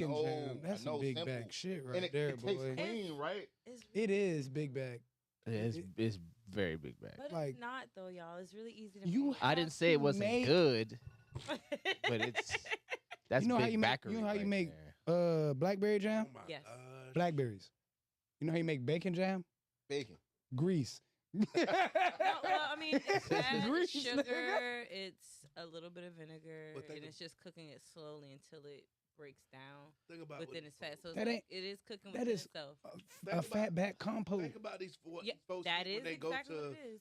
bacon jam. That's some big simple. bag shit And right there, it boy. tastes clean, right? It is big bag. It's very big bag. But Like- it's not though, y'all. It's really easy to You make. I didn't say it wasn't good, but that's You know how big you make- backery you know how you right make- there. Blackberry Oh jam. my Yes. gosh. Blackberries. You know how you make bacon jam? Bacon. Grease. No, well, I mean, it's fat, Grease, it's sugar, it's a little bit of vinegar, But think and of- it's just cooking it slowly until it breaks down Think about within what- its fat. So it's That like, ain't- it is cooking that within is- itself. A fat back compote. Think about these Yeah, folks that is when they exactly go what to it is.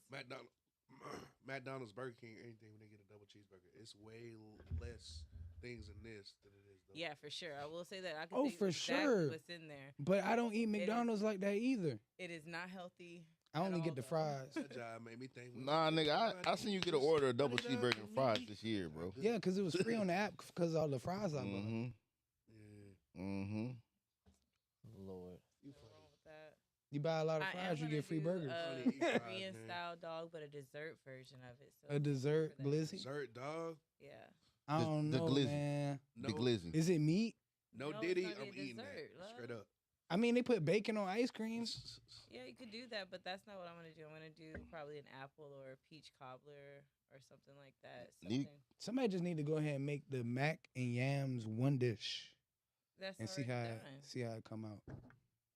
McDonald's, Burger King, anything when they get a double cheeseburger. It's way less things in this than it is. Though. Yeah, for sure. I will say that. I can Oh, think for exactly sure. what's in there. But I don't eat McDonald's like that either. It is not healthy. I only at get all, the though. fries. That job made me think. Nah, nigga, I seen you get an order of double cheeseburger and fries this year, bro. Yeah, because it was free on the app because of all the fries I bought. Mm-hmm. Yeah. Mm-hmm. Lord. Nothing wrong with that. You buy a lot of I am fries, you gonna get free do burgers. Funny eat a fries, Korean man. style dog, but a dessert version of it. So A dessert for that. glizzy? Dessert dog. Yeah. I don't The know, glizzy. man. No, The glizzy. Is it meat? no No, it's Diddy. gonna be I'm a eating dessert, that love. straight up. I mean, they put bacon on ice cream. Yeah, you could do that, but that's not what I'm gonna do. I'm gonna do probably an apple or a peach cobbler or something like that. You- Something Somebody just need to go ahead and make the mac and yams one dish that's and see already done. how it come out.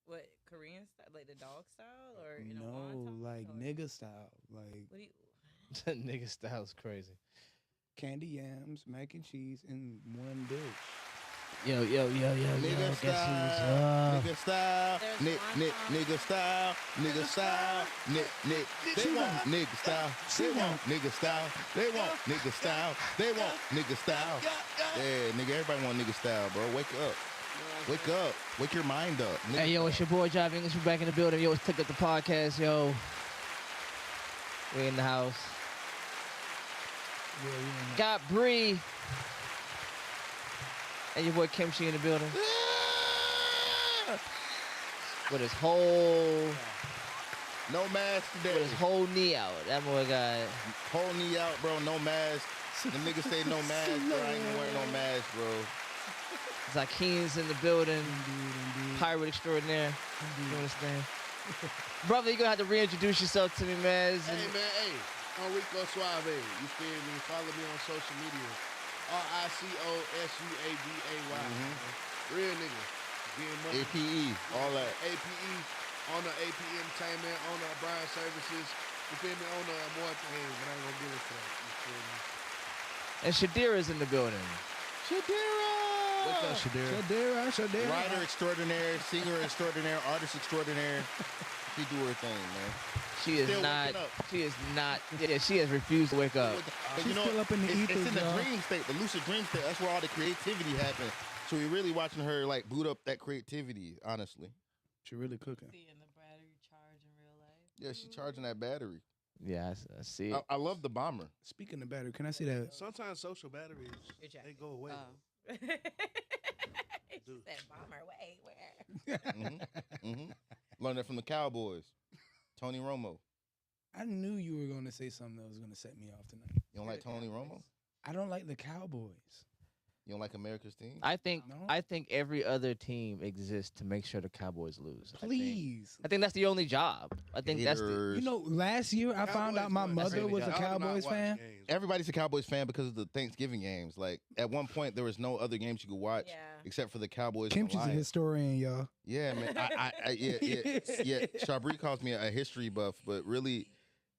What, Korean style, like the dog style, or No, wonton, like or- nigga style, like What do you? Nigga style's crazy. candy yams, mac and cheese in one dish. Yo. Nigga style, nigga style, There's nigga wonton. style, nigga style, nigga. They want nigga style, they want nigga style, they want nigga style, they want nigga style. Yeah, nigga, everybody want nigga style, bro. Wake up, wake your mind up. Nigga. Hey, yo, it's your boy Jive English. We're back in the building. Yo, it's Clicked Up The Podcast, yo. We in the house. Yeah, Got Bree. And your boy Kimchi in the building. With his whole No mask today. whole knee out. That boy got Whole knee out, bro. No mask. The nigga say no mask, bro. I ain't wearing no mask, bro. Zakeen's in the building. indeed. Pirate extraordinaire. You understand? Brother, you're gonna have to reintroduce yourself to me, man. Hey man, hey, Enrico Suave. You feel me? Follow me on social media. RICOSUAVAY. Real nigga. Getting money. APE, all that. APE. On the AP Entertainment. On the Brian Services. You feel me? On the more things, but I ain't gonna get into that. You feel me? And Shadira's in the building. Shadira! What's up, Shadira? Shadira. Writer extraordinaire, singer extraordinaire, artist extraordinaire. She do her thing, man. She is Still not. waking up. She is not. Yeah, she has refused to wake up. But She's still up in the it's ethers, in the y'all. dream state, the lucid dream state. That's where all the creativity happens. So we're really watching her like boot up that creativity, honestly. She really cooking. Seeing the battery charge in real life. Yeah, she's charging that battery. Yeah, I see it. I love the bomber. Speaking of battery, can I see that? Sometimes social batteries, Your jacket. they go away. Oh. She said, "Bomber, wait, where?" Learned that from the Cowboys. Tony Romo. I knew you were going to say something that was going to set me off tonight. You don't like Tony Romo? I don't like the Cowboys. You don't like America's team? I think No. every other team exists to make sure the Cowboys lose. Please. I think that's the only job. I think that's the. Haters. You know, last year I found out my mother was a Cowboys fan. Everybody's a Cowboys fan because of the Thanksgiving games. Like at one point, there was no other games you could watch Yeah. except for the Cowboys. and Kimchi's a Lions. historian, y'all. Yeah, man. Yeah. Shabri calls me a history buff, but really,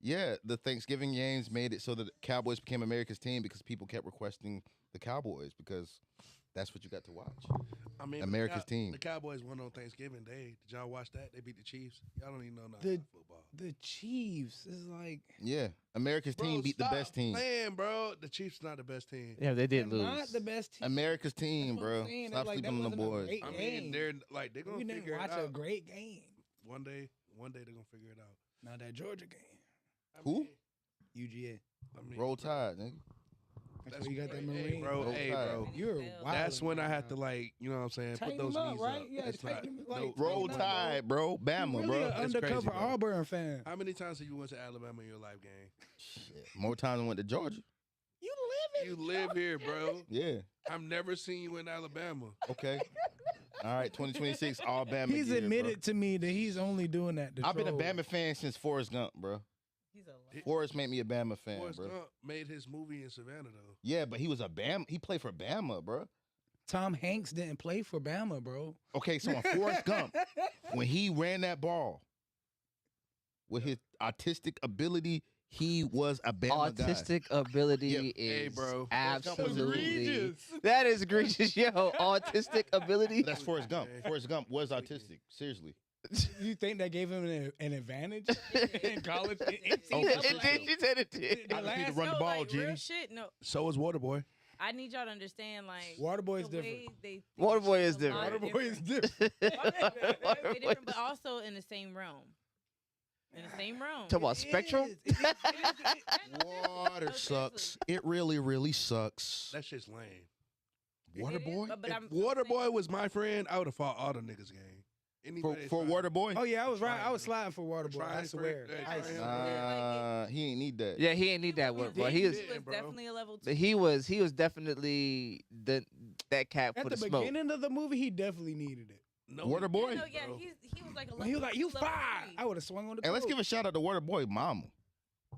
yeah, the Thanksgiving games made it so that the Cowboys became America's team because people kept requesting the Cowboys because that's what you got to watch. I mean, America's team. The Cowboys won on Thanksgiving Day. Did y'all watch that? They beat the Chiefs. Y'all don't even know nothing about football. The Chiefs is like Yeah, America's team beat the stop best team. Playing, bro. The Chiefs not the best team. Yeah, they did lose. not the best team. America's team, That's what I'm bro. saying. Stop Like, that sleeping on the wasn't a boys. great I mean, game. they're gonna We didn't figure it watch out. a great game. One day they're gonna figure it out. Not that Georgia game. Who? UGA. I mean, Roll Tide, nigga. That's where you got that Hey, Marine. bro. Roll Hey, Tide. bro. You're wild. That's when I have to like, you know what I'm saying, Tighten put those them up, knees right? up. Yeah, It's tighten not- them, like, no, Roll Tighten Tide, bro. Bama, really bro. an That's undercover crazy, bro. Auburn fan. How many times have you went to Alabama in your life, gang? Shit. More times than went to Georgia. You live in You live here, bro. Yeah. I've never seen you in Alabama. Okay. All right, 2026, all Bama. He's gear, admitted to me that he's only doing that. To I've been a troll. Bama fan since Forrest Gump, bro. He's a Forrest made me a Bama fan, Forrest bro. Gump made his movie in Savannah though. Yeah, but he was a Bama. He played for Bama, bro. Tom Hanks didn't play for Bama, bro. Okay, so on Forrest Gump, when he ran that ball with his autistic ability, he was a Bama guy. Autistic ability Yeah. is Hey, bro. absolutely that is egregious, yo. Autistic ability. That's Forrest Gump. Forrest Gump was autistic. Seriously. You think that gave him an advantage in college? Oh, It did. She said it did. The I just need to last- run the ball, like, real Jenny. shit. No, So is Waterboy. I need y'all to understand, like Waterboy's the different. way they think Waterboy is is different. a lot Waterboy is different. Way different, but also in the same realm. In the same realm. Talk about Spectrum. Water sucks. It really, really sucks. That shit's lame. Waterboy? But If I'm Waterboy was my friend, I would have fought all the niggas gang. Anybody For that's Waterboy? Oh yeah, I was right. I was sliding for Waterboy. I Trying swear. for- I trying. swear. He ain't need that. Yeah, he ain't need that work, but he was. He was bro. definitely a level 2. He was definitely that cat for At the the smoke. beginning of the movie, he definitely needed it. No, Waterboy? No, yeah, bro. he was like a level When he was like, 2, "You level fired," 3. I would have swung on the. And let's coat. give a shout out to Waterboy mama.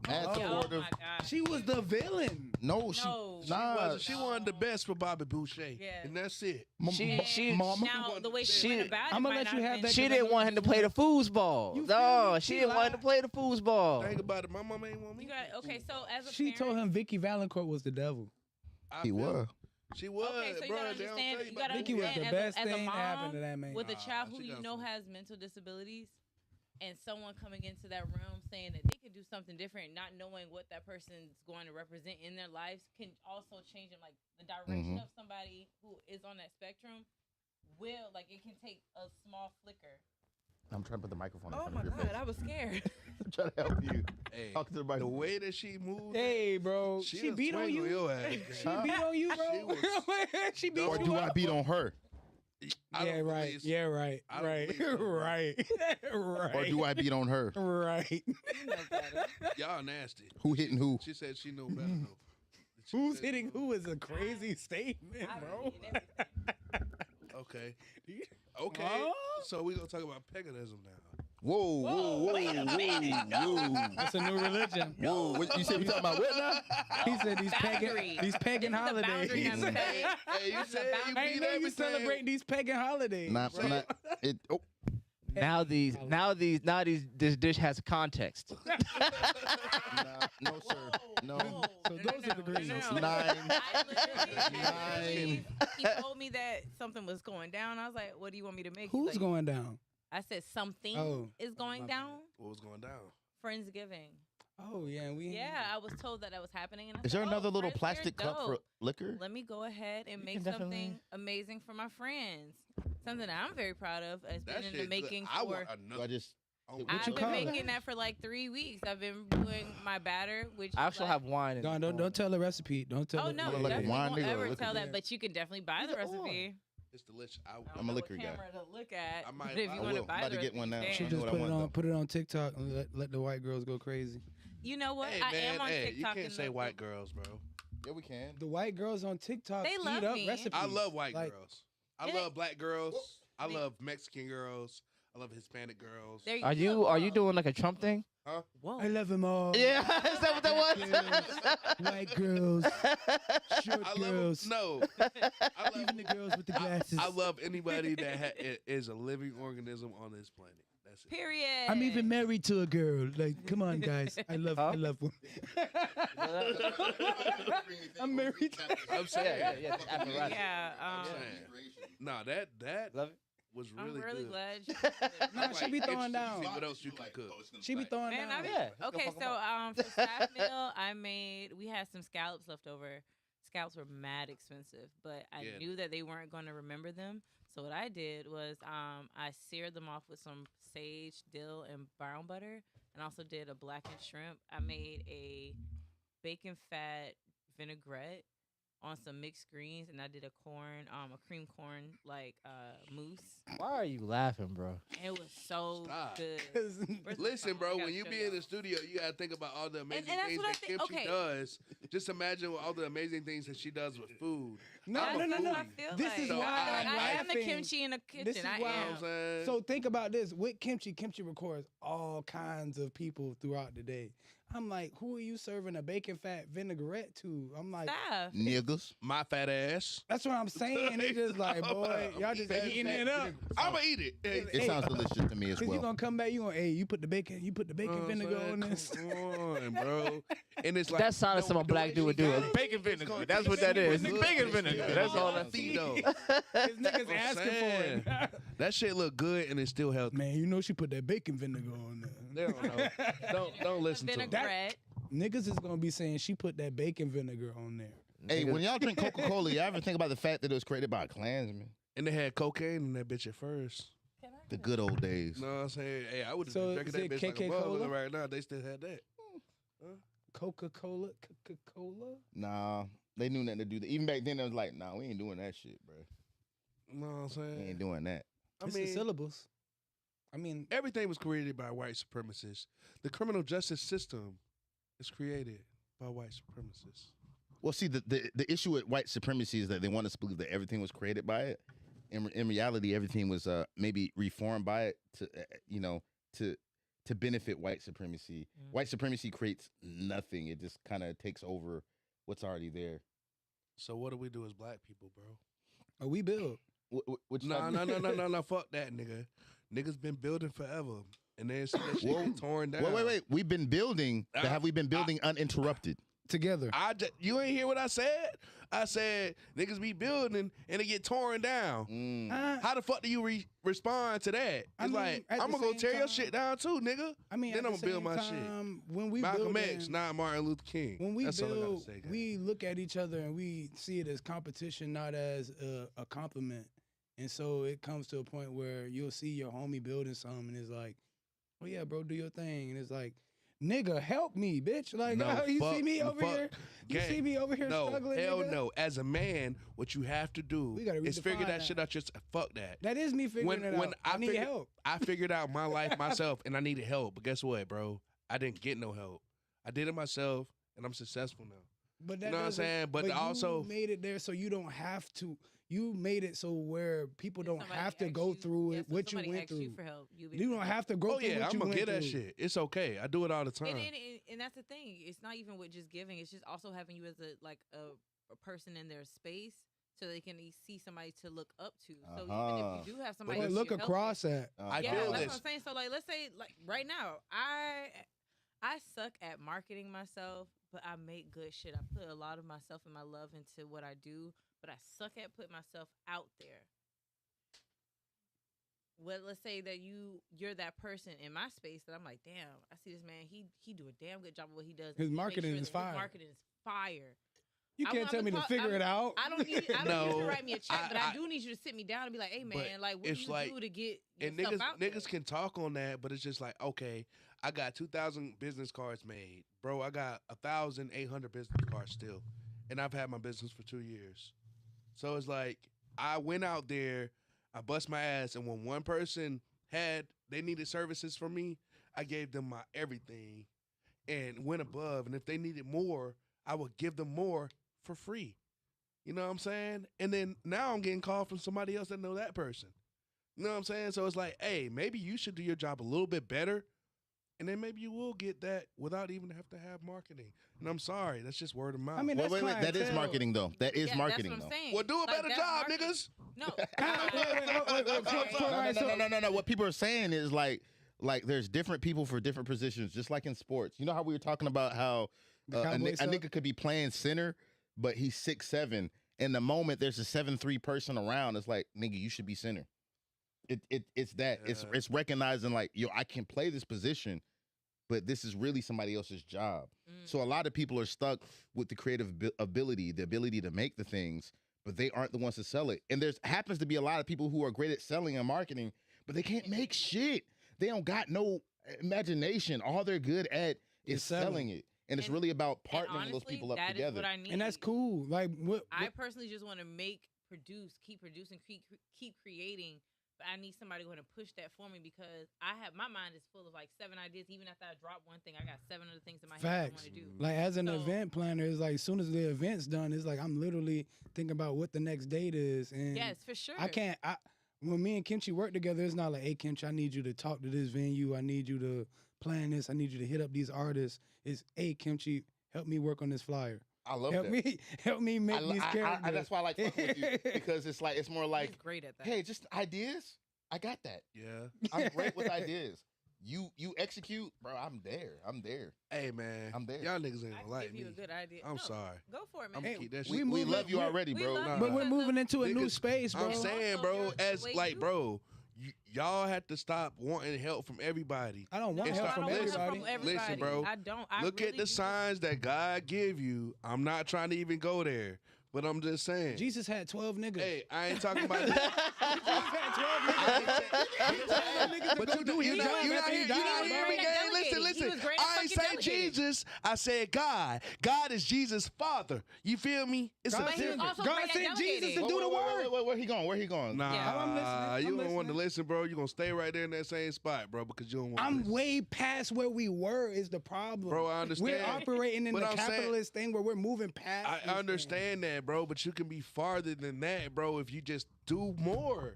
Mad Oh. supportive. my God. She was the villain. No, she No. nah. She wanted the best for Bobby Boucher. Yeah. And that's it. She- mama. Now the way she She- went about it, I'ma might let not you have been- that. She didn't want him to play the foosball. You feel No, me? she She didn't want him to lied. play the foosball. Think about it. My mama ain't want me. You got okay. So as a She parent, told him Vicky Valancourt was the devil. I He feel was. it. She was, Okay, so you bro. gotta They don't understand. tell You about gotta that. Vicky was the understand best as a thing that happened mom to that man. with a Nah, child who she you got know some- has mental disabilities, and someone coming into that realm saying that they could do something different, not knowing what that person's going to represent in their lives, can also change them. Like the direction of somebody who is on that spectrum will, like, it can take a small flicker. I'm trying to put the microphone in Oh front my of your God, face. I was scared. I'm trying to help you. Hey, Talk to the the microphone. way that she moved. Hey, bro, she she'll beat on swing you. your ass, She gang. beat on you, bro. She was- She beat Or you do up. I beat on her? I Yeah, don't right. believe so. Yeah, right. I don't Right. believe so, bro. Right. Right. Or do I beat on her? Right. Y'all nasty. Who hitting who? She said she know better though. She Who's said- hitting who is a crazy statement, bro. Okay. Okay. Huh? So we gonna talk about paganism now. Whoa, whoa, whoa, whoa. That's a new religion. Whoa, what, you said we talking about what now? He said these Boundary. pagan This is a boundary holidays. I'm setting. Hey, you said you I ain't beat know you everything. celebrating these pagan holidays. Nah, bro. nah, oh, Now this dish has context. nah, no, sir. No. So those are the greens. Nine. I literally, Nine. he told me that something was going down. I was like, "What do you want me to make?" He's Who's like, going down? I said something Oh. is going My down. What was going down? Friendsgiving. Oh yeah, we. Yeah, I was told that was happening. And I Is said, there another little Friends, you're plastic cup for dope. liquor? Let me go ahead and You make can something definitely- amazing for my friends. Something that I'm very proud of. It's That been in shit. the making I for. want Do another. I just Oh, What I've you been call it? making that for like 3 weeks. I've been doing my batter, which I also like, have wine. In Don't tell the recipe. Don't tell. Oh the, no, look like a definitely wine won't nigga or ever liquor tell nigga? that, but you can definitely buy the Either or. recipe. It's delicious. I don't I'm a know liquor what guy. camera to look at. I might but if buy you I want to will. buy I'm about the to get one now. recipe, She I just know what I put it want, on. though. Put it on TikTok and let the white girls go crazy. you know what? Hey I man, am on hey, you TikTok. can't and say the- white girls, bro. Yeah, we can. The white girls on TikTok They love eat up me. recipes. I love white Like, girls. I Yeah. love black girls. I They- love Mexican girls. I love Hispanic girls. There Are you doing like a Trump thing? Whoa. I love them all. Yeah, is that what that was? White girls, short I love girls, no. I love, even the girls with the glasses. I love anybody that is a living organism on this planet. That's it. Period. I'm even married to a girl. Like, come on, guys. I love women. I'm married. I'm saying. Yeah, just apparatus. Yeah. I'm saying. Nah, that Love it. was I'm really really good. glad. You Nah, I'm, she be throwing interested to down. see what else you can cook? She be throwing Man, down. Yeah. okay, so for staff meal, we had some scallops left over. Scallops were mad expensive, but I Yeah. knew that they weren't going to remember them. So what I did was I seared them off with some sage, dill, and brown butter, and also did a blackened shrimp. I made a bacon fat vinaigrette on some mixed greens, and I did a cream corn mousse. Why are you laughing, bro? It was so Stop. good. Where's the Listen, phone? I bro, gotta when you show be in the y'all. studio, you gotta think about all the amazing and that's things what I that think- Kimchi okay. does. Just imagine all the amazing things that she does with food. No, I'm a no, no, no. That's what I foodie. feel This like. is So why I I'm am the laughing. kimchi in the kitchen. This is I why- You know what am. I'm saying? So think about this. With Kimchi records all kinds of people throughout the day. I'm like, who are you serving a bacon fat vinaigrette to? I'm like, Staff. Niggas. My fat ass. that's what I'm saying. It's just like, boy, y'all just eating it up. I'ma eat it. Hey, It sounds delicious to me as Cause you well. gonna come back, you put the bacon vinegar on this. Come on, bro. And it's like That sounded no, some the black way dude would she do got it. it, Bacon it's vinegar. gonna That's what taste that is. good. It's bacon It's vinegar. good. That's all that. that- These niggas I'm asking saying. for it. That shit look good and it's still healthy. Man, you know she put that bacon vinegar on there. They don't know. Don't listen to them. Vinaigrette. Niggas is gonna be saying she put that bacon vinegar on there. Hey, when y'all drink Coca-Cola, you ever think about the fact that it was created by a Klansman? And they had cocaine in that bitch at first. Can I The good old days. You know what I'm saying? Hey, I would have So been drinking that is bitch it like a KK motherfucker Cola? right now. They still had that. Coca-Cola? Nah, they knew nothing to do that. Even back then, it was like, nah, we ain't doing that shit, bro. You know what I'm We saying? ain't doing that. I It's mean, the syllables. I mean, everything was created by white supremacists. The criminal justice system is created by white supremacists. Well, see, the issue with white supremacy is that they want us to believe that everything was created by it. In reality, everything was maybe reformed by it to benefit white supremacy. Mm. White supremacy creates nothing. It just kind of takes over what's already there. So what do we do as black people, bro? we build. Which No. Fuck that, nigga. Niggas been building forever. And then see that shit Whoa. get torn down. Wait. We've been building. But have we been building uninterrupted? Together. You ain't hear what I said? I said niggas be building and they get torn down. Mm. How the fuck do you respond to that? It's I mean, like, at I'm the going to go same tear your time- shit down too, nigga. I mean, Then at I'ma the build same my shit. time, when we Malcolm building, X, not Martin Luther King. when we That's all I gotta build, say, guys. we look at each other and we see it as competition, not as a compliment. And so it comes to a point where you'll see your homie building something and it's like, oh yeah, bro, do your thing. And it's like, nigga, help me, bitch. Like, No, you fuck- see me over fuck here? You gang. see me over here No, struggling, hell nigga? no. As a man, what you have to do We gotta is figure redefine that that. shit out yourself. Fuck that. That is me figuring it out. I need figured, help. I figured out my life myself and I needed help. But guess what, bro? I didn't get no help. I did it myself and I'm successful now. But that You know what I'm doesn't- saying? But you also- made it there so you don't have to. You made it so where people don't Somebody have to asks go you- through yeah, it, so what you somebody went asks through. You for help. You You don't have to go Oh through yeah, what I'm you gonna went get that through. shit. It's okay. I do it all the time. And that's the thing. It's not even with just giving. It's just also having you as a person in their space, so they can see somebody to look up to. So even if you do have somebody, Or that look you're across at. I yeah, feel that's this. what I'm saying. So let's say right now, I suck at marketing myself, but I make good shit. I put a lot of myself and my love into what I do, but I suck at putting myself out there. Well, let's say that you're that person in my space that I'm like, damn, I see this man. He do a damn good job of what he does. His He makes marketing sure is that fire. His marketing is fire. You I can't want tell to me to talk- figure it out. I don't need you No, to write me a check, but I I- do need you to sit me down and be like, hey man, But like what do it's you like- do to get And yourself out there? niggas can talk on that, but it's just like, okay, I got 2,000 business cards made. Bro, I got 1,800 business cards still. And I've had my business for 2 years. So it's like, I went out there, I bust my ass, and when one person they needed services from me, I gave them my everything and went above. And if they needed more, I would give them more for free. You know what I'm saying? And then now I'm getting called from somebody else that know that person. You know what I'm saying? So it's like, hey, maybe you should do your job a little bit better, and then maybe you will get that without even have to have marketing. And I'm sorry, that's just word of mouth. I mean, Wait. that's That is clientele. marketing, though. That is Yeah, marketing, that's what I'm though. saying. well, do a Like, better that's job, marketing. niggas. No, No. What people are saying is like there's different people for different positions, just like in sports. You know how we were talking about how The a Cowboys suck? nigga could be playing center, but he's 6'7". And the moment there's a 7'3" person around, it's like, nigga, you should be center. It's that. Yeah. It's recognizing like, yo, I can play this position, but this is really somebody else's job. So a lot of people are stuck with the creative ability, the ability to make the things, but they aren't the ones to sell it. And there's happens to be a lot of people who are great at selling and marketing, but they can't make shit. They don't got no imagination. All they're good at is It's selling. selling it. And it's really about And partnering those honestly, people up that is together. what I need. And that's cool. Like what I personally just want to keep producing, keep creating. But I need somebody going to push that for me because my mind is full of like 7 ideas. Even after I drop one thing, I got 7 other things in my head I want facts. to do. Like as an So- event planner, it's like as soon as the event's done, it's like I'm literally thinking about what the next date is. And Yes, for sure. when me and Kimchi work together, it's not like, hey Kimchi, I need you to talk to this venue. I need you to plan this. I need you to hit up these artists. It's, hey Kimchi, help me work on this flyer. I love Help that. help me make these characters. That's why I like fucking with you because it's more like, He's great at that. hey, just ideas. I got that. Yeah. I'm great with ideas. You execute, bro. I'm there. Hey man, I'm there. Y'all niggas ain't I gonna can like give me. you a good idea. I'm No, sorry. Go for it, man. I'm Hey, gonna keep that shit. we We move love it- you we- already, we bro. love Nah. But we're moving into a new Niggas- space, bro. I'm saying, Also, bro, the as way like, you- bro, y'all have to stop wanting help from everybody. I don't want It's help not- from I don't want listen, help everybody. from everybody. Listen, bro. I don't. I Look really at the do. signs that God give you. I'm not trying to even go there, but I'm just saying. Jesus had 12 niggas. Hey, I ain't talking about. Jesus had 12 niggas. But you not hear me, gang. Delegating. Listen. He was great at I ain't fucking say delegating. Jesus. I said God. God is Jesus' father. You feel me? It's God a But he was difference. also God great at sent Jesus to delegating. do the work. Where he going? Where he going? Nah, Yeah. I'm listening. you I'm don't want to listening. listen, bro. You gonna stay right there in that same spot, bro, because you don't want. I'm way past where we were is the problem. Bro, I understand. We're operating in But the I'm saying- capitalist thing where we're moving past. this I thing. understand that, bro, but you can be farther than that, bro, if you just do more.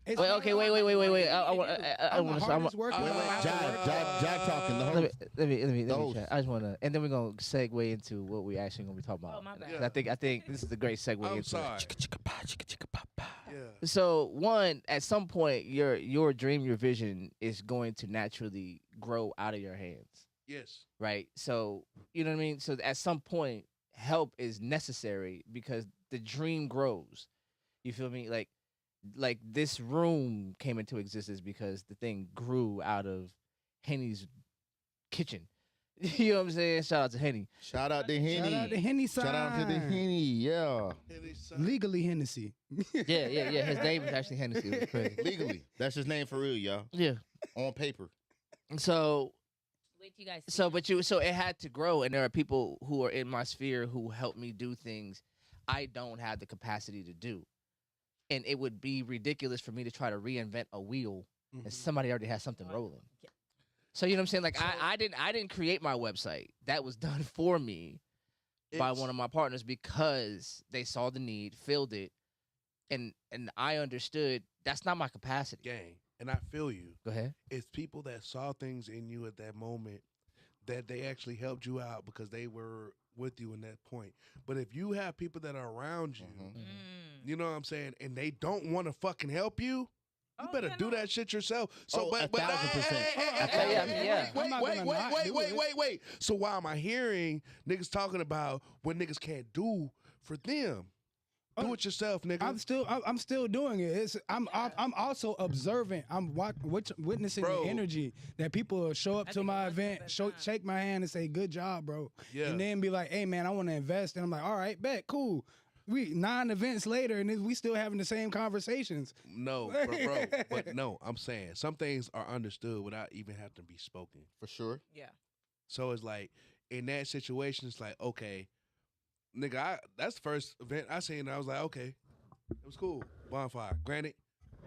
It's Wait, not okay, about- wait. I I'm want the to. hardest working. Wait, guy. Jack talking. The Let host. me Those. chat. I just want to, and then we're gonna segue into what we actually gonna be talking about. Oh, my bad. 'Cause I think this is a great segue. I'm into sorry. It. Yeah. So one, at some point, your dream, your vision is going to naturally grow out of your hands, Yes. right? So you know what I mean. So at some point, help is necessary because the dream grows. You feel me? Like this room came into existence because the thing grew out of Henny's kitchen. You know what I'm saying? Shout out to Henny. Shout out to Henny. Shout out to Henny Shout out to the sign. Henny. Yeah. Legally Hennessy. Yeah. His name is actually Hennessy. It was crazy. Legally. That's his name for real, y'all. Yeah. On paper. So Wait till you guys. so it had to grow, and there are people who are in my sphere who help me do things I don't have the capacity to do, and it would be ridiculous for me to try to reinvent a wheel and somebody already has something rolling. Yeah. So you know what I'm saying? Like I didn't create my website. That was done for me by one of my partners because they saw the need, filled it, and I understood that's not my capacity. Gang, and I feel you. Go ahead. It's people that saw things in you at that moment that they actually helped you out because they were with you in that point. But if you have people that are around you, you know what I'm saying, and they don't want to fucking help you, you better do that shit yourself. So, Oh, 1,000%. Yeah. I'm not gonna not do it. Wait. So why am I hearing niggas talking about what niggas can't do for them? Do it yourself, nigga. I'm still doing it. I'm also observant. I'm witnessing Bro. the energy that people show up I to think my it was event, at that time. shake my hand and say, "Good job, bro," Yeah. and then be like, "Hey, man, I want to invest," and I'm like, "All right, bet, cool." We 9 events later, and we still having the same conversations. No, bro. But no, I'm saying some things are understood without even having to be spoken. For sure. Yeah. So it's like in that situation, it's like, okay, nigga, that's the first event I seen. I was like, okay, it was cool. Bonfire. Granted,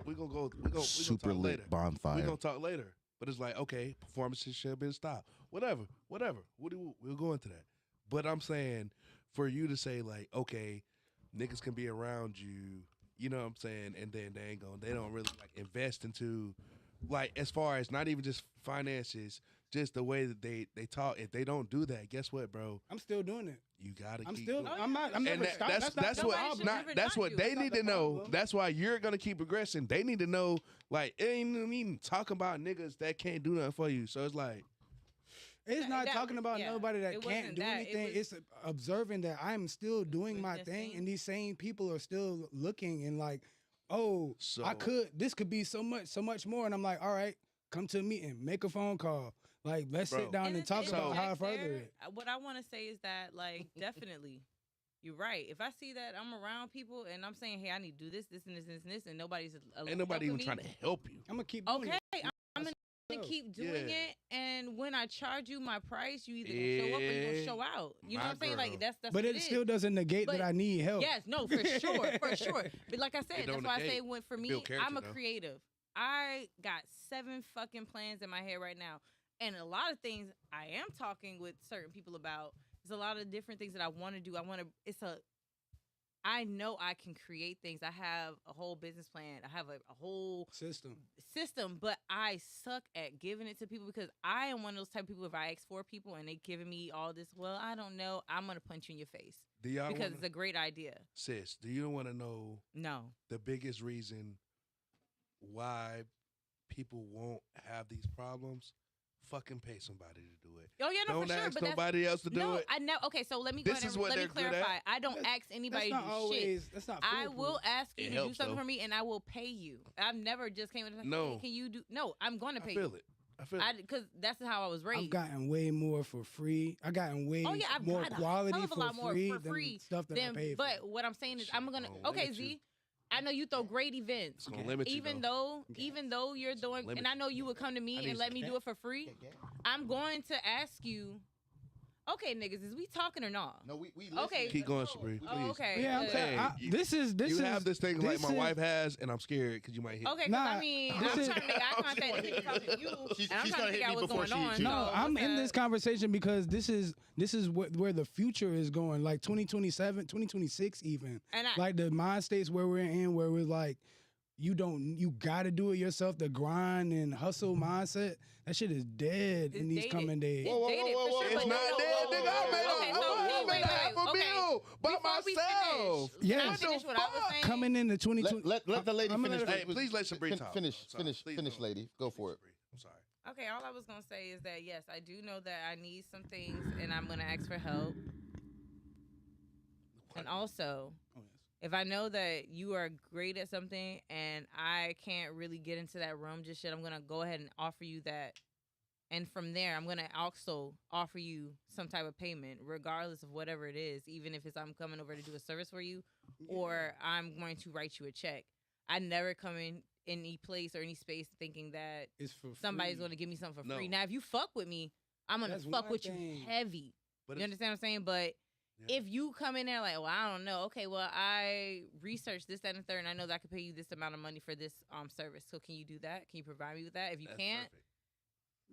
we gonna Super talk lit later. bonfire. We gonna talk later. But it's like, okay, performances should have been stopped. Whatever. We'll go into that. But I'm saying for you to say like, okay, niggas can be around you, you know what I'm saying, and then they don't really like invest into like as far as not even just finances, just the way that they talk. If they don't do that, guess what, bro? I'm still doing it. You gotta I'm keep still. doing it. I'm not. I'm And never stopped. that's not the what problem. that's what they That's need not to the know. problem. That's why you're gonna keep progressing. They need to know, like, it ain't even talking about niggas that can't do nothing for you. So it's like, It's not That- talking about yeah, nobody that it can't wasn't do that, it anything. was- It's observing that I'm still doing my thing, witnessing. and these same people are still looking and like, oh, So- this could be so much more. And I'm like, all right, come to a meeting, make a phone call. Like, let's Bro. sit down and it's- talk it's about how I back further there, it. What I want to say is that, like, definitely, you're right. If I see that I'm around people and I'm saying, hey, I need to do this, and nobody's ain't nobody even trying to help you. I'm gonna keep doing Okay, it. I'm in to keep doing Yeah. it, and when I charge you my price, you either gonna show up or you gonna show out. You know My what I'm saying? girl. Like that's But what it is. still doesn't negate that But- I need help. Yes, no, for sure, for sure. But like I said, don't that's why I negate. say when for me, Build character, I'm a though. creative. I got 7 fucking plans in my head right now, and a lot of things I am talking with certain people about. There's a lot of different things that I want to do. I know I can create things. I have a whole business plan. I have a whole System. but I suck at giving it to people because I am one of those type of people. If I ask for people and they giving me all this, well, I don't know, I'm gonna punch you in your face Do y'all because wanna, it's a great idea. sis? Do you want to know No, the biggest reason why people won't have these problems? Fucking pay somebody to do it. oh yeah, no, Don't for sure. ask But that's nobody else to do no, it. I know. Okay, so let me go This ahead is and what let me they're good clarify. at. I don't ask anybody That's to not do shit. always. That's not. I foolproof. will ask you It to do helps, something though. for me, and I will pay you. I've never just came in and said, No. hey, can you do? No, I'm going to I pay feel you. it. I feel it. Because that's how I was raised. I've gotten way more for free. I gotten way Oh, yeah, I've more got a quality hell of a for lot more free for than free stuff that I paid for. But what I'm saying is, Shit I'm gonna. gonna Okay, limit you. Z. I know you throw great events. It's gonna limit you, Even though. though you're doing, limit and I you. know you would come to I me need and let some me do it for free. I'm going to ask you. Okay, niggas, is we talking or not? No, we Okay. Keep going, Sabri. Oh, Please. okay. Yeah, I'm good. saying You- this is You is have this thing like this my is- wife has, and I'm scared because you might hit. Okay, because Nah, I mean, this I'm is- trying to make eye contact and keep talking to you, She's- and I'm she's trying gonna to hit figure out me what's before going she on. hits you. No, So I'm what's in that? this conversation because this is where the future is going, like 2027, 2026 even. And I, Like the mind states where we're in, where we're like, you got to do it yourself. The grind and hustle mindset, that shit is dead in It's these dated. coming days. It's dated for sure, It's but not no, dead, whoa, nigga. whoa, I whoa. made Okay, so I made half a okay. meal by Before we myself. finish, Yes. can I finish what I was saying? Coming into 2020. Let the lady I'm finish. gonna let Hey, please let Sabri talk. Finish, I'm sorry. finish, Please finish, don't. lady. Go for it. I'm sorry. Okay, all I was gonna say is that yes, I do know that I need some things, and I'm gonna ask for help. And also, Oh, yes. if I know that you are great at something and I can't really get into that room just yet, I'm gonna go ahead and offer you that. And from there, I'm gonna also offer you some type of payment, regardless of whatever it is, even if it's I'm coming over to do a service for you, or I'm going to write you a check. I never come in any place or any space thinking that It's for somebody's free. going to give me something for No. free. Now, if you fuck with me, I'm gonna That's fuck one with thing. you heavy. But You it's- understand what I'm saying? But Yeah. if you come in there like, well, I don't know. Okay, well, I researched this, that, and the third, and I know that I could pay you this amount of money for this service. So can you do that? Can you provide me with that? If you That's can't, perfect.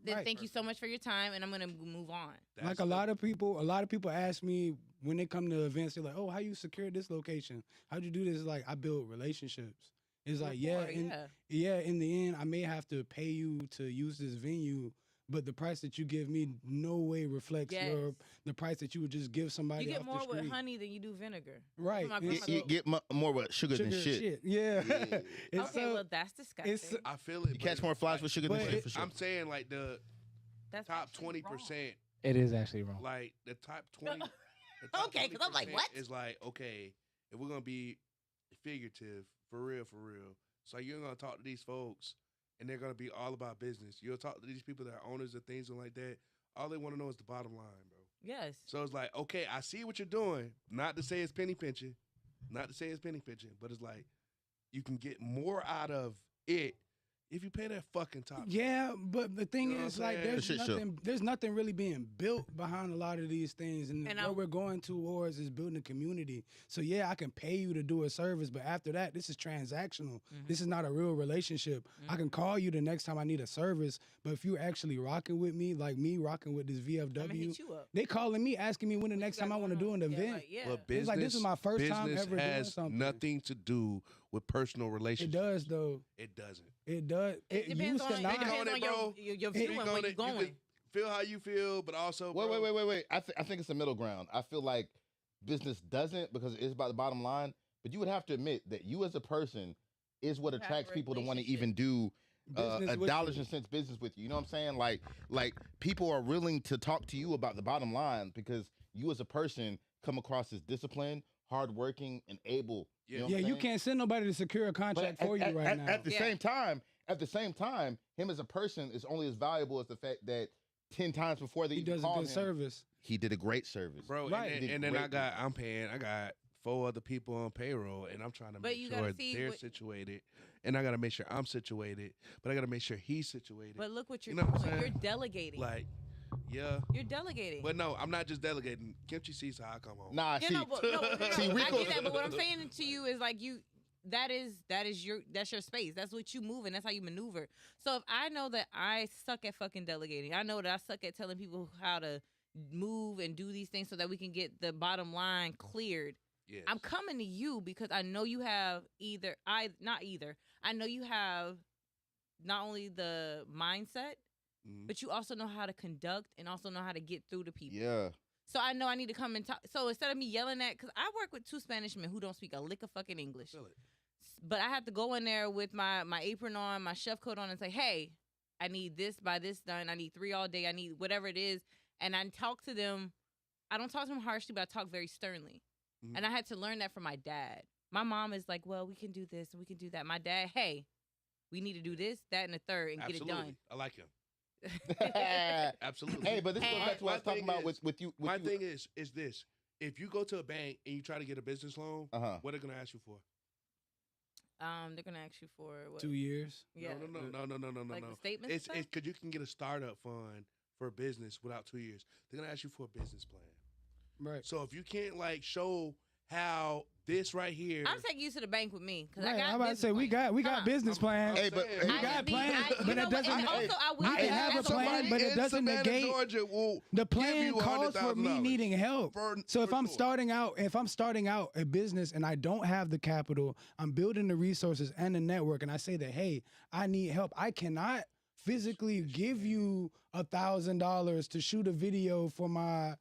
then Right. thank you so much for your time, and I'm gonna move on. That's Like a lot of people ask me when they come to events, they're like, "Oh, how you secured this location? How'd you do this?" Like, I build relationships. It's like, Rapport, in the end, I may have to pay you to use this venue, but the price that you give me no way reflects Yes. the price that you would just give somebody You get off more the street. with honey than you do vinegar. Right. My It's- grandmother- You get more with sugar than Sugar shit. Yeah. Yeah. It's Okay, so- well, that's disgusting. I feel it. You catch more flies with sugar than but shit for sure. I'm saying like the That's top actually wrong. 20%. It is actually wrong. Like the top 20. the top Okay, 'cause I'm like, 20% what? Is like, okay, if we're gonna be figurative, for real. So you're gonna talk to these folks, and they're gonna be all about business. You'll talk to these people that are owners of things and like that. All they want to know is the bottom line, bro. Yes. So it's like, okay, I see what you're doing. Not to say it's penny pinching, but it's like you can get more out of it if you pay that fucking top. Yeah, but the thing You know what is, I'm like, saying? The shit show. there's nothing really being built behind a lot of these things, and And what I- we're going towards is building a community. So yeah, I can pay you to do a service, but after that, this is transactional. Mhm. This is not a real relationship. I can call you the next time I need a service, but if you're actually rocking with me, like me rocking with this I'm gonna VFW, hit you up. they calling me asking me when the What you next got time I want to going do an on? Yeah, event. like, yeah. But It's business, like, this is my first time business ever doing has something. nothing to do with personal It relationships. does though. It doesn't. It does. It depends used on, to it not. Speak depends on on it, bro. your It- viewing Speak where on you it. You going. can feel how you feel, but also, bro, Wait. I think it's a middle ground. I feel like business doesn't because it's about the bottom line. But you would have to admit that you as a person is what You have a attracts people to want to relationship. even do Business a with dollars you. and cents business with you. You know what I'm saying? Like people are willing to talk to you about the bottom line because you as a person come across as disciplined, hardworking, and able. You know what Yeah, I'm you saying? can't send nobody to secure a contract for you right now. At the Yeah. same time, him as a person is only as valuable as the fact that 10 times before they He even does a called good him, service. he did a great service. bro. Right. And Did then great I got 4 other people on payroll, and I'm trying to But make you sure gotta see they're what- situated, and I gotta make sure I'm situated, but I gotta make sure he's situated. But look what you're You know what I'm doing. saying? You're delegating. Like, yeah, You're delegating. but no, I'm not just delegating. Kimchi sees how I come home. Nah, Yeah, see, no, but, no, see, I Rico- get that. But what I'm saying to you is like that's your space. That's what you move and that's how you maneuver. So if I know that I suck at fucking delegating, I know that I suck at telling people how to move and do these things so that we can get the bottom line cleared. Yes. I'm coming to you because I know you have I know you have not only the mindset, Mhm. but you also know how to conduct and also know how to get through to people. yeah. So I know I need to come and talk. So instead of me yelling at, because I work with 2 Spanish men who don't speak a lick of fucking English. Feel it. But I have to go in there with my apron on, my chef coat on, and say, hey, I need this by this done. I need 3 all day. I need whatever it is. And I talk to them. I don't talk to them harshly, but I talk very sternly. Mhm. And I had to learn that from my dad. My mom is like, well, we can do this and we can do that. My dad, hey, we need to do this, that, and the third and Absolutely. get it I like him. Hey, Absolutely. but this goes back to what I was talking about with you. My thing is this: if you go to a bank and you try to get a business loan, Uh-huh. what are they gonna ask you for? They're gonna ask you for what? 2 years. Yeah. No. Like the statements. It's and stuff? because you can get a startup fund for a business without 2 years. They're gonna ask you for a business plan. Right. So if you can't like show how this right here, I'm taking you to the bank with me because Right. I got. I'm about to say we got business plans. Hey, but saying, hey, We got plans, but that doesn't. Also, I will. I can have a plan, somebody but it in doesn't Savannah, negate- Georgia will The give plan you calls for me $100,000 needing help. So if for I'm sure. starting out a business and I don't have the capital, I'm building the resources and the network, and I say that, hey, I need help. I cannot physically give you $1,000 to shoot a video for my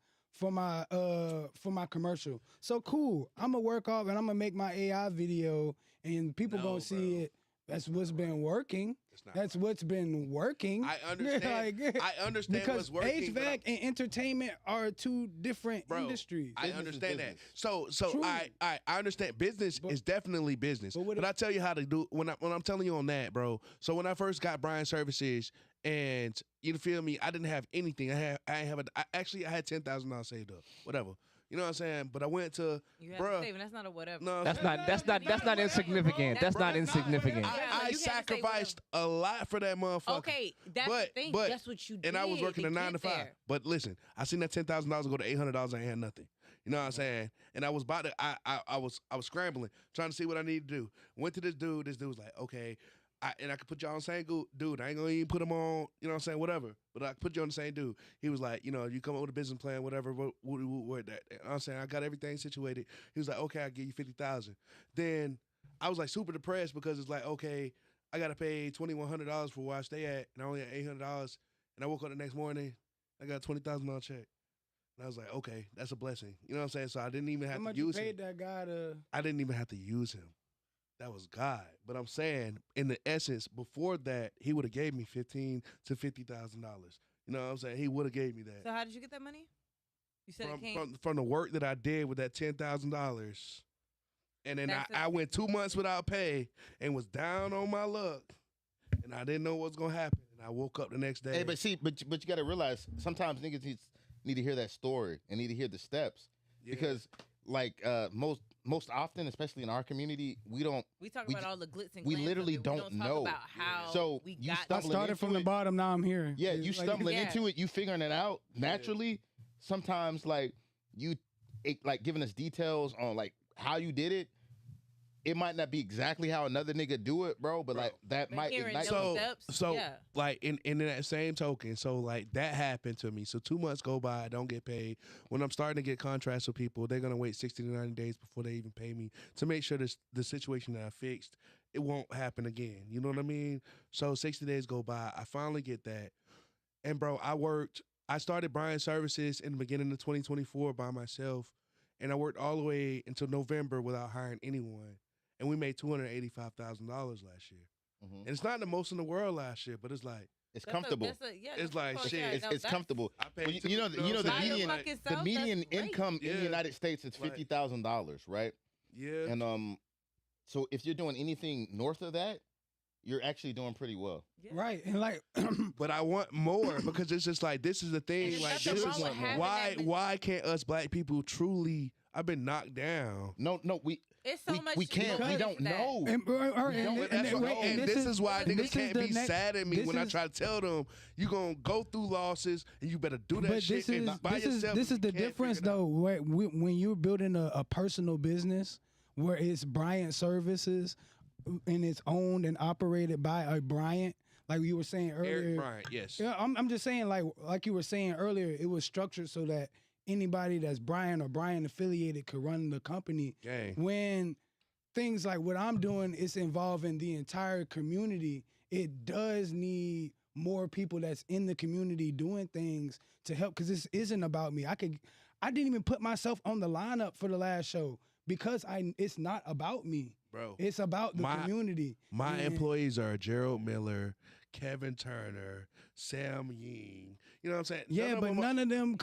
commercial. So cool. I'm gonna work off and I'm gonna make my AI video, and people No, gonna see bro. it. That's what's been working. It's not That's what's been working. I understand. Like, I understand because what's working. but HVAC and entertainment are 2 different Bro, industries. I Business is understand that. business. So True. I understand business But- is definitely business. but what But if- I tell you how to do when I'm telling you on that, bro. So when I first got Brian Services, and you feel me, I didn't have anything. I had $10,000 saved up. Whatever. You know what I'm saying? But I went to You have bruh. to save, and that's not a whatever. no. That's not insignificant. That's not insignificant. Yeah, I you had to say sacrificed a lot for that motherfucker. Okay, that's But- the thing. but- That's what you did. And I was working to a 9 to get 5. there. But listen, I seen that $10,000 go to $800. I ain't had nothing. You know what I'm saying? And I was about to. I was scrambling, trying to see what I need to do. Went to this dude. This dude was like, okay. I could put y'all on the same dude. I ain't gonna even put him on, you know what I'm saying, whatever. But I could put you on the same dude. He was like, you know, you come up with a business plan, whatever, what that. You know what I'm saying, I got everything situated. He was like, okay, I'll give you $50,000. Then I was like super depressed because it's like, okay, I gotta pay $2,100 for where I stay at, and I only had $800. And I woke up the next morning, I got a $20,000 check. And I was like, okay, that's a blessing. You know what I'm saying? So I didn't even How have much to you use him. paid that guy to? I didn't even have to use him. That was God. But I'm saying, in the essence, before that, he would have gave me $15,000 to $50,000. You know what I'm saying? He would have gave me that So how did you get that money? You said it came. from the work that I did with that $10,000. And then That's I went 2 months without pay and was down on my luck, and I didn't know what was gonna happen. And I woke up the next day. Hey, but see, but you got to realize sometimes niggas need to hear that story and need to hear the steps Yeah. because like most often, especially in our community, we don't. We talk we about ju- all the glitz and we glams of literally it. We don't talk know. about how So we you got. I stumbling started from into the it. bottom. Now I'm here. Yeah, It's you like- stumbling Yeah. into it, you figuring it out naturally. Sometimes like like giving us details on like how you did it. It might not be exactly how another nigga do it, bro, but like that But might hearing ignite. those So, steps, yeah. like in that same token, so like that happened to me. So 2 months go by, I don't get paid. When I'm starting to get contracts with people, they're gonna wait 60 to 90 days before they even pay me to make sure the situation that I fixed, it won't happen again. You know what I mean? So 60 days go by, I finally get that, and bro, I started Brian Services in the beginning of 2024 by myself, and I worked all the way until November without hiring anyone. And we made $285,000 last year. Mhm. And it's not the most in the world last year, but it's like It's That's comfortable. It's like shit. It's comfortable. I paid. Well, you know the By your median fucking the self, median that's great. income in the Yeah. United States is Like- $50,000, right? Yeah. And so if you're doing anything north of that, you're actually doing pretty well. Yeah. Right, and like But I want more because it's just like this is the thing. And Like that's this the is wrong with having why that why can't us black people truly I've been knocked down. No, It's so much. we can't. We don't know. And this is why niggas can't be sad at me when I try to tell them you gonna go through losses and you better do that shit by yourself. This is the difference though. When you're building a personal business where it's Bryant Services and it's owned and operated by a Bryant, like you were saying earlier. Eric Bryant, yes. Yeah, I'm just saying, like you were saying earlier, it was structured so that anybody that's Bryant or Bryant affiliated could run the company. Gang. When things like what I'm doing is involving the entire community, it does need more people that's in the community doing things to help, because this isn't about me. I didn't even put myself on the lineup for the last show because it's not about me. Bro. It's about the community. My employees are Gerald Miller, Kevin Turner, Sam Ying. You know what I'm saying? Yeah, but none of them.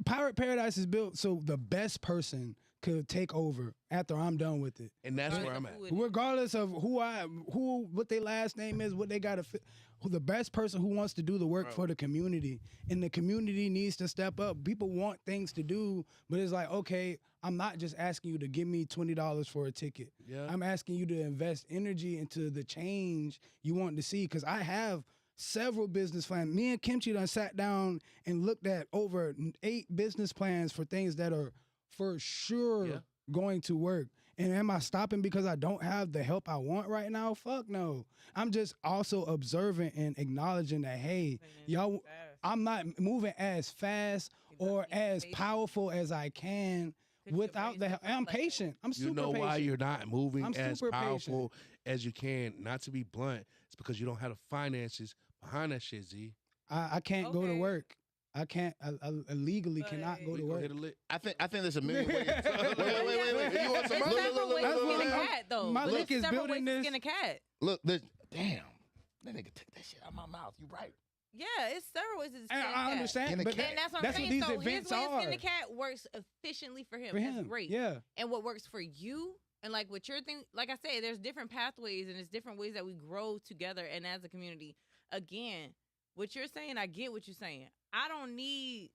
Pirate Paradise is built so the best person could take over after I'm done with it. And that's where I'm at. Regardless of what their last name is, what they got to the best person who wants to do the work for the community, and the community needs to step up. People want things to do, but it's like, okay, I'm not just asking you to give me $20 for a ticket. Yeah. I'm asking you to invest energy into the change you want to see, because I have several business plans. Me and Kimchi done sat down and looked at over 8 business plans for things that are for sure going to work. And am I stopping because I don't have the help I want right now? Fuck no. I'm just also observing and acknowledging that, hey, y'all, I'm not moving as fast or as powerful as I can without the help. I'm patient. I'm super patient. You know why you're not moving as powerful as you can? Not to be blunt, it's because you don't have the finances behind that shit, Z. I can't go to work. I can't. I legally cannot go to work. I think there's a million ways. Wait. You want some money? There's several ways to skin a cat, though. My lick is building this. Skin a cat. Look, damn, that nigga took that shit out of my mouth. You right. Yeah, it's several ways to skin a cat. I understand, but that's what I'm saying. So his way of skin a cat works efficiently for him. That's great. Yeah. And what works for you, and like what you're thinking, like I said, there's different pathways and there's different ways that we grow together and as a community. Again, what you're saying, I get what you're saying. I don't need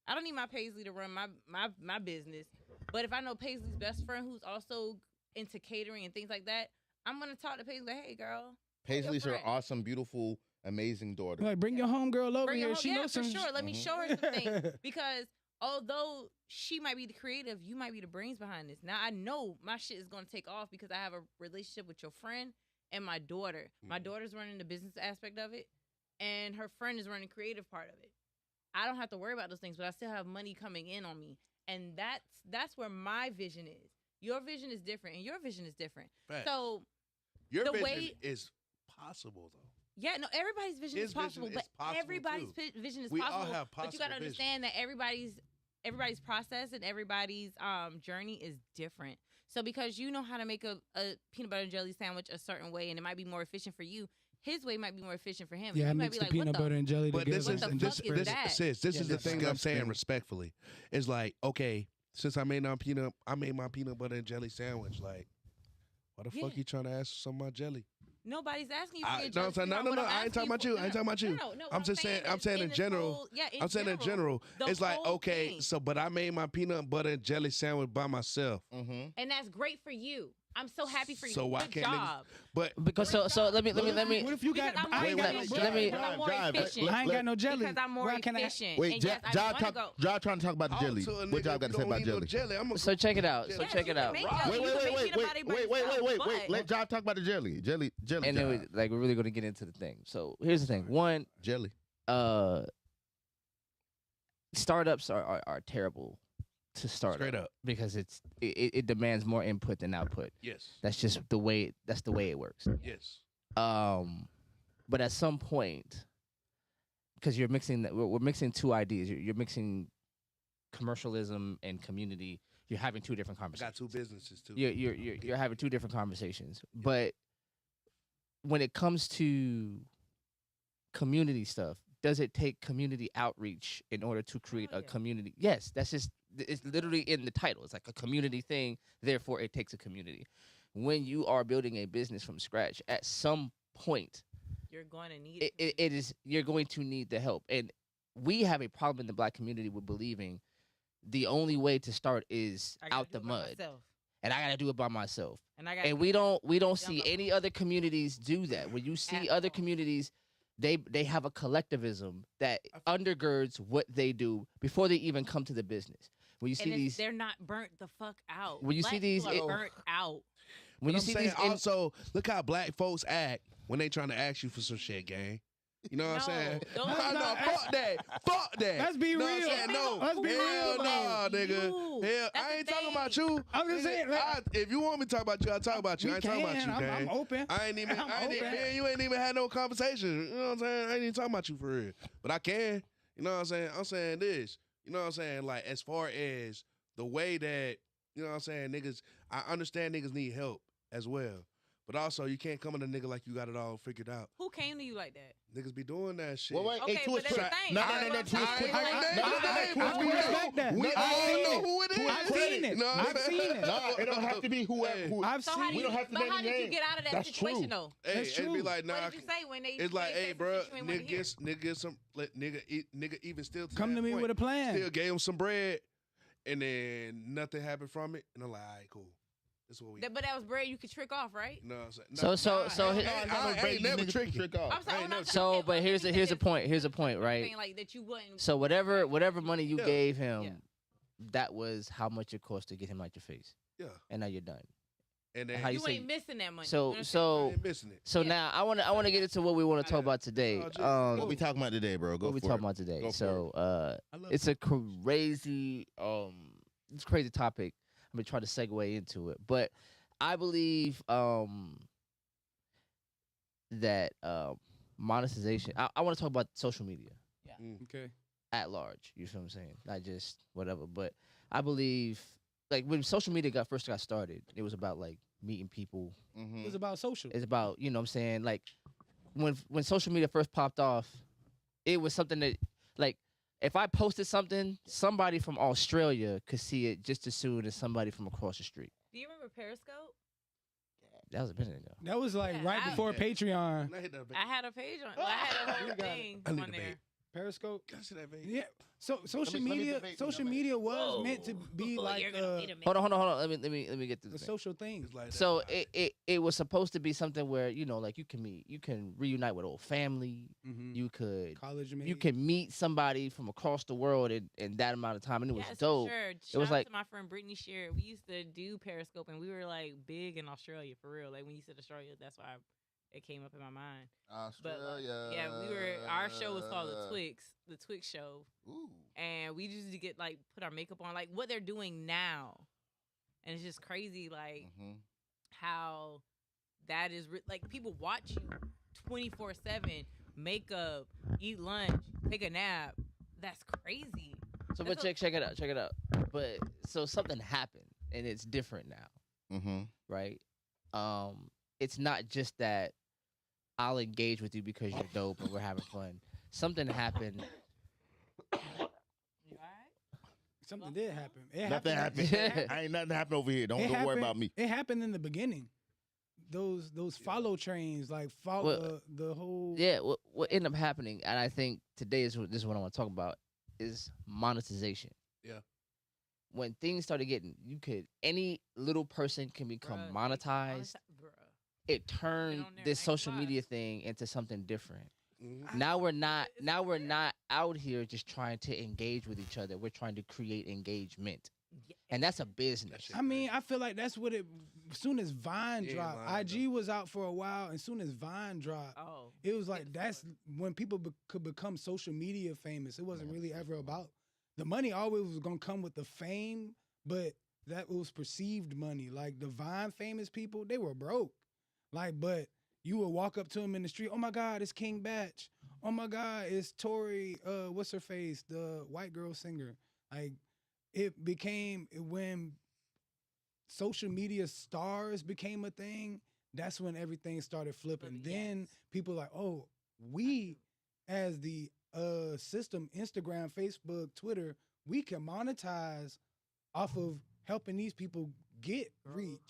my Paisley to run my business. But if I know Paisley's best friend who's also into catering and things like that, I'm gonna talk to Paisley. Hey, girl. Paisley's her awesome, beautiful, amazing daughter. Like, bring your homegirl over here. She knows for sure. Let me show her some things. Because although she might be the creative, you might be the brains behind this. Now I know my shit is gonna take off because I have a relationship with your friend and my daughter. My daughter's running the business aspect of it, and her friend is running the creative part of it. I don't have to worry about those things, but I still have money coming in on me. And that's where my vision is. Your vision is different, and your vision is different. Right. So your vision is possible, though. Yeah, no, everybody's vision is possible, but everybody's vision is possible. All have possible. But you got to understand that everybody's process and everybody's journey is different. So because you know how to make a peanut butter and jelly sandwich a certain way, and it might be more efficient for you, his way might be more efficient for him. Yeah, I mix the peanut butter and jelly together. But this is the thing I'm saying respectfully. It's like, okay, since I made my peanut butter and jelly sandwich. Like, why the fuck you trying to ask for some of my jelly? Nobody's asking you for your jelly. No. I ain't talking about you. I ain't talking about you. No, I'm just saying. I'm saying in general. I'm saying in general. It's like, okay, but I made my peanut butter and jelly sandwich by myself, and that's great for you. I'm so happy for you. So why can't niggas? But because so let me. What if you got? I ain't got no jelly. Because I'm more efficient. Wait, Job trying to talk about the jelly. What Job got to say about jelly? So check it out. Wait. Let Job talk about the jelly. Jelly. And then we're really gonna get into the thing. So here's the thing. One, jelly. Startups are terrible to start straight up because it demands more input than output. Yes, that's just the way it works. Yes. But at some point, because we're mixing two ideas. You're mixing commercialism and community. You're having two different conversations. I got two businesses too. You're having two different conversations. Yeah. But when it comes to community stuff, does it take community outreach in order to create a community? Yes, it's literally in the title. It's like a community thing, therefore it takes a community. When you are building a business from scratch, at some point you're going to need you're going to need the help. And we have a problem in the Black community with believing the only way to start is I gotta out do the it by mud, myself. and I gotta do it by myself. And We don't Young see up. any other communities do that. When you see At other all. communities, they have a collectivism that undergirds what they do before they even come to the business. When you see these, they're not burnt the fuck out. When you see Black these- people are burnt out. when you I'm see saying these, also, look how black folks act when they trying to ask you for some shit, gang. You know what I'm saying? those No, are no, not- fuck that. Fuck that. Let's be Know what real. I'm saying? No. Let's be Hell real. nah, nigga. You. Hell, That's I the ain't talking about thing. you. I'm just saying, like- If you want me to talk about you, I'll talk about you. I We ain't talking about you, can. gang. I'm open. I ain't even, I'm I ain't even, open. man, you ain't even had no conversation. You know what I'm saying? I ain't even talking about you for real. But I can. You know what I'm saying? I'm saying this. You know what I'm saying? Like, as far as the way that, you know what I'm saying, niggas, I understand niggas need help as well. But also, you can't come at a nigga like you got it all figured out. Who came to you like that? Niggas be doing that shit. Well, wait, Okay, hey, but twist that's the quick. thing. No, That's no, no, what I'm twist saying. quick. I ain't No, gonna no, no, name twist it. quick. respect that. We I've all seen know it. who it is. I've seen it. You know what I'm I've saying? seen it. No, it don't have to be whoever. I've So seen how do We you, don't have to but name how any did you names. get out of that That's situation true. though? Hey, That's it'd be true. like, nah. What did you say when they? It's like, they hey, said bro, some shit you ain't wanna nigga hear? get some, nigga even still Come to me with a plan. Still gave him some bread, and then nothing happened from it, and I'm like, all right, cool. That's what we. But that was bread you could trick off, right? You know what I'm saying? So- Nah, he- I ain't never tricky. I'm sorry. I ain't never- So, but here's a point. Here's a point, right? Saying like that you wouldn't. So whatever money you Yeah. gave him, Yeah. that was how much it cost to get him out your face, Yeah, and now you're done. and then How you you say- ain't missing that money. So You know I so ain't missing it. so Yeah. now I want to get into what we want to talk about today. Oh, just- What we talking about today, bro? Go What we for talking it. about today? Go for So I love it's a crazy it's a crazy topic. I'm gonna try to segue into it, but I believe that monetization. I want to talk about social media Okay. at large. You feel what I'm saying? Not just whatever, but I believe like when social media first got started, it was about like meeting people. Mhm. It was about social. It's about, you know what I'm saying, like when social media first popped off, it was something that like if I posted something, somebody from Australia could see it just as soon as somebody from across the street. Do you remember Periscope? That was a minute ago. That was like Yeah, right I- before Yeah. Patreon. I hit that I had a page on. Well, I had a whole You got it. thing I need on a there. vape. Periscope. Can I see that vape? Yeah. So social let me media, debate social you. media was meant to be like You're gonna need a Hold on. Let me get to the this. social thing. It's like that. So it was supposed to be something where, you know, like you can reunite with old family. Mm-hmm. You could College mates. you can meet somebody from across the world in that amount of time, and it was Yes, dope. For sure. It was Shout out like- to my friend Brittany Shear. We used to do Periscope, and we were like big in Australia for real. Like when you said Australia, that's why it came up in my mind. But like, yeah, our show was called the Twix show, Ooh. and we used to get like put our makeup on, like what they're doing now, and it's just crazy, like Mhm. how that is like people watch you 24/7, makeup, eat lunch, take a nap. That's crazy. So, but That's check it out. But so something happened, and it's different now, Mhm. right? It's not just that I'll engage with you because you're dope and we're having fun. Something happened. You all right? Something did happen. It Nothing happened. Yeah. I ain't nothing happened over here. Don't worry happened- about me. It happened in the beginning. Those follow trains, like follow Well, the whole. Yeah, what ended up happening, and I think today this is what I want to talk about, is monetization. Yeah. When things started getting, any little person can become Bruh, monetized. Bruh. It turned on there this social 95. media thing into something different. Mhm. Now we're not It's now we're weird. not out here just trying to engage with each other. We're trying to create engagement. Yeah. And that's a business. shit I mean, I feel like that's what it. As soon as Vine Yeah, dropped, Vine IG was out for a while, and soon as Vine dropped, Oh. it was get like the that's fuck. when people could become social media famous. It wasn't really ever about the money. Always was gonna come with the fame, but that was perceived money. Like the Vine famous people, they were broke. Like, but you would walk up to them in the street. Oh my God, it's King Batch. Oh my God, it's Tori. What's her face? The white girl singer. Like, it became when social media stars became a thing. That's when everything started flipping. Then Yes. people like, oh, we as the system, Instagram, Facebook, Twitter, we can monetize off of helping these people get reach.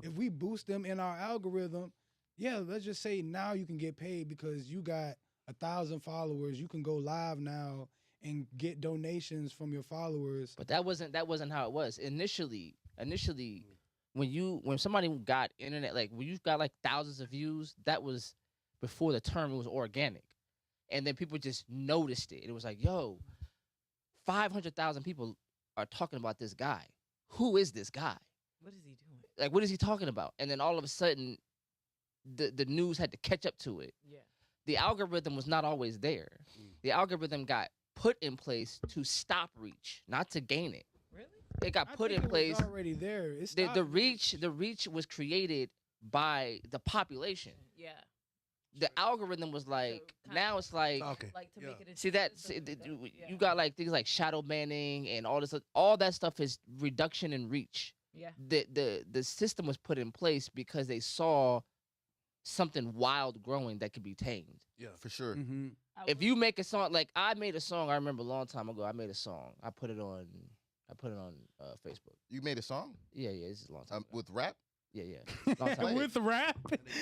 If we boost them in our algorithm, yeah, let's just say now you can get paid because you got 1,000 followers. You can go live now and get donations from your followers. But that wasn't how it was initially. When somebody got internet, like when you got like thousands of views, that was before the term. It was organic, and then people just noticed it. It was like, yo, 500,000 people are talking about this guy. Who is this guy? What is he doing? Like, what is he talking about? And then all of a sudden, the news had to catch up to it. Yeah. The algorithm was not always there. The algorithm got put in place to stop reach, not to gain it. Really? It got I put think in it place. was already there. It's The reach was created by the population. Yeah. The algorithm was like, So now it's like, Okay. Like to make it. A see that you got like things like shadow banning and all that stuff is reduction in reach. Yeah. The system was put in place because they saw something wild growing that could be tamed. Yeah. For sure. Mm-hmm. If you make a song, like I made a song, I remember a long time ago. I made a song. I put it on Facebook. You made a song Yeah, this is a long time ago. with rap? Yeah. Long time ago. With rap.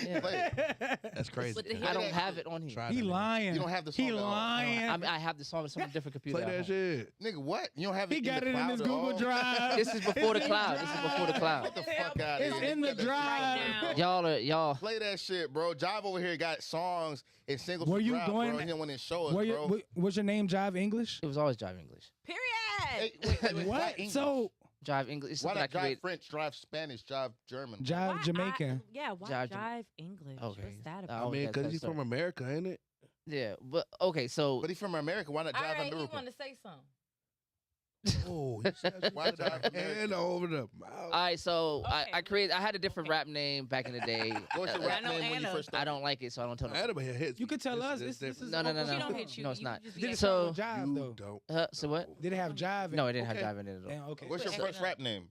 Yeah. Play it. That's crazy. With the man. I don't that have shit. it on here. Try He that, man. lying. You don't have the song He at all. lying. I mean, I have the song on some different computer. Play at that home. shit. Nigga, what? You don't have it He got the it in cloud his at Google all? Drive. This is before the cloud. This is before the cloud. Get the fuck out of It's here. in the Get that drive. shit. Y'all. Play that shit, bro. Jive over here got songs and singles Were for you drop, going- bro. He didn't want to show us, Were you- bro. was your name Jive English? It was always Jive English. Period. Hey, wait, why What? English? So Jive English. It's Why something I not Jive created. French, Jive Spanish, Jive German? Jive Jamaican. Why Jive jive English? Okay. What's that I about? I mean, that's- because he's that's from America, ain't it? Yeah, but okay, so But he's from America. Why not All Jive right, he American? want to say something. Oh, he said Why Jive American? and over the mouth. all right, so Okay. I had a different rap name back in the day. What's your Uh, rap I know name when you Anna. first I started? don't like it, so I don't tell them. Adam here hits You me. could tell us. This This is No, no, She don't no. hit you. No, it's You not. just be Did it like, So- start with Jive You though? don't. So what? Did it have Jive? in No, it didn't have Okay. Jive in it at all. Yeah, okay. What's your Okay. first rap name?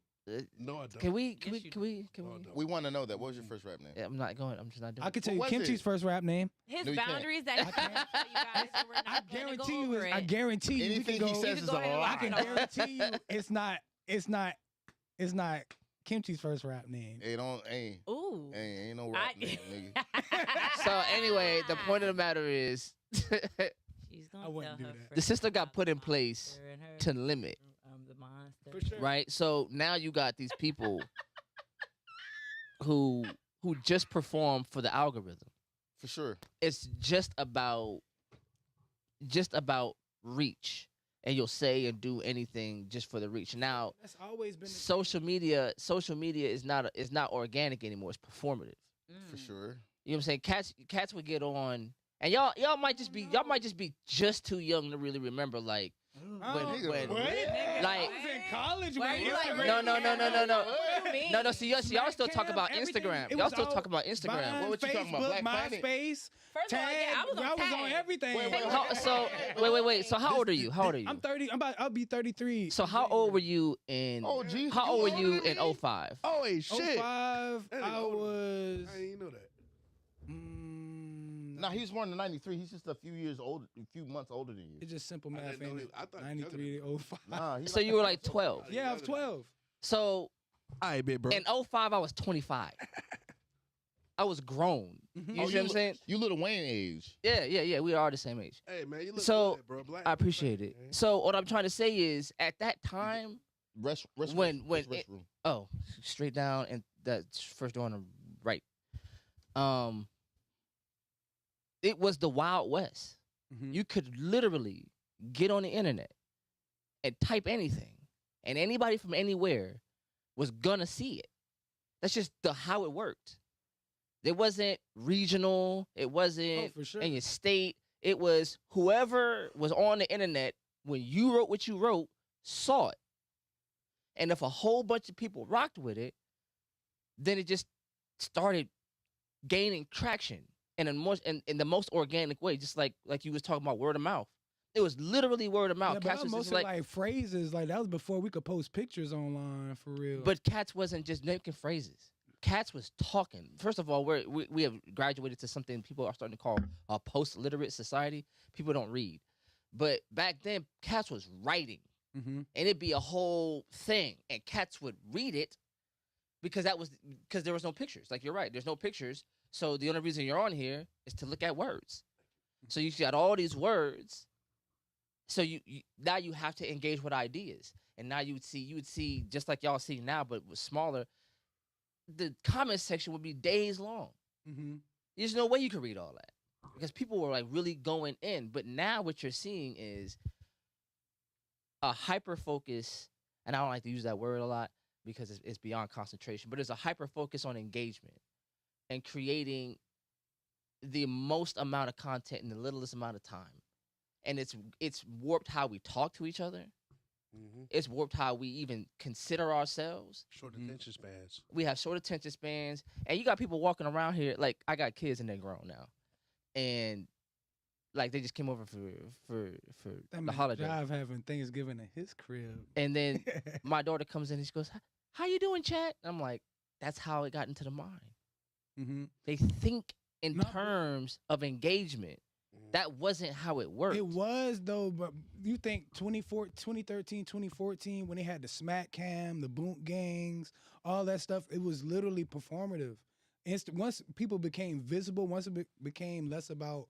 No, I don't. Can we? Yes, you do. No, I don't. We want to know that. What was your first rap name? Yeah, I'm not going. I'm just not doing. I could tell What you was Kimchi's it? first rap name. his No, you can't. boundaries that he can't show you guys, so we're not I gonna go guarantee you. over I it. guarantee you. We Anything can he go. says can is go a ahead and I lie. can guarantee you. It's not Kimchi's first rap name. Ain't Ooh. ain't no rap name, nigga. So anyway, the point of the matter is, She's gonna I wouldn't tell do her that. the system got friends put in I'm the place monster and her- to limit, I'm the monster. For sure. right? So now you got these people who just perform for the algorithm. For sure. It's just about reach, and you'll say and do anything just for the reach. Now, That's always been. social media is not organic anymore. It's performative. For Mm. sure. You know what I'm saying? Cats would get on, and y'all might just be just too young to really remember. Like when nigga, What? like- I was in college. Why when are you like Instagram- no. What do you mean? No, see y'all still talk about Everything- Instagram. it Y'all was still all talk about Instagram. Vine, What you talking about, Facebook, Black Planet? MySpace, First of all, Tag. yeah, I was on Tag. everything. Wait, wait, Wait. So how old are you? How old are you? I'm 30. I'll be 33. So how old were you in? Oh, geez. How old were older you than in me? 05? Oh, hey, shit. 05, That nigga I older. was. I didn't know that. Nah, he was born in '93. He's just a few months older than you. It's just simple I math. didn't know ain't he- it? I thought he was 93 to 05. Nah, he So you were like 12. Oh, Yeah, I was 12. So I bet, bro. in 05, I was 25. I was grown. Mhm. You Oh, see what I'm saying? You Little Wayne age. Yeah. We are the same age. Hey, man, you look So, good, bro. Black, I appreciate black, it. man. So what I'm trying to say is, at that time, When restroom. oh, straight down and that's first door on the right. It was the Wild West. Mhm. You could literally get on the internet and type anything, and anybody from anywhere was gonna see it. That's just how it worked. It wasn't regional. It wasn't for sure. in your state. It was whoever was on the internet when you wrote what you wrote saw it. And if a whole bunch of people rocked with it, then it just started gaining traction in the most organic way, just like you was talking about word of mouth. It was literally word of mouth. Yeah, but Cats that was was just mostly like, like phrases. Like that was before we could post pictures online for real. but Cats wasn't just making phrases. Cats was talking. First of all, we have graduated to something people are starting to call a post-literate society. People don't read. But back then, Cats was writing. mm-hmm. And it'd be a whole thing. And Cats would read it because there was no pictures. Like, you're right, there's no pictures. So the only reason you're on here is to look at words. So you got all these words So you now you have to engage with ideas, and now you would see just like y'all see now, but with smaller. The comment section would be days long. Mm-hmm. There's no way you could read all that because people were like really going in. But now what you're seeing is a hyper focus, and I don't like to use that word a lot because it's beyond concentration. But there's a hyper focus on engagement and creating the most amount of content in the littlest amount of time, and it's warped how we talk to each other. Mm-hmm. It's warped how we even consider ourselves. Short attention spans. We have short attention spans, and you got people walking around here. Like I got kids and they're grown now, and like they just came over for That the holiday. Jive having Thanksgiving at his crib. And then my daughter comes in and she goes, "How you doing, chat?" And I'm like, "That's how it got into the mind." Mm-hmm. They think in No. terms of engagement. That wasn't how it worked. It was though, but you think 2013, 2014, when they had the smack cam, the boom gangs, all that stuff, it was literally performative. Once people became visible, once it became less about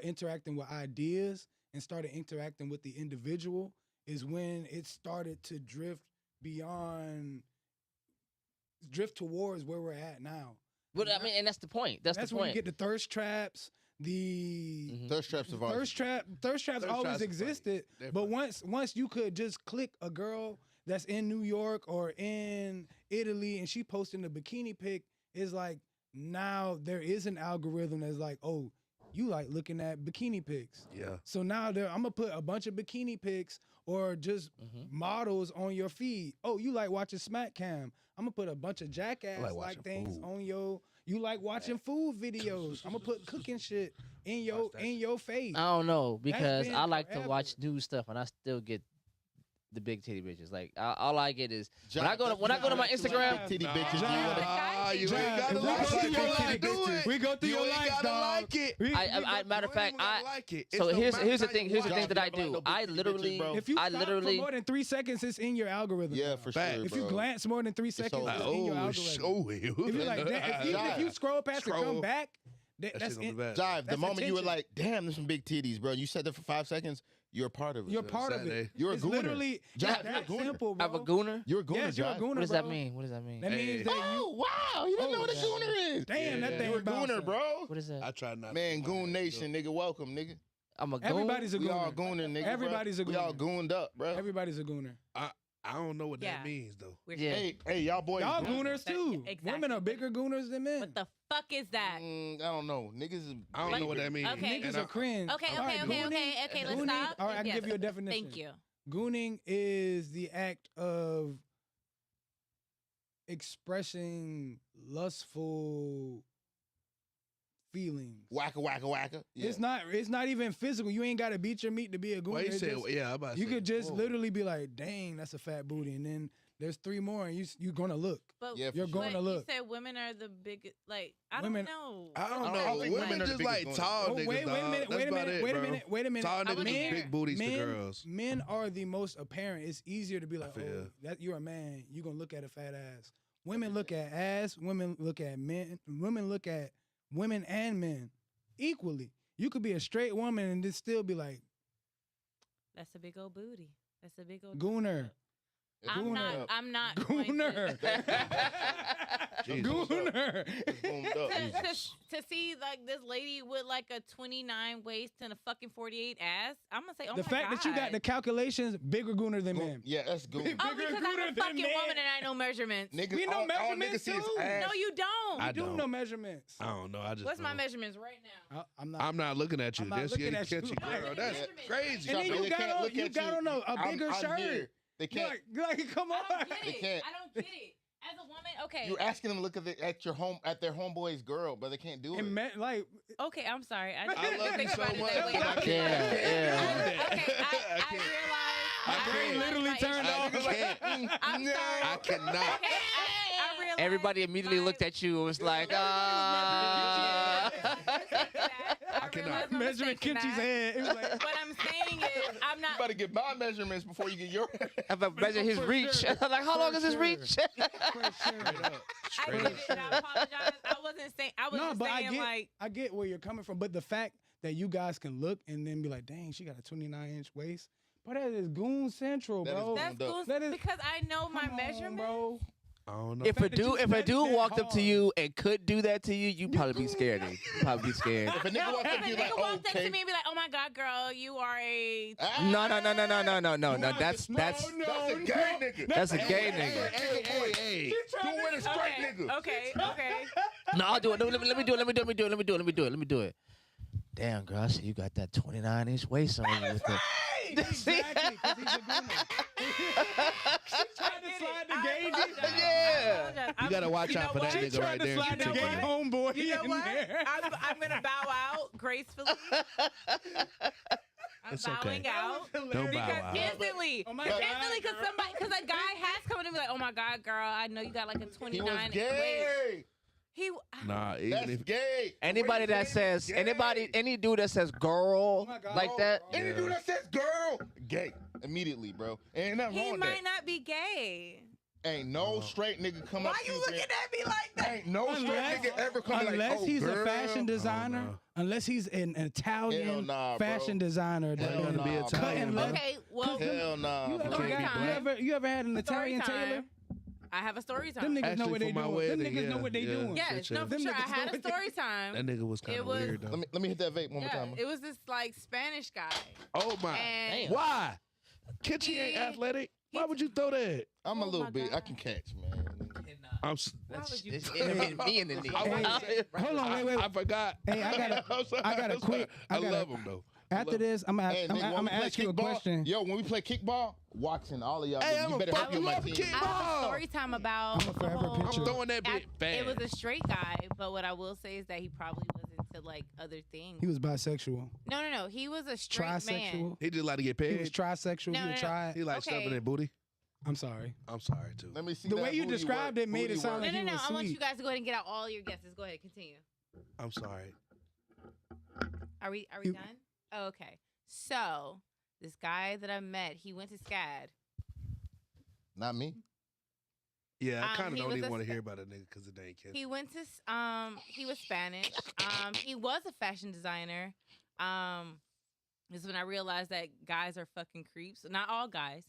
interacting with ideas and started interacting with the individual, is when it started to drift towards where we're at now. But I mean, and that's the point. That's the when point. you get the thirst traps. The Thirst traps have always thirst traps always traps are existed, funny. but once you could just click a girl that's in New York or in Italy and she posting a bikini pic, it's like now there is an algorithm that's like, oh, you like looking at bikini pics. Yeah. So now I'm gonna put a bunch of bikini pics or just models on your feed. Oh, you like watching Smack Cam? I'm gonna put a bunch of jackass like like watching things food. on your. You like watching food videos? I'm gonna put cooking shit in your face. I don't know because been I like forever. to watch news stuff and I still get the big titty bitches. Like all I get is when I go to my Instagram. Big titty bitches. Nah, you ain't Jive, gotta if we like go through it. your You life, ain't do it. We go through You your ain't life, gotta dog. like it. Matter of fact, like it. So It's no here's matter the how thing. you Here's the watch thing it. that I Like no do. big I titty bitches, literally, bro. If you I stop for literally. more than 3 seconds, it's in your algorithm. Yeah, now. for Fact. sure, If you bro. glance more than 3 seconds, over. it's in your Oh, algorithm. show If you like that, if you scroll past and come back, That that's shit on in, the back. Jive, the That's moment you were attention. like, damn, there's some big titties, bro. You said that for 5 seconds, you're a part of it. you're part of Saturday. it. You're a It's gooner. literally Jive, it's you're a that gooner. simple, bro. I'm a gooner. You're a gooner, Yes, you're a Jive. gooner, What does that bro. mean? What does that mean? That means that you. Oh, wow. You didn't know what a yeah. gooner is. Damn, that Yeah. thing You're a gooner, bouncing. bro. What is that? I try not. Man, to Goon Nation, nigga, welcome, nigga. I'm a goon. Everybody's a We all gooner. gooner, nigga. Everybody's a bro. We all gooner. gooned up, bro. Everybody's a gooner. I don't know what Yeah. that means though. Yeah. Hey, y'all boys. Y'all goon- gooners too. Exactly. Women are bigger gooners than men. What the fuck is that? I don't know. Niggas is I don't know what that means. Okay. Niggas are cringe. Okay, All okay, right, okay, gooning- okay. Let's gooning- stop. All right, I can Yes. give you a definition. Thank you. Gooning is the act of expressing lustful feelings. wacka, wacka, wacka. Yeah. It's not even physical. You ain't got to beat your meat to be a gooner. Well, you It's said, just- yeah, I'm about to you say, could just whoa. literally be like, "Dang, that's a fat booty," and then there's 3 more, and you're gonna look. But Yeah, for You're sure. going to you look. said women are the biggest. Like I Women- don't know. I don't I know. don't think Women women are the just like biggest tall Oh, niggas. wait a dog. minute, That's wait a about minute, it, wait a bro. minute, wait a minute. Tall I niggas with mean, big booties to men- girls. Men are the most apparent. It's easier to be like, feel. "Oh, that you're a man. You're gonna look at a fat ass." Women look at ass. Women look at men. Women look at women and men equally. You could be a straight woman and just still be like, That's a big old booty. That's a big old "Gooner, I'm not. Gooner. I'm not. going to- gooner, Jesus. gooner." It's boomed up. to see like this lady with like a 29 waist and a fucking 48 ass, I'm gonna say, oh The my fact god. that you got the calculations, bigger gooner than men. Yeah, that's goon. Oh, bigger because I'm gooner a than fucking men. woman and I know measurements. Niggas, We know all measurements niggas see is too. ass. No, you don't. I Do don't. no measurements. I don't know. I just. What's my don't. measurements right now? I'm not looking at you. I'm not That's looking you at you. catch No, girl. That's measurements. crazy. And then They you got can't on, look you at got you. on a bigger I'm shirt. here. They You're can't. like, come on. I don't get They it. can't. I don't get it. As a woman, okay. You're asking them to look at their homeboy's girl, but they can't do it. And men, like, Okay, I'm sorry. I I love you think so about it much. that way. but I can't. Yeah. Okay, I I can't. realized. brain realized literally my turned issue. off. I can't. I'm sorry. I cannot. Okay, I realized. Everybody immediately my- looked at you and was like, I cannot. my Measuring mistake in Kimchi's that. head. It was like, What I'm saying is, I'm You not. better get my measurements before you get your. If I measure his for reach, sure. like how long is his sure. reach? for sure. I Straight get up. it, and I apologize. I wasn't saying. I was No, just but I saying get, like. I get where you're coming from. But the fact that you guys can look and then be like, dang, she got a 29-inch waist. But that is goon central, That is bro. That's Gooned up. cool That is- because I know my Come on, measurements. bro. I don't know. If a fact that you dude studied that walked up to hard. you and could do that to you, you'd probably be scared. You'd probably be scared. If a nigga walk If up a to you nigga like, walked up okay. to me and be like, "Oh my God, girl, you are a." No. That's That's a gay nigga. That's a gay nigga. Hey. You with a straight nigga. Okay. No, I'll do it. Let me do it. Damn, girl, I see you got that 29-inch waist on you with the. Exactly, 'cause he's a gooner. She tried to slide the gay Yeah. You gotta watch out for that She nigga tried right to there. slide the know gay what? homeboy You know in what? there. I'm gonna bow out gracefully. I'm It's okay. bowing out. Don't bow Because out. instantly, Oh my God, because girl. somebody, because a guy has come to me like, "Oh my God, girl, I know you got like a He was 29." gay. He Nah, even That's if gay. Anybody that says any dude that says girl my God. like that, Any dude that says girl, gay. Immediately, bro. Ain't nothing he wrong with might that. not be gay. Ain't no straight nigga come up Why to you you. looking at me like that? Ain't no straight Unless- nigga ever come like, Unless oh, he's girl. a fashion designer, no. unless he's an Italian Hell nah, bro. fashion designer, that Hell been nah, be bro. cutting Italian, bro. leather. Okay, well, Hell nah, You bro. ever, Story got, time. you ever had an story Italian time. tailor? I have a story Them time. niggas know Actually, what they for my doing. wedding, Them niggas know yeah, what they yeah. doing. Yes, no, for Them sure. I niggas had know a what they- story time. that nigga was kind It of was- weird though. Let me hit that vape one more Yeah, time. it was this like Spanish guy. Oh my! And Why? Kitchi ain't He- athletic. Why would you throw that? I'm a Oh little my bit. I God. can catch, man. I'm. s- Why would you? it's me in the knee. Hey, hold on, wait. I forgot. Hey, I got I'm sorry, a I'm quick. sorry. I love him though. After this, I'm Hey, nigga, when we gonna play ask you a kickball, question. Yo, when we play kickball, watching all of y'all, Hey, niggas, I'm you a better help fucking me on my love team. kick- I have a Kickball. story time about. I'm a forever the whole- picture. I'm throwing that bit fast. It was a straight guy, but what I will say is that he probably was into like other things. He was bisexual, No. He was a straight man. trisexual. He just like to get He was paid. trisexual. No, he would no, no. try. He like Okay. stuffing that booty. I'm sorry. I'm sorry too. Let me see The that way you booty described work, it made it booty sound work. like No. he was I want you sweet. guys to go ahead and get out all your guesses. Go ahead, continue. I'm sorry. Are we You- done? Oh, okay. So this guy that I met, he went to SCAD. Not me. Yeah, I kind of he don't was even a want to sp- hear about it, nigga, because it ain't kids. He went to he was Spanish. He was a fashion designer. This is when I realized that guys are fucking creeps. Not all guys.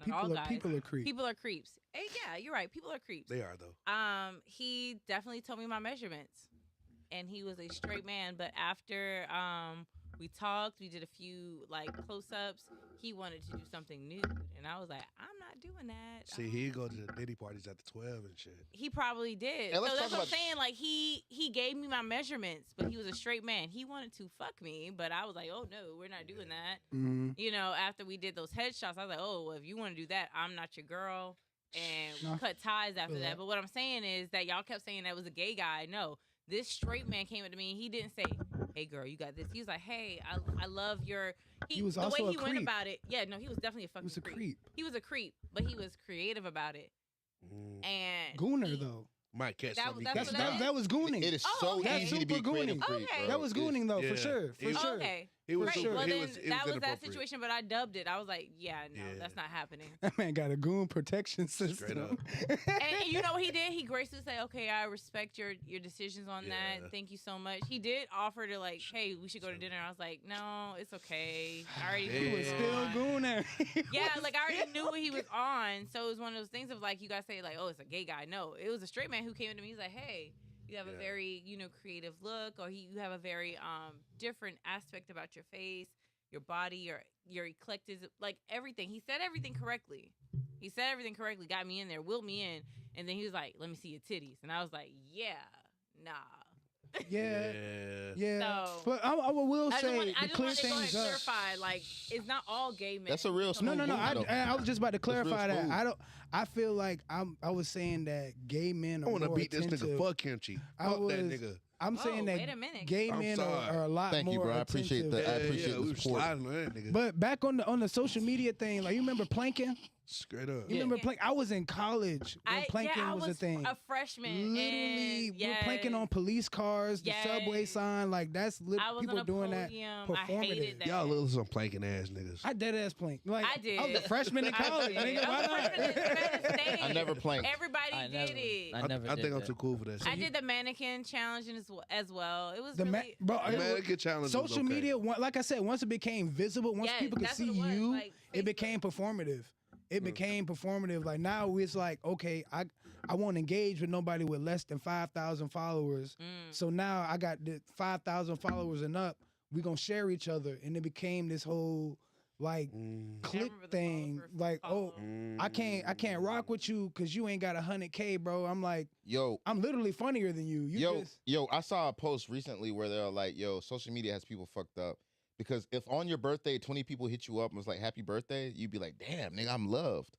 Not all guys. People are creep. People are creeps. Hey, yeah, you're right. People are creeps. They are though. He definitely told me my measurements, and he was a straight man. But after we talked, we did a few like close-ups. He wanted to do something nude, and I was like, I'm not doing that. See, he'd go to the Diddy parties at the 12 and shit. He probably did. And So let's that's talk what I'm about- saying. Like he gave me my measurements, but he was a straight man. He wanted to fuck me, but I was like, oh no, we're not doing that. Mhm. You know, after we did those headshots, I was like, oh, well, if you want to do that, I'm not your girl. And No, we cut ties after feel that. that. But what I'm saying is that y'all kept saying that was a gay guy. No, this straight man came up to me and he didn't say, hey girl, you got this. He was like, hey, I love your. He was the also way a he went creep. about it. Yeah, no, he was definitely a He fucking was a creep. He was a creep, but he was creative about it. Mm. And Gooner he- though. Might catch That- something. that's That's, what that, is. that was gooning. It is Oh, so okay. easy to be a Super creative gooning. creep, Okay. bro. That was gooning though, Yeah. for sure. For He was- sure. Okay. He was Right. super- Well, he then was- it that was that inappropriate. situation, but I dubbed it. I was like, yeah, no, Yeah. that's not happening. That man got a goon protection Straight system. And you know what he did? He graciously said, okay, I respect your decisions on Yeah. that. Thank you so much. He did offer to like, hey, we should go to dinner. I was like, no, it's okay. I already knew He what was was still on. gooning. Yeah, like I already knew what he was on. So it was one of those things of like, you guys say like, oh, it's a gay guy. No, it was a straight man who came to me. He's like, hey, you have a Yeah. very, creative look, or you have a very different aspect about your face, your body, your eclectic, like everything. He said everything correctly. Got me in there, willed me in, and then he was like, let me see your titties. And I was like, yeah, nah. Yeah. Yeah. So- But I will I say just to want clear to go ahead things and up. clarify, like, it's not all gay men. That's a real No, smooth no. move, though. I was just about to real clarify that. smooth. I feel like I was saying that gay men I are want to more beat this nigga. attentive. Fuck Kimchi. I Fuck that was- nigga. I'm saying wait a that minute. gay I'm men sorry. are a lot Thank more you, bro. I appreciate attentive. that. I appreciate we the was support. sliding on that nigga. But back on the social media thing, like you remember planking? Straight up. You remember planking? I was in college when planking I was a thing. A freshman. Literally, and we're planking on police cars, the subway Yes. sign. Like, that's I was people on a doing that podium. I hated performative. that. Y'all look like some planking ass niggas. I dead ass plank. Like, I did. I was a freshman in college. I did. Nigga, I why was a not? freshman in Spanish State. I never planked. Everybody did it. I never I did think I'm that. too cool for that. I did the mannequin challenge as well. It was The really bro, The mannequin challenge was social okay. media, like I said, once it became visible, once Yes, people could that's see what it was, you, like it Facebook. became performative. It became performative. Like now it's like, okay, I won't engage with nobody with less than 5,000 followers. So now I got the 5,000 followers and up. We gonna share each other, and it became this whole like click remember the thing. followers Like, follow. I can't rock with you because you ain't got 100K, bro. I'm like, Yo, I'm literally funnier than you. yo, I saw a post recently where they're like, yo, social media has people fucked up. Because if on your birthday, 20 people hit you up and was like, happy birthday, you'd be like, damn, nigga, I'm loved.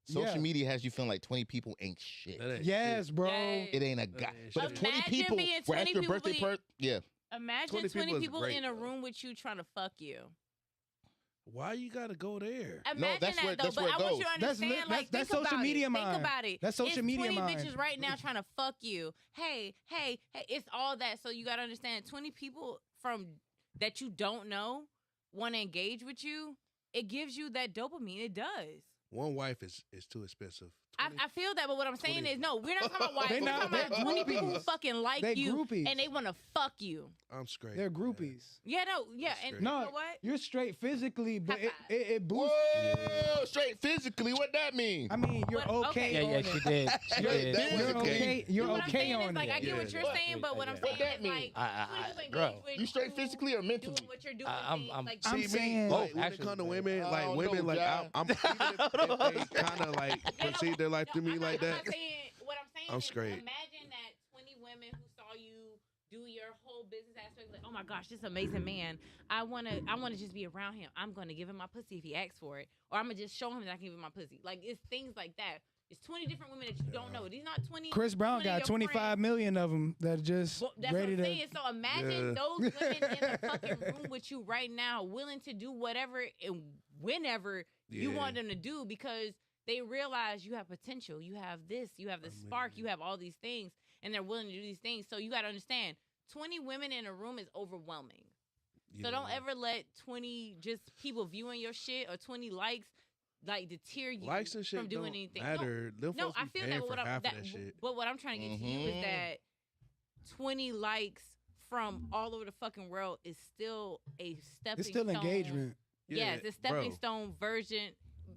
Social Yeah. media has you feeling like 20 people ain't shit. That ain't Yes, shit. bro. Yes. It ain't a guy. ain't But if shit. 20 Imagine people being were 20 at your people birthday being- party, yeah. Imagine 20 20 people is people great, in a though. room with you trying to fuck you. Why you gotta go there? Imagine that's that where- though, that's but where it I want goes. you to That's understand, lit- like, that's think social about media it. mind. Think about it. That's social it's media 20 mind. bitches right now trying to fuck you. Hey, it's all that. So you gotta understand, 20 people from that you don't know want to engage with you. It gives you that dopamine. It does. One wife is too expensive. I feel that, but what I'm saying 20. is, no, we're not talking about wives. They We're not- talking about they're 20 people who groupies. fucking like They you groupies. and they want to fuck you. I'm straight. They're groupies. Yeah, no, yeah, and straight. you No, know what? you're straight physically, but High five. it boosts. Whoa, straight physically, what that mean? I mean, you're What- okay. okay. Yeah, on she it. did. She You're- did. that was You're a okay. game. You're What I'm okay saying on is, like, it. I get what Yeah. you're saying, but what I'm saying that is, mean? like, I- 20 people bro, engage with You straight physically or mentally? doing what you're doing. I'm- like, I'm See, me, saying- like, when it actually, come to man. women, I like don't women, know, like John. I'm even if they kind of like perceive their life to me I'm like not, that. I'm not saying, what I'm saying I'm is, straight. imagine that 20 women who saw you do your whole business aspect, like, oh my gosh, this amazing man. I wanna just be around him. I'm gonna give him my pussy if he asks for it, or I'm gonna just show him that I can give him my pussy. Like, it's things like that. It's 20 different women that you don't know. These not 20. Chris Brown 20 got your 25 friends. million of them that just Well, that's ready what I'm to. saying. So imagine Yeah. those women in the fucking room with you right now, willing to do whatever and whenever you Yeah. want them to do, because they realize you have potential. You have this. You have the spark. You have all these things, and they're willing to do these things. So you got to understand, 20 women in a room is overwhelming. So don't ever let 20 just people viewing your shit or 20 likes like deter you Likes and shit from doing don't anything. matter. Them No, folks I be feel paying that. But for what, half of that shit. but what I'm trying to get to you is Mhm. that 20 likes from all over the fucking world is still a stepping It's still stone. engagement. Yes, it's stepping bro. stone version.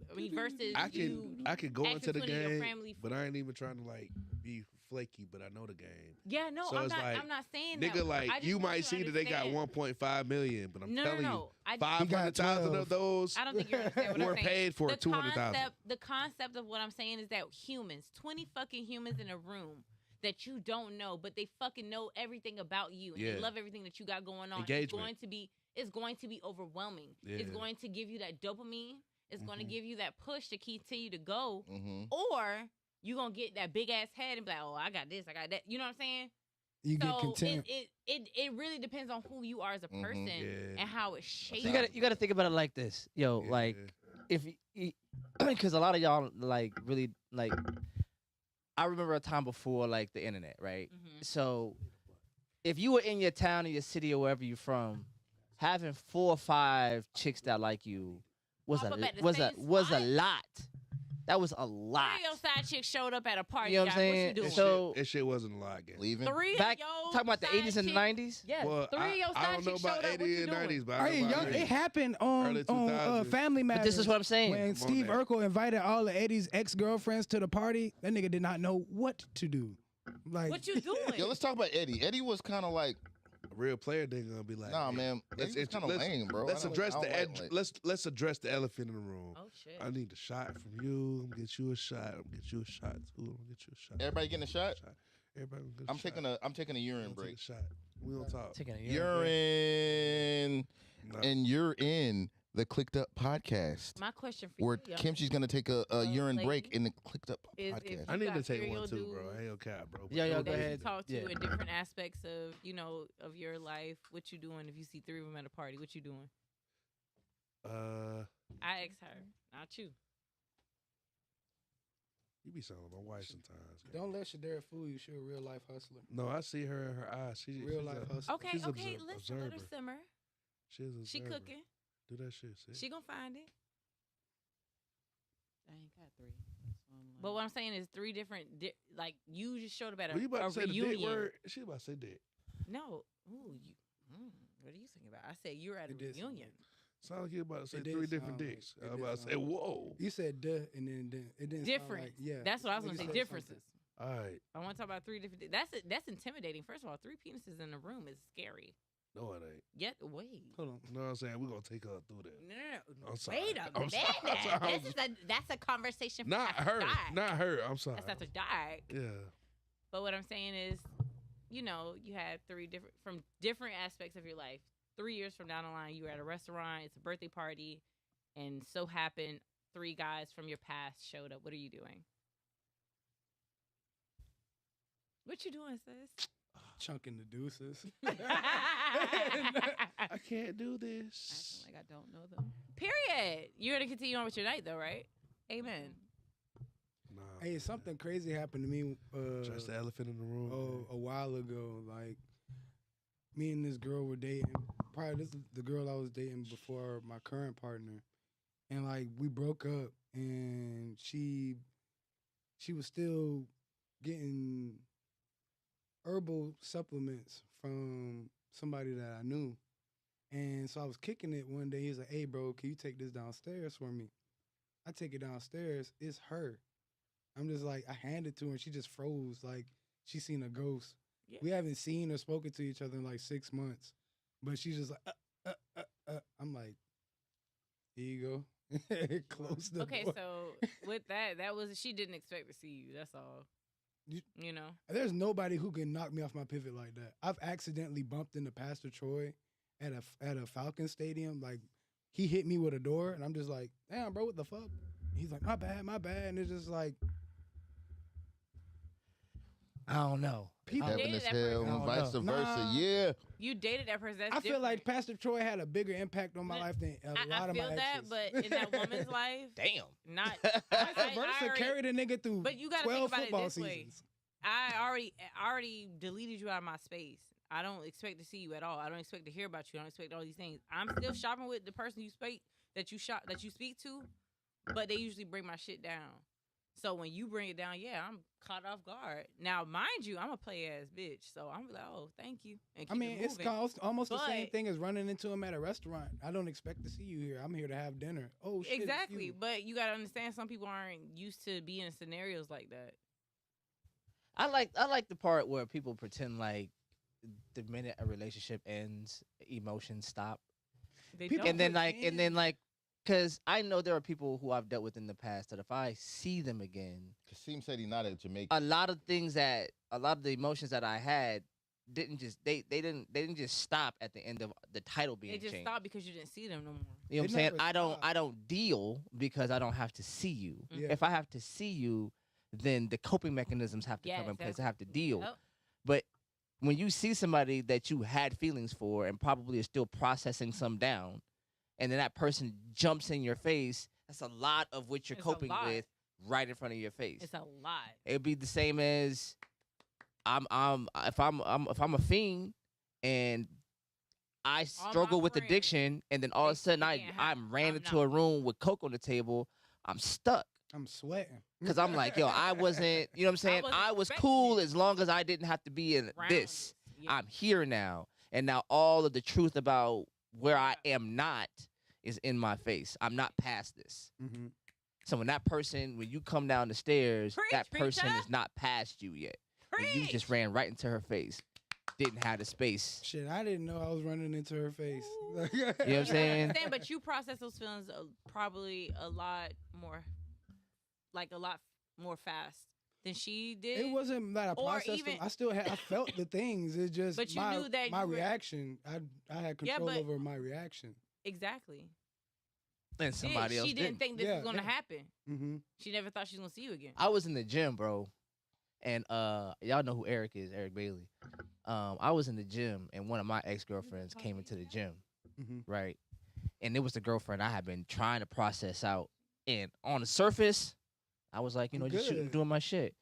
I mean, versus I you. can go asking into the 20 of your game, family but I ain't even trying to like be flaky. But I know the game. Yeah, no, So I'm it's not. like, I'm not saying Nigga, that. like I just you want might to see that they got understand. 1.5 million, but I'm No, telling no. you, I 500,000 12. of those don't think you understand what were I'm saying. paid for The 200,000. The concept of what I'm saying is that humans, 20 fucking humans in a room that you don't know, but they fucking know everything about you and Yeah. they love everything that you got going on. Engagement. It's going to be overwhelming. It's Yeah. going to give you that dopamine. It's going to Mhm. give you that push to continue to go. Mm-hmm. Or you're going to get that big ass head and be like, oh, I got this, I got that. You know what I'm saying? You get So content. it really depends on who you are as a Mhm. person Yeah. and how it shapes. So you gotta think about it like this, yo. Yeah. Like if because a lot of y'all like really like. I remember a time before like the internet, right? Mhm. So if you were in your town or your city or wherever you're from, having 4 or 5 chicks that like you was Pop up at the was same a spot? lot. That was a lot. 3 of your side chicks showed up at a party. You know what I'm guys. saying? What you doing? So- That shit wasn't a lot, gang. Leaving. 3 Back of your talking about the side 80s and chicks- 90s. Yes, Well, 3 of your I side don't know chicks about showed up. What 80 you and doing? 90s, but I Hey, know about y'all, it 80s. happened Early on 2000s. Family Matters. But this is what I'm saying. When Come on Steve now. Urkel invited all of Eddie's ex-girlfriends to the party, that nigga did not know what to do. Like, What you doing? Yo, let's talk about Eddie. Eddie was kind of like, A real player, they gonna be like, nah, hey, man. let's Eddie was kind of let's- lame, bro. Let's I don't- address I the don't like- let's address the elephant in the room. Oh shit. I need a shot from you. I'm gonna get you a shot. I'm gonna get you a shot too. I'm gonna get you a shot. Everybody getting a shot? Everybody gonna get I'm a taking shot. I'm taking a We urine gonna take break. a shot. We don't talk. Taking a Urine, Nah. and you're in the Clicked Up Podcast, My question for where you, Kimchi's gonna take a urine break lady, in the Clicked Up is if Podcast. I need got to take serial one too, bro. dudes I ain't gonna cap, bro. Yo, that go you ahead. talk to Yeah. in different aspects of of your life. What you doing if you see 3 of them at a party? What you doing? I asked her, not you. You be sounding like my wife sometimes. Don't let Shadera fool you. She a real life hustler. No, I see her in her eyes. She's Real life hustler. Okay, She's okay, observer. listen, let her simmer. She's a She cooking. Do that shit. See? She gonna find it. I ain't got 3. That's why I'm like, But what I'm saying is 3 different, like you just showed about Were you about a to say the reunion. dick word? She about to say dick. No, ooh, you. What are you thinking about? I said you're at a It did sound reunion. Sound like you about to say It did 3 different sound like- dicks. it I was did about to say, sound like- whoa. You said duh, and then it didn't Different. sound like, yeah. That's what I was When gonna you say. said Differences. All right. I want to talk about 3 different. That's intimidating. First of all, 3 penises in a room is scary. No, it ain't. Yet wait. Hold on. You know what I'm saying? We're going to take her through that. No. I'm sorry. Wait a I'm minute. sorry. I'm sorry. That's a conversation. For Not after her. dark. Not her. I'm sorry. That's after dark. Yeah. But what I'm saying is, you know, you had 3 different aspects of your life. 3 years from down the line, you were at a restaurant. It's a birthday party, and so happened 3 guys from your past showed up. What are you doing? What you doing, sis? Chunking the deuces. I can't do this. acting like I don't know them. Period. You're gonna continue on with your night, though, right? Amen. Nah. Hey, something crazy happened to me Just the elephant in the room. a while ago. Like, me and this girl were dating. Probably this is the girl I was dating before my current partner. And, like, we broke up, and she was still getting herbal supplements from somebody that I knew. And so I was kicking it one day. He's like, hey, bro, can you take this downstairs for me? I take it downstairs. It's her. I'm just like, I hand it to her, and she just froze like she seen a ghost. Yeah. We haven't seen or spoken to each other in like 6 months. But she's just like, I'm like, here you go. Close the Okay, door. so with that was she didn't expect to see you. That's all. You know. There's nobody who can knock me off my pivot like that. I've accidentally bumped into Pastor Troy at a Falcon Stadium. Like, he hit me with a door, and I'm just like, damn, bro, what the fuck? He's like, my bad. And it's just like, I don't know. people. dated Heaven is that hell person. and No, vice no. versa. Nah. Yeah. You dated that person. That's I feel like different. Pastor Troy had a bigger impact on my Nah, life than a lot I of feel my that, exes. but in that woman's life, Damn. not. Vice I versa, already- carried a nigga through But you gotta think 12 about it football this way. seasons. I already deleted you out of my space. I don't expect to see you at all. I don't expect to hear about you. I don't expect all these things. I'm still shopping with the person you speak that you speak to, but they usually bring my shit down. So when you bring it down, yeah, I'm caught off guard. Now, mind you, I'm a play ass bitch, so I'm like, oh, thank you. And I keep mean, it it's moving. almost the same But- thing as running into him at a restaurant. I don't expect to see you here. I'm here to have dinner. Oh, shit. it's Exactly, you. but you gotta understand some people aren't used to being in scenarios like that. I like the part where people pretend like the minute a relationship ends, emotions stop. They People- don't. And then like, cause I know there are people who I've dealt with in the past that if I see them again, Kasim said he's not a Jamaican. a lot of the emotions that I had didn't just stop at the end of the title being It just changed. stopped because you didn't see them no more. You know what It I'm saying? never I don't deal because I don't have to see you. Yeah. If I have to see you, then the coping mechanisms have to come in place. I have to deal. Yep. But when you see somebody that you had feelings for and probably is still processing some down, and then that person jumps in your face, that's a lot of what you're It's a coping lot. with right in front of your face. It's a lot. It'd be the same as if I'm a fiend and I struggle with friends, addiction, and then all of a sudden can't have- I'm ran I'm into not- a room with coke on the table. I'm stuck. I'm sweating. Because I'm like, yo, I wasn't, you know what I'm saying? wasn't I was expecting cool it. as long as I didn't have to be in Round this. it. Yeah. I'm here now. And now all of the truth about where I am not is in my face. I'm not past this. Mm-hmm. So when you come down the stairs, Preach, that person preacher. is not past you yet. And you Preach. just ran right into her face. Didn't have the space. Shit, I didn't know I was running into her face. Ooh. You know what I'm I saying? understand, but you process those feelings probably a lot more fast than she did. It wasn't that I Or processed even- them. I felt the things. It's just But you my, knew that my you were- reaction. I had Yeah, control but- over my reaction. Exactly. And somebody else She didn't didn't. think this Yeah, was gonna yeah. happen. Mm-hmm. She never thought she was gonna see you again. I was in the gym, bro. And y'all know who Eric is, Eric Bailey. I was in the gym and one of my ex-girlfriends came into the gym, Mm-hmm. right? And it was the girlfriend I had been trying to process out. And on the surface, I was like, I'm just shooting, good. doing my shit.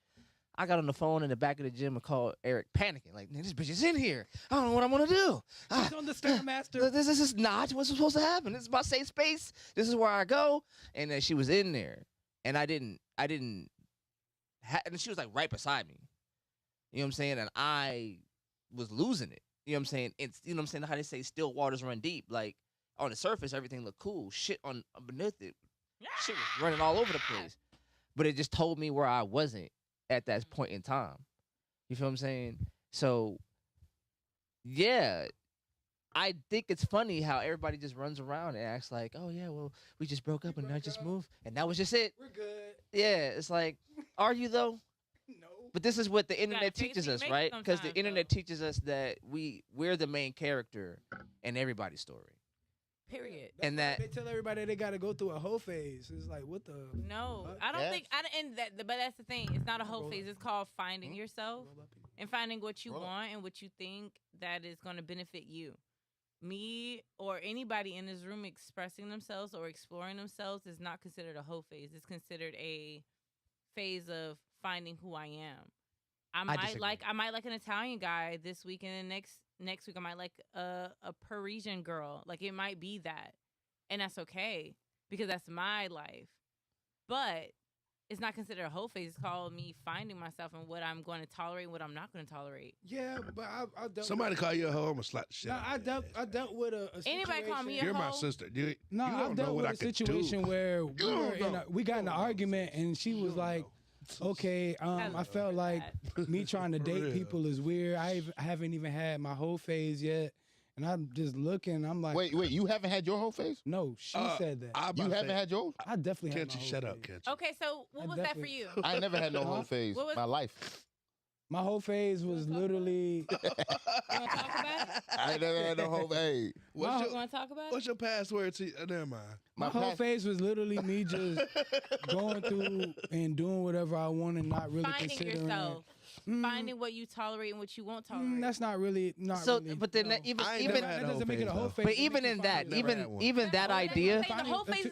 I got on the phone in the back of the gym and called Eric, panicking, like, "Man, this bitch is in here. I don't know what I'm gonna do. She's on the Stairmaster. This is not what's supposed to happen. This is my safe space. This is where I go." And then she was in there, and and she was like right beside me. You know what I'm saying? And I was losing it. You know what I'm saying? It's, you know what I'm saying, how they say still waters run deep. Like, on the surface, everything looked cool. Shit on beneath it, shit was running all over the place. But it just told me where I wasn't at that point in time. You feel what I'm saying? So, yeah, I think it's funny how everybody just runs around and acts like, "Oh yeah, well, we just broke up and I just moved, and that was just it." We're good. Yeah, it's like, are you though? No. But this is what the gotta internet fake it teaches till you us, make it right? Because the sometimes, internet though. teaches us that we're the main character in everybody's story. Period. That's And why that- they tell everybody they got to go through a whole phase. It's like, what the? No, fuck? I don't Yes. think. But that's the thing. It's not a whole Roll phase. up. It's called finding yourself Roll up here. and finding what you Roll up. want and what you think that is going to benefit you. Me or anybody in this room expressing themselves or exploring themselves is not considered a whole phase. It's considered a phase of finding who I am. I might disagree. like an Italian guy this week, and then next week I might like a Parisian girl. Like, it might be that, and that's okay because that's my life. But it's not considered a whole phase. It's called me finding myself and what I'm going to tolerate and what I'm not going to tolerate. Yeah, but I dealt. Somebody call you a hoe, I'm gonna slap the shit. No, out of your I ass. dealt with a Anybody call me a situation- You're my hoe? sister. You No, you I've don't know dealt what with I a could situation do. where we don't were in know. we got in an You don't know. argument, and she was like, "Okay, I felt like me trying to For date real. people is weird. I haven't even had my whole phase yet, and I'm just looking. I'm like, Wait, you haven't had your whole face? no, she said that. I'm You about to haven't say- had yours? I definitely had Can't my you whole shut up, phase. can't you? Okay, so what I was that for definitely- you? I ain't never had no whole phase What was- in my life. My whole phase was literally. You want to talk about it? I ain't never had no whole phase. What's You your, want to talk about what's it? your password to? Never mind. My whole past- phase was literally me just going through and doing whatever I want and not really Finding considering. yourself. Mm, Finding what you tolerate and what you won't tolerate. that's not really So, really, but then no. that, even I ain't even never had that a doesn't whole make it a phase, whole though. phase. but It makes even you in find that, it. Never had one. even that That's what I'm idea, saying. The whole phase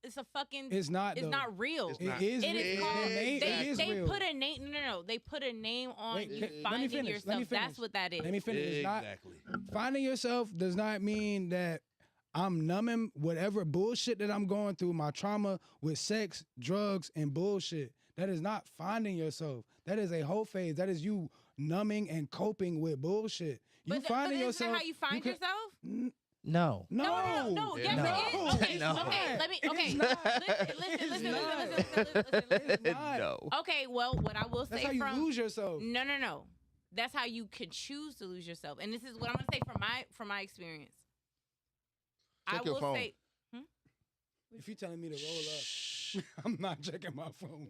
is a fucking. It's not. It's though. not real. It's It not. is. It is real. called. It They is they real. put a name. No. They put a name on Wait, you let me finding finish, let me yourself. finish. That's what that is. Let me finish. It's not Exactly. finding yourself does not mean that I'm numbing whatever bullshit that I'm going through, my trauma with sex, drugs, and bullshit. That is not finding yourself. That is a whole phase. That is you numbing and coping with bullshit. You But finding isn't yourself. that how you find can- yourself? no. No. Yeah. Yes, No. it is. Okay, No. okay. Let me. It's Okay. not. Listen. It's not. No. Okay. Well, what I will That's say how you from lose yourself. no. That's how you can choose to lose yourself, and this is what I'm gonna say from my experience. Check I your will phone. say. If you're telling me to roll up, I'm not checking my phone.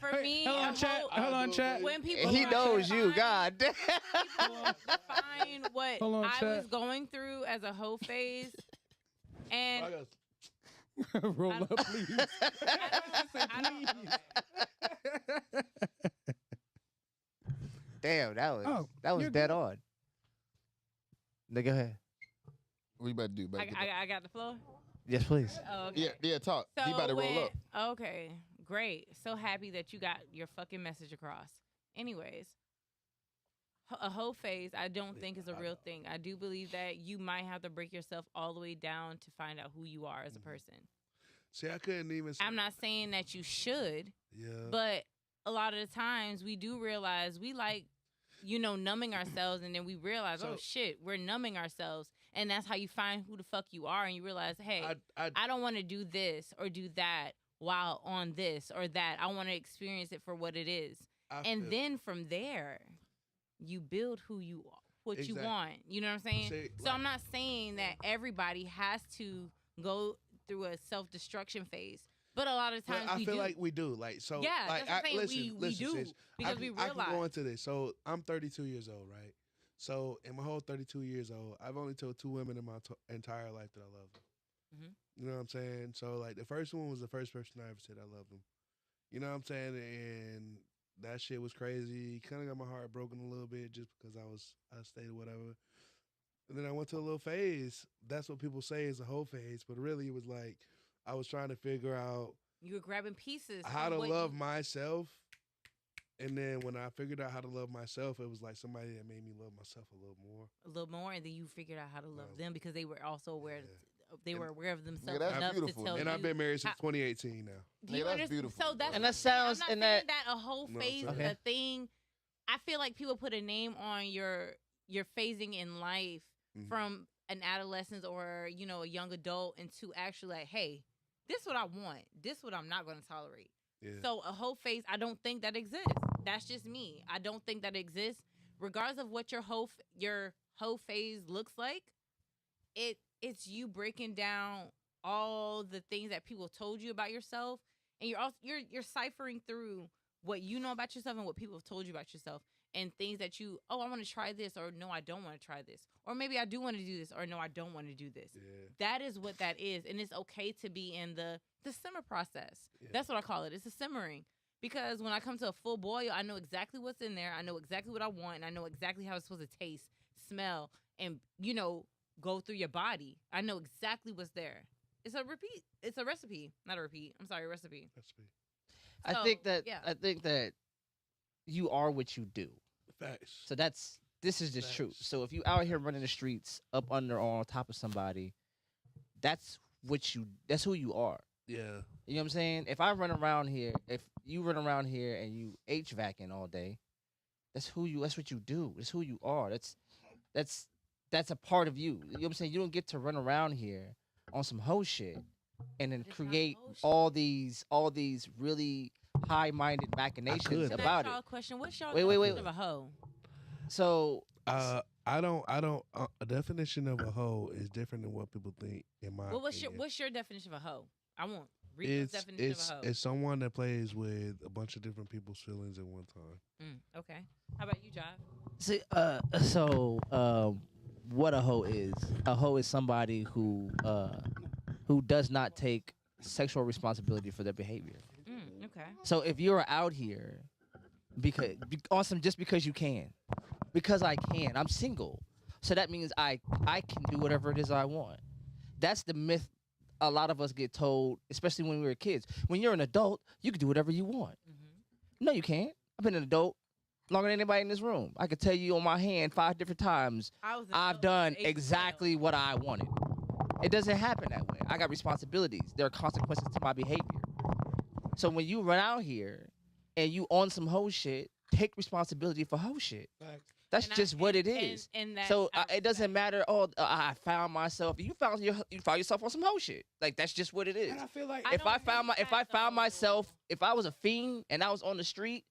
For me, hold on, a chat. whole- Hold on, chat. when people He are knows you, trying- God. people define what Hold on, I chat. was going through as a whole phase, and roll I- up, please. I don't. Damn, that Oh, was you're dead good. on. No, go ahead. What you about to do? About to get I got the floor. Yes, please. Oh, okay. yeah, talk. So he about to roll up. Okay, great. So happy that you got your fucking message across. Anyways, a whole phase I don't think is a real thing. I do believe that you might have to break yourself all the way down to find out who you are as a person. See, I couldn't even. Say, I'm not saying that you should, Yeah. but a lot of the times we do realize we like, numbing ourselves, and then we realize, So- oh shit, we're numbing ourselves, and that's how you find who the fuck you are, and you realize, hey, I I don't want to do this or do that while on this or that. I want to experience it for what it is. And feel- then from there, you build who you are, what you Exactly. want. You know what I'm saying? See, So like- I'm not saying that everybody has to go through a self-destruction phase. But a lot of But times I we feel do. like we do. Like so. Yeah, like, that's what I'm saying. listen, We listen, do, sis. because I we can go realize. into this. So I'm 32 years old, right? So in my whole 32 years old, I've only told 2 women in my entire life that I love them. Mhm. You know what I'm saying? So like the first one was the first person I ever said I love them. You know what I'm saying? And that shit was crazy. Kind of got my heart broken a little bit just because I stayed or whatever. And then I went to a little phase. That's what people say is a whole phase, but really it was like I was trying to figure out You were grabbing pieces. how from to what love you- myself. And then when I figured out how to love myself, it was like somebody that made me love myself a little more. a little more, and then you figured out how to love Wow. them because they were also aware. Yeah. They were aware of themselves that's enough beautiful, to tell And you. I've been married since how- 2018 now. Do you Nigga, that's understand? beautiful, So that's bro. And that I'm sounds- not and saying that- a whole No, phase sorry. is a thing. I feel like people put a name on your phasing in life Mhm. from an adolescence or a young adult into actually like, hey, this is what I want. This is what I'm not going to tolerate. Yeah. So a whole phase, I don't think that exists. That's just me. I don't think that exists. Regardless of what your whole phase looks like, it's you breaking down all the things that people told you about yourself, and you're ciphering through what you know about yourself and what people have told you about yourself, and things that I want to try this, or no, I don't want to try this, or maybe I do want to do this, or no, I don't want to do this. Yeah. That is what that is, and it's okay to be in the simmer process. Yeah. That's what I call it. It's a simmering. Because when I come to a full boil, I know exactly what's in there. I know exactly what I want, and I know exactly how it's supposed to taste, smell, and go through your body. I know exactly what's there. It's a repeat. It's a recipe, not a repeat. I'm sorry, a recipe. That's me. I So, think that yeah. I think that you are what you do. Facts. So this is just true. Facts. So if you out here running the streets up under or on top of somebody, that's who you are. Yeah. You know what I'm saying? If I run around here, if you run around here and you HVACing all day, that's what you do. That's who you are. That's a part of you. You know what I'm saying? You don't get to run around here on some hoe shit and then It's not create hoe shit. all these really high-minded machinations could. So about that's it. y'all question. What's y'all Wait. definition of a hoe? So I don't. A definition of a hoe is different than what people think. In my Well, opinion. what's your definition of a hoe? I want Rico's definition of a hoe. It's someone that plays with a bunch of different people's feelings at one time. Okay. How about you, Jive? See, what a hoe is? A hoe is somebody who does not take sexual responsibility for their behavior. Okay. So if you're out here just because you can, because I can, I'm single, so that means I can do whatever it is I want. That's the myth. A lot of us get told, especially when we were kids. When you're an adult, you can do whatever you want. No, you can't. I've been an adult longer than anybody in this room. I could tell you on my hand 5 different times I've done exactly what I wanted. It doesn't happen that way. I got responsibilities. There are consequences to my behavior. So when you run out here and you on some hoe shit, take responsibility for hoe shit. Facts. That's just what it is. And that So I it doesn't respect. matter. I found myself. You found yourself on some hoe shit. Like that's just what it is. And I feel like If I found though. myself, if I was a fiend and I was on the street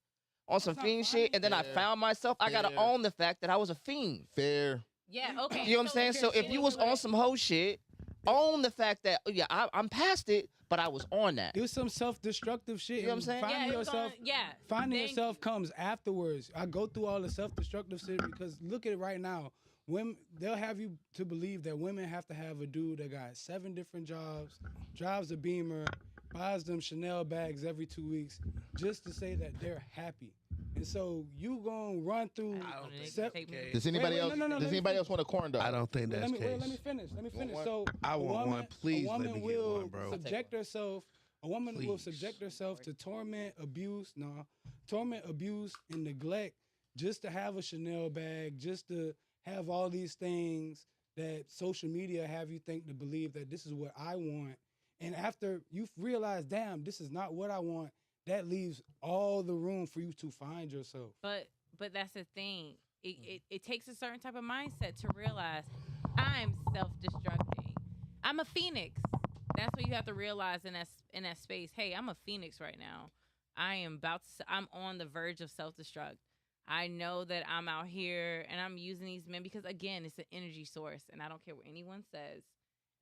on some That's not fiend funny. shit, and then I Fair. found myself, I gotta Fair. own the fact that I was a fiend. Fair. Yeah. Okay. You know what I'm saying? So if you was on some hoe shit, own the fact that I'm past it, but I was on that. it was some self-destructive shit. You know what I'm and saying? Finding it was yourself, finding Thank yourself you. comes afterwards. I go through all the self-destructive shit because look at it right now. Women, they'll have you to believe that women have to have a dude that got 7 different jobs, drives a Beamer, buys them Chanel bags every 2 weeks, just to say that they're happy. And so you gonna run through. I don't think se- that's the case. Does anybody wait, else? no, Does let me anybody finish. else want a corn dog? I don't think that's the case. Let me finish. Let me want finish. one? So I a want woman, one. Please a let woman me get will one, bro. subject herself. A woman will Please. subject herself to torment, abuse, and neglect just to have a Chanel bag, just to have all these things that social media have you think to believe that this is what I want. And after you realize, damn, this is not what I want, that leaves all the room for you to find yourself. But that's the thing. It takes a certain type of mindset to realize I'm self-destructing. I'm a phoenix. That's what you have to realize in that space. Hey, I'm a phoenix right now. I'm on the verge of self-destruct. I know that I'm out here and I'm using these men because again, it's an energy source, and I don't care what anyone says.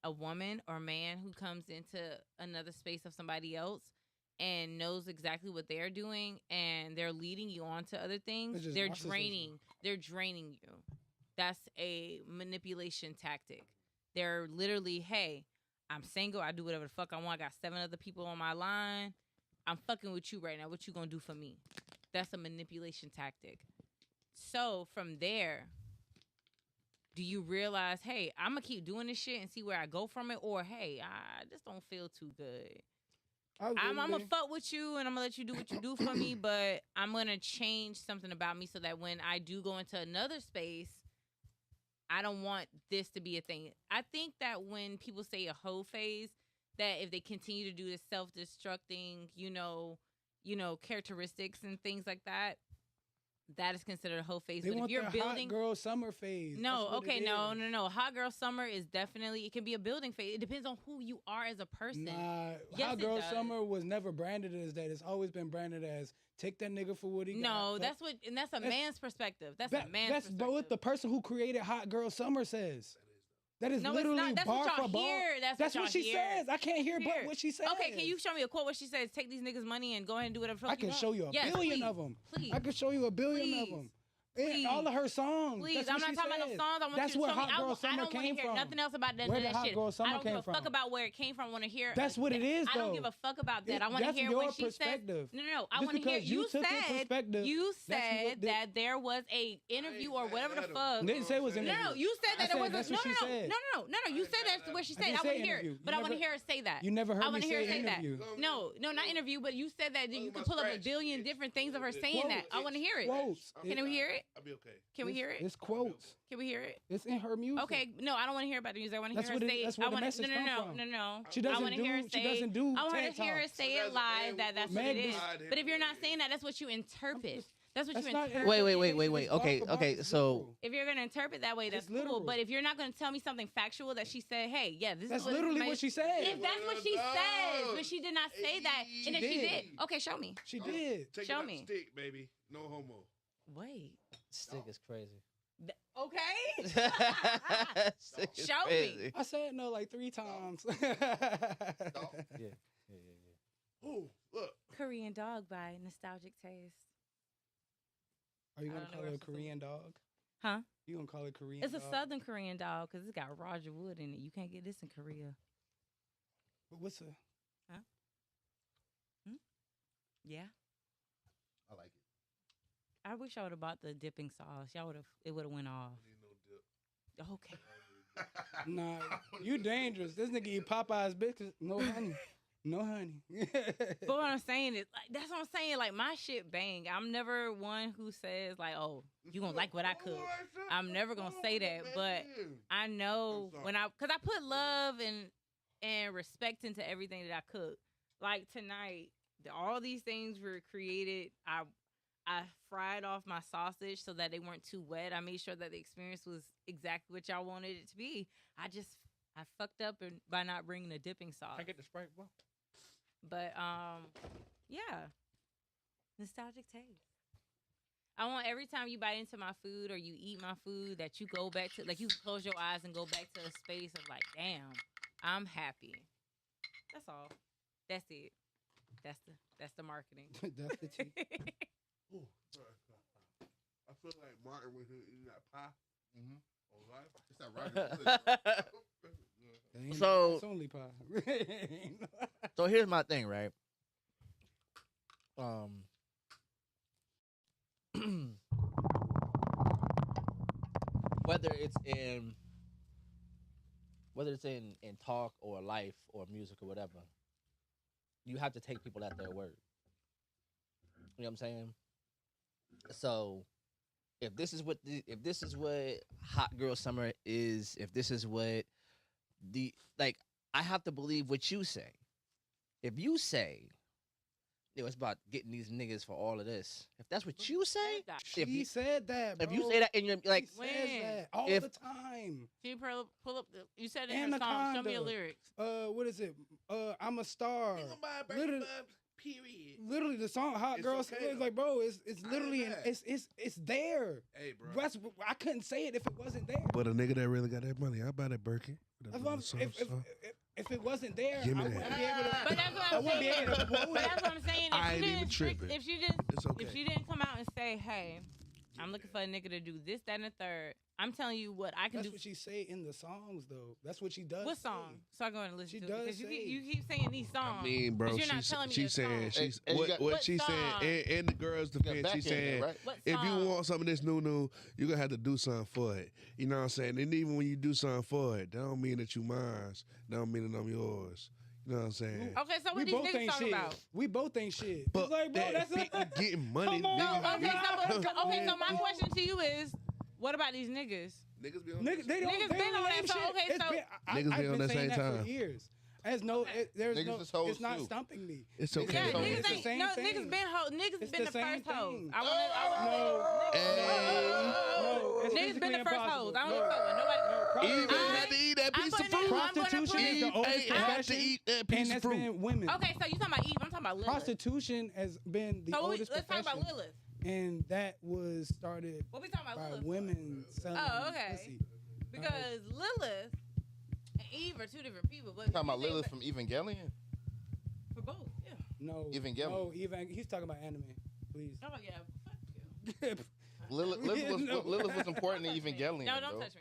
A woman or man who comes into another space of somebody else and knows exactly what they're doing and they're leading you on to other things, It's just they're narcissism. draining you. That's a manipulation tactic. They're literally, hey, I'm single, I do whatever the fuck I want, I got 7 other people on my line, I'm fucking with you right now, what you gonna do for me? That's a manipulation tactic. So from there, do you realize, hey, I'm gonna keep doing this shit and see where I go from it, or hey, I just don't feel too good. I'm gonna fuck with you and I'm gonna let you do what you do for me, but I'm gonna change something about me so that when I do go into another space, I don't want this to be a thing. I think that when people say a hoe phase, that if they continue to do this self-destructing, characteristics and things like that, that is considered a hoe phase. They but want if you're the building, hot girl summer phase. no, That's what okay, it no. is. Hot girl summer is definitely, it can be a building phase. It depends on who you are as a person. Nah, Yes, hot it girl does. summer was never branded as that. It's always been branded as take that nigga for what he got. No, that's a That's- man's perspective. That's a man's That's perspective. what the person who created hot girl summer says. That is No, it's literally not. That's bar what for y'all bar. hear. That's That's what what she y'all hear. says. I can't hear Here. but what she says. Okay, can you show me a quote where she says, take these niggas' money and go ahead and do whatever the fuck I can want? show you a Yes, billion please. of them. Please. I can show you a billion Please. of them. Please. All of her songs. Please, That's what I'm not she talking about no says. songs. I want That's you to where show me. Hot Girl I Summer don't want to came hear from. nothing else about none Where of did that Hot shit. Girl Summer I don't came give a fuck from? about where it came from. I want to hear. That's what it is, I don't though. give a fuck about that. I want to That's hear your when she says. perspective. No. I Just want to hear. because you took his perspective, You that's said what they- that there was a interview or whatever the fuck. Didn't say it was an No, interview. you said that I it was. said that's No, what she said. no. You said that's what she I said. didn't I say want to hear interview. it, but You I want to never- hear her say that. You never heard I me want to hear her say say that. interview. No, not interview, but you said that you my could pull up a scratch billion itch. different things of her saying that. I want to hear it. Quotes. Can we hear it? I'll be okay. Can we hear it? It's quotes. Can we hear it? It's in her music. Okay, no, I don't want to hear about the music. I want to That's hear her what it- say it. that's where I the want message come from. No. She I doesn't want to hear her do- say. she doesn't do I want TED to hear her Talks. say it live. That's what Meg it is. does- But if you're not saying that, that's what you interpret. That's what That's you not interpret. Wait. It's bar Okay, for bar. okay. It's So literal. If you're gonna interpret that way, that's It's cool. literal. But if you're not gonna tell me something factual that she said, hey, yeah, this That's is what literally my- what she said. If that's what she No. says, but she did not say that, She and if she did. did, okay, show me. She did. Take Show it up me. stick, baby. No homo. Wait. stick is crazy. Okay. Stick is Show me. crazy. I said no like 3 times. Yeah. Ooh, look. Korean Dog by Nostalgic Taste. Are you I gonna don't know call where it a it's supposed to- Korean dog? Huh? You gonna call it Korean It's a dog? Southern Korean dog because it's got Roger Wood in it. You can't get this in Korea. But what's a? Yeah. I like it. I wish I would have bought the dipping sauce. Y'all would have. It would have went off. Need no dip. Okay. Nah, you dangerous. This nigga eat Popeye's biscuits. No honey. No honey. But what I'm saying is, like, that's what I'm saying. Like, my shit bang. I'm never one who says, like, oh, you gonna like what I cook. I'm never gonna say that, but I know I'm sorry. when because I put love and respect into everything that I cook. Like tonight, all these things were created. I fried off my sausage so that they weren't too wet. I made sure that the experience was exactly what y'all wanted it to be. I fucked up by not bringing a dipping sauce. I get the Sprite, bro. But yeah, nostalgic taste. I want every time you bite into my food or you eat my food that you go back to, like, you close your eyes and go back to a space of like, damn, I'm happy. That's all. That's it. That's the marketing. That's the tea. Ooh, sorry. I feel like Martin when he was eating that pie. Mhm. On life. It's that Roger Wood. Ain't So- it's only pie. So here's my thing, right? Whether it's in talk or life or music or whatever, you have to take people at their word. You know what I'm saying? So if this is what hot girl summer is, if this is what I have to believe what you say. If you say, it's about getting these niggas for all of this. If that's what you say, if She you, said that, bro. if you say that in your like, She says When? that all If- the time. Can you pull up you said it in your song. Show me your Anaconda. lyrics. What is it? I'm a star. Ain't gonna buy a Literally- bubs, period. Literally, the song "Hot It's Girl" okay, it's though. like, bro, it's literally mad. it's there. Hey, bro. That's, I couldn't say it if it wasn't there. But a nigga that really got that money, I buy that Birkin. That's what if it wasn't there, I Give me wouldn't that. be able to. But that's what I I'm wouldn't be saying. able to quote But it. that's what I'm saying. I ain't even tripping. If she didn't It's okay. if she didn't come out and say, hey, I'm looking for a nigga to do this, that, and the third. I'm telling you what I can That's do. what she say in the songs, though. That's what she does. What say. song? So I go and listen She to does it because say. you keep saying these songs. I mean, bro, but you're not telling me she's the saying song. she's And you got- what What she's saying song? in the girl's You got defense. back She's in there, saying right? What if you song? want some of this new, you're gonna have to do something for it. You know what I'm saying? And even when you do something for it, that don't mean that you mine. That don't mean that I'm yours. You know what I'm saying? Okay, so We what these both niggas ain't talking shit. about? We both ain't shit. But It's like, bro, that that's fit getting money. Come on, niggas, man. Okay, Come so on. my question to you is, what about these niggas? niggas be on Niggas, they don't. Niggas they been don't on name that, so, shit. okay, It's so- been, Niggas I've be on been that saying same that time. for years. There's Niggas no. is hoes It's not too. stumping me. It's okay. Yeah, so niggas it's the ain't. same No, thing. niggas been It's been the the same first hoes. thing. I want No. Hey. It's Niggas been physically the first impossible. hoes. I don't give a fuck what nobody. Eve I- had to eat that I'm piece of putting fruit. it- I'm gonna Prostitution put- is the Eve oldest had to profession, eat that and piece of that's fruit. been women. Okay, so you talking about Eve? I'm talking about Lilith. Prostitution has been the So oldest let's talk profession, about Lilith. and that was started What we talking about by Lilith? women selling Oh, okay. pussy. Because Lilith and Eve are two different people. But Talking about if you Lilith think from Evangelion. for both, yeah. No, Evangelion. no, he's talking about anime. Please. Oh yeah, fuck you. Lilith was important in Evangelion. No, don't though. touch me.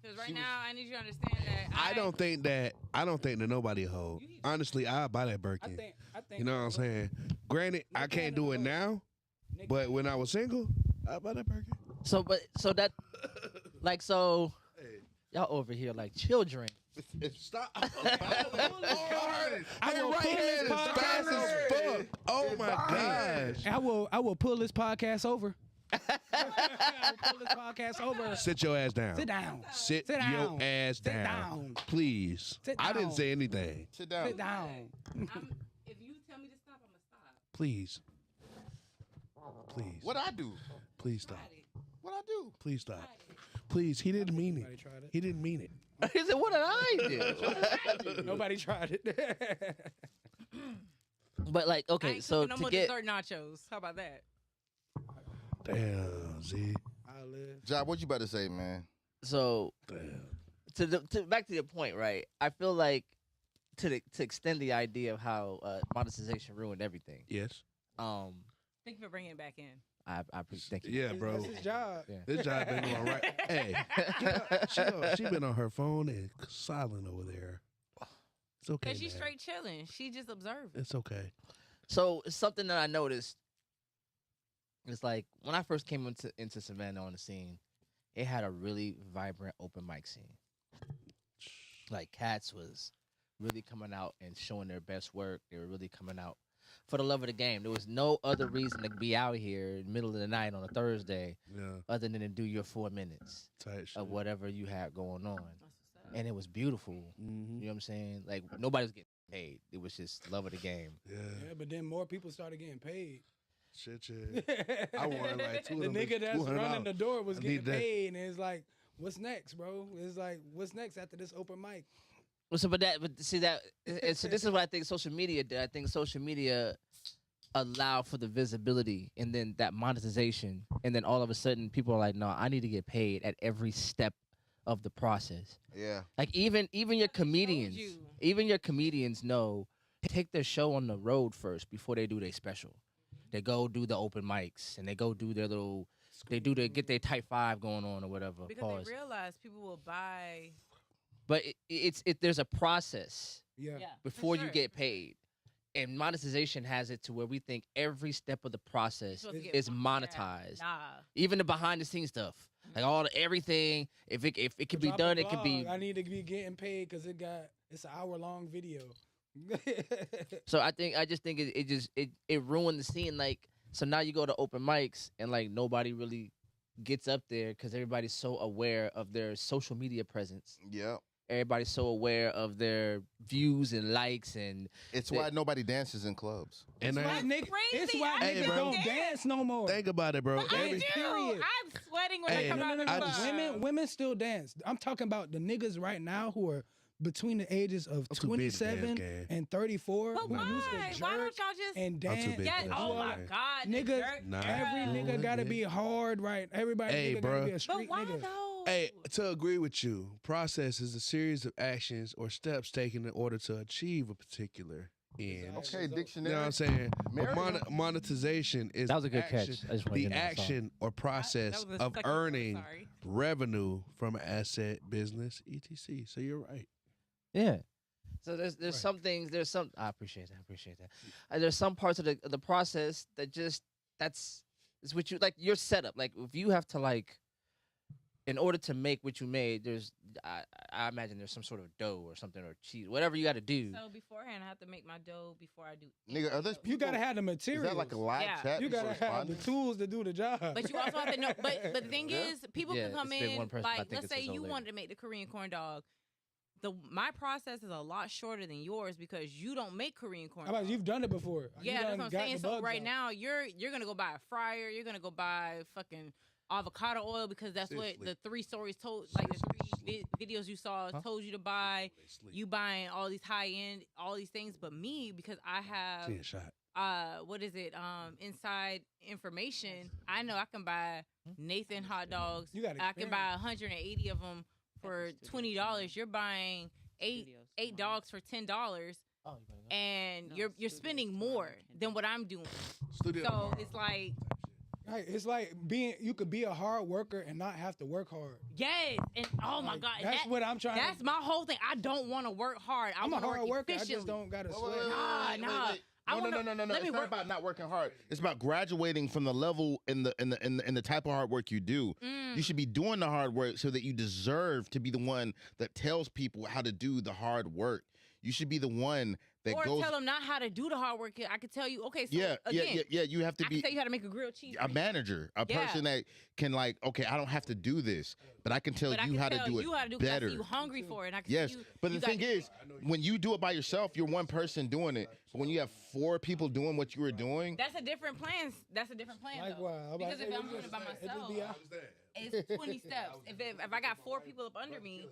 Because right She was- now I need you to understand that I don't think that nobody a hoe. Honestly, I'll buy that Birkin. I think. You know what I'm saying? Granted, I can't do it now, but when I was single, I'll buy that Birkin. So that, like, so y'all over here like children. Stop. I will right pull hand this is fast podcast as fuck. Oh my gosh. I will pull this podcast over. I will pull this podcast over. Sit your ass down. Sit down. Sit Sit your down. ass Sit down. down. Please. Sit I didn't down. say anything. Sit down. Sit down. if you tell me to stop, I'm gonna stop. Please. Please. What I do? Please stop. What I do? Please stop. Please. He didn't mean Nobody it. tried it. He didn't mean it. He said, "What did I do?" Nobody tried it. But like, I okay, ain't so cooking no to more get dessert nachos. How about that? Damn, Z. I live. Job, what you about to say, man? so Damn. to back to your point, right? I feel like to extend the idea of how monetization ruined everything. Yes. Thank you for bringing it back in. I thank you. Yeah, bro. That's his job. Yeah. This job been going right. Hey, she been on her phone and silent over there. It's okay. Cause she's man. straight chilling. She just observing. It's okay. So something that I noticed is like when I first came into Savannah on the scene, it had a really vibrant open mic scene. Like cats was really coming out and showing their best work. They were really coming out for the love of the game. There was no other reason to be out here in the middle of the night on a Thursday Yeah. other than to do your 4 minutes Tight shit. of whatever you had going on. That's what's up. And it was beautiful. Mm-hmm. You know what I'm saying? Like nobody was getting paid. It was just love of the game. Yeah. Yeah, but then more people started getting paid. Shit, shit. I wanted like two The of them. nigga that's running the door was I getting need that. paid, and it's like, what's next, bro? It's like, what's next after this open mic? Well, so, but see that, and so this is what I think social media did. I think social media allowed for the visibility and then that monetization, and then all of a sudden people are like, no, I need to get paid at every step of the process. Yeah. Like even your comedians, you. even your comedians know take their show on the road first before they do their special. They go do the open mics and they go do their little, get their type 5 going on or whatever. Because Pause. they realize people will buy. But there's a process Yeah. Yeah. before for you sure. get paid. And monetization has it to where we think every step of the process You're supposed to get is paid. monetized. Nah. Even the behind the scenes stuff. Like everything, if it could be Drop a done, it could be. vlog. I need to be getting paid because it's an hour-long video. So I just think it ruined the scene. Like, so now you go to open mics and like nobody really gets up there because everybody's so aware of their social media presence. Yeah. Everybody's so aware of their views and likes and It's why nobody dances in clubs. And Why I, nigga, it's crazy. why I Hey, niggas bro. don't dance no more. think about it, bro. I Every, do. period. I'm sweating when Hey, I come out of the I club. just- Women still dance. I'm talking about the niggas right now who are between the ages of I'm too big to dance, 27 gang. and 34 But who why? used to Why jerk don't y'all just? and I'm too dance. big Yes. to Oh dance, my gang. God. the Niggas, jerk, Nah. every girl. nigga gotta be hard, right? Everybody Hey, nigga gotta bruh. be a But street why nigga. though? Hey, to agree with you, process is a series of actions or steps taken in order to achieve a particular ends. Okay, You dictionary. know what I'm saying? But American. monetization is That was a good action, catch. I just wanted the to know that's all. action or process That was the of second one, earning sorry. revenue from an asset, business, etc. So you're right. Yeah. So there's Right. some things. There's some. I appreciate that. There's some parts of the process that just it's what you like. Your setup. Like if you have to like, in order to make what you made, there's I imagine there's some sort of dough or something or cheese, whatever you got to do. So beforehand, I have to make my dough before I do. Nigga, are those You gotta people- have the Is material. that like a live Yeah. chat? You people gotta have the responding? tools to do the job. But you also have to know. But the thing Yeah. is, people Yeah, can come it's been in. one person, I Like, think let's it's say his old you lady. wanted to make the Korean corn dog. My process is a lot shorter than yours because you don't make Korean corn. How about dogs. you've done it before? You Yeah, that's done what I'm got saying. the So bugs right out. now, you're gonna go buy a fryer. You're gonna go buy fucking avocado oil because that's what Seriously. the 3 stories told. Like the 3 videos you saw told you to buy. You buying all these high end, all these things. But me, because I have 10 shot. what is it? Inside information. I know I can buy Nathan hot dogs. You got I can experience. buy 180 of them for $20. You're buying eight dogs for $10, Oh, you gotta go. and No, you're studios spending tomorrow, more Kendall. than what I'm doing. Studio So tomorrow. it's like, Right, it's like you could be a hard worker and not have to work hard. yes, and oh my Like, God, that's what I'm trying. that's my whole thing. I don't want to work hard. I I'm a want to hard work worker. I just efficiently. don't gotta Wait, sweat. wait, wait, Nah, wait, nah. wait. I No, wanna- no, no, no, no. let me It's not work- about not working hard. It's about graduating from the level in the type of hard work you do. You should be doing the hard work so that you deserve to be the one that tells people how to do the hard work. You should be the one that Or goes. tell them not how to do the hard work. I could tell you, okay, so Yeah, again, yeah. You have to I can be tell you how to make a grilled cheese. a manager, a Yeah. person that can like, okay, I don't have to do this, but I can tell But I you can how tell to do it you how to do it 'cause I better. see you hungry for it. And I can Yes, see you, but you the got thing is, when you do it by yourself, you're one person doing it. But when you have 4 people doing what you were doing, that's a different plan. That's a different plan, though. Likewise, I'm about Because to if say, I'm it doing it by just be myself, out. it's 20 steps. If I got 4 people up under me,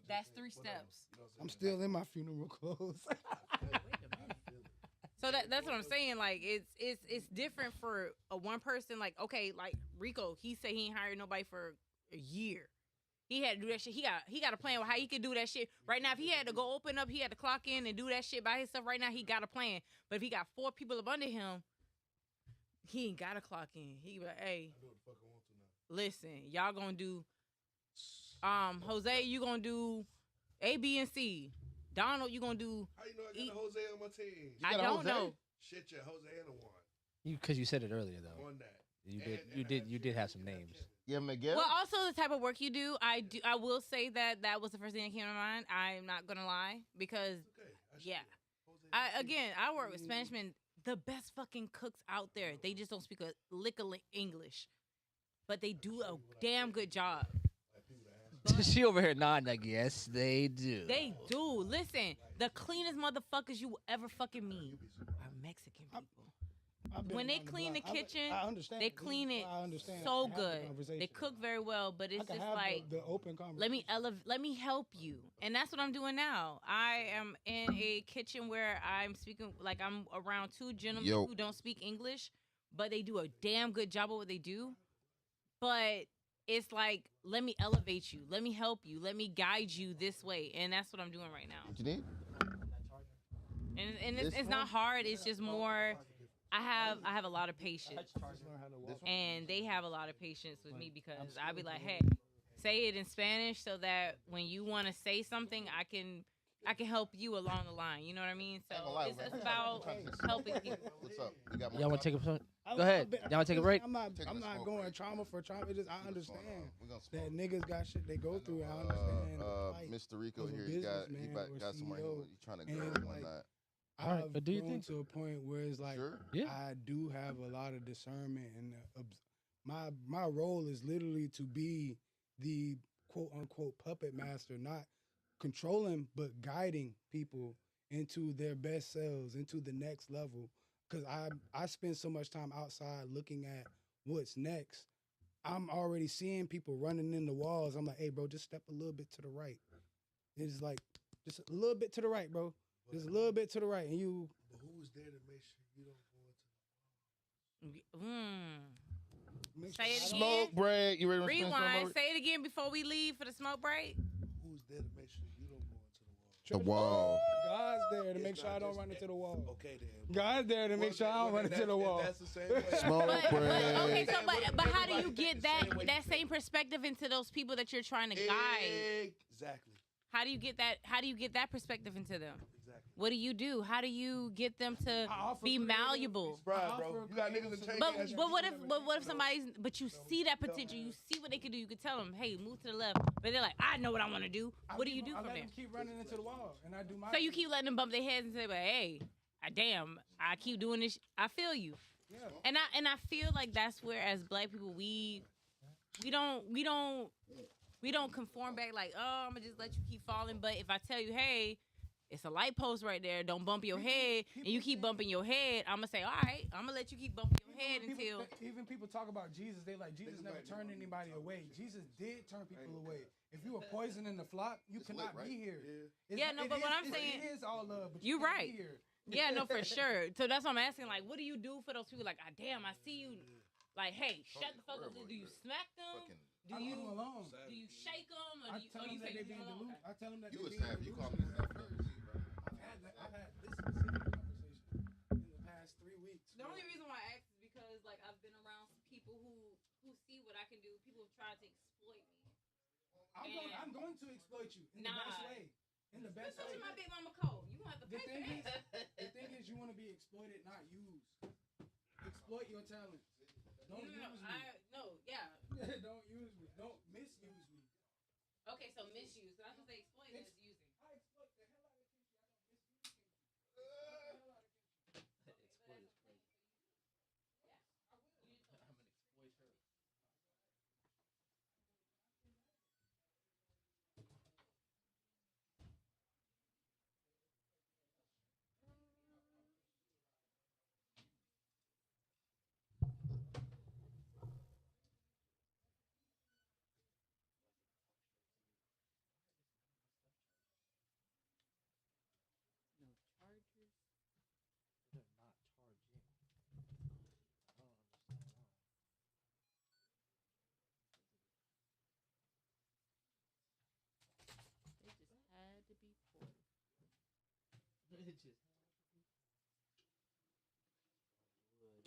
that's 3 steps. I'm still in my funeral clothes. So that's what I'm saying. Like it's different for a one person. Like, okay, like Rico, he said he ain't hired nobody for a year. He had to do that shit. He got a plan with how he could do that shit. Right now, if he had to go open up, he had to clock in and do that shit by himself. Right now, he got a plan. But if he got 4 people up under him, he ain't got to clock in. He be like, hey, listen, y'all gonna do, Jose, you gonna do A, B, and C. Donald, you gonna do. How you know I got Eat- a Jose on my team? You I got a don't Jose? know. Shit, yeah, Jose and a one Because you said it earlier though. on that. You did have some names. yeah, Miguel. Well, also the type of work you do, I will say that was the first thing that came to mind. I'm not gonna lie because yeah, I work with Spanish men, the best fucking cooks out there. They just don't speak a lick of English, but they do a damn good job. She over here nodding like, yes, they do. They do. Listen, the cleanest motherfuckers you will ever fucking meet are Mexican people. I've been When they around the clean the block. kitchen, I understand. they This is clean why it I understand. I so can have the good. They conversation. cook very well, but I it's can just have like, the open conversation. let me help you. And that's what I'm doing now. I am in a kitchen where I'm speaking, like I'm around 2 gentlemen Yo. who don't speak English, but they do a damn good job of what they do. But it's like, let me elevate you. Let me help you. Let me guide you this way. And that's what I'm doing right now. What you need? And it's not hard. It's just more, I have a lot of patience. And they have a lot of patience with me because I be like, hey, say it in Spanish so that when you want to say something, I can help you along the line. You know what I mean? So it's about helping people. What's up? We got more Y'all want to time? take a Go ahead. Y'all wanna take a break? I'm not Taking a smoke going break. trauma for trauma. It just I understand We're gonna that smoke. niggas got shit they go through. I understand. the plight Mr. Rico of a here, he got businessman or got somewhere CEO, he trying to go and, and like, whatnot. I've All right, but do you grown think- to a point where it's like Sure. Yeah. I do have a lot of discernment, and my role is literally to be the quote unquote puppet master, not controlling but guiding people into their best selves, into the next level. Because I spend so much time outside looking at what's next. I'm already seeing people running in the walls. I'm like, hey, bro, just step a little bit to the right. It's like, just a little bit to the right, bro. Just a little bit to the right. And you, But who's there to make sure you don't go into make Say it sure- again. Smoke break. You ready to spin some Rewind. more? Say it again before we leave for the smoke break. who's there to make sure you don't go into the wall? The wall. God's there to make It's sure I not don't just- run into the wall. Okay then. God's there to make sure I don't run into the wall. That's the same way. Smoke break. Okay, so What if but how do everybody you think get the that same way that you same think? perspective into those people that you're trying to guide? Exactly. How do you get that? How do you get that perspective into them? Exactly. What do you do? How do you get them to I offer be creative- malleable? Right, bro. You got niggas in change. But what if somebody's you see that potential, you see what they could do, you could tell them, hey, move to the left, but they're like, I know what I want to do. What do you do I from let there? them keep running into the wall, and I do my. So you thing. keep letting them bump their heads and say, but hey, damn, I keep doing this. I feel you, Yeah. and I feel like that's where as Black people we don't conform back like, oh, I'm gonna just let you keep falling. But if I tell you, hey, it's a light post right there, don't bump your head, and you keep bumping your head, I'm gonna say, all right, I'm gonna let you keep bumping your head until. Even people talk about Jesus, they like Jesus never turned anybody away. Jesus did turn people away. If you were poisoning the flock, you cannot be here. Yeah, no, but what I'm saying- it is all love. But You can't right. be here. Yeah, no, for sure. So that's what I'm asking. Like, what do you do for those people? Like, damn, I see you. Like, hey, shut the fuck up. Do you smack them? Do I leave you them alone. do you shake them? Or I do you, tell or them you that say they leave being them alone? delusional. I tell them that You they was being happy. You delusional. called me that. I've had this specific conversation in the past 3 weeks. The only reason why I ask is because like I've been around some people who see what I can do. People have tried to exploit me. I'm going to exploit you in the Nah. best way. In the best Especially way. my big mama code. You gonna have to The pay thing for is, that. the thing is, you want to be exploited, not used. Exploit your talents. Don't use me. Yeah. Don't use me. Don't misuse me. Okay, so misuse. So I can say exploit is using. I exploit the hell out of Kimchi. I don't misuse Kimchi. Exploit is crazy. I'm gonna exploit her. No chargers. They're not charging. I don't understand why. They just had to be ported. It just wood.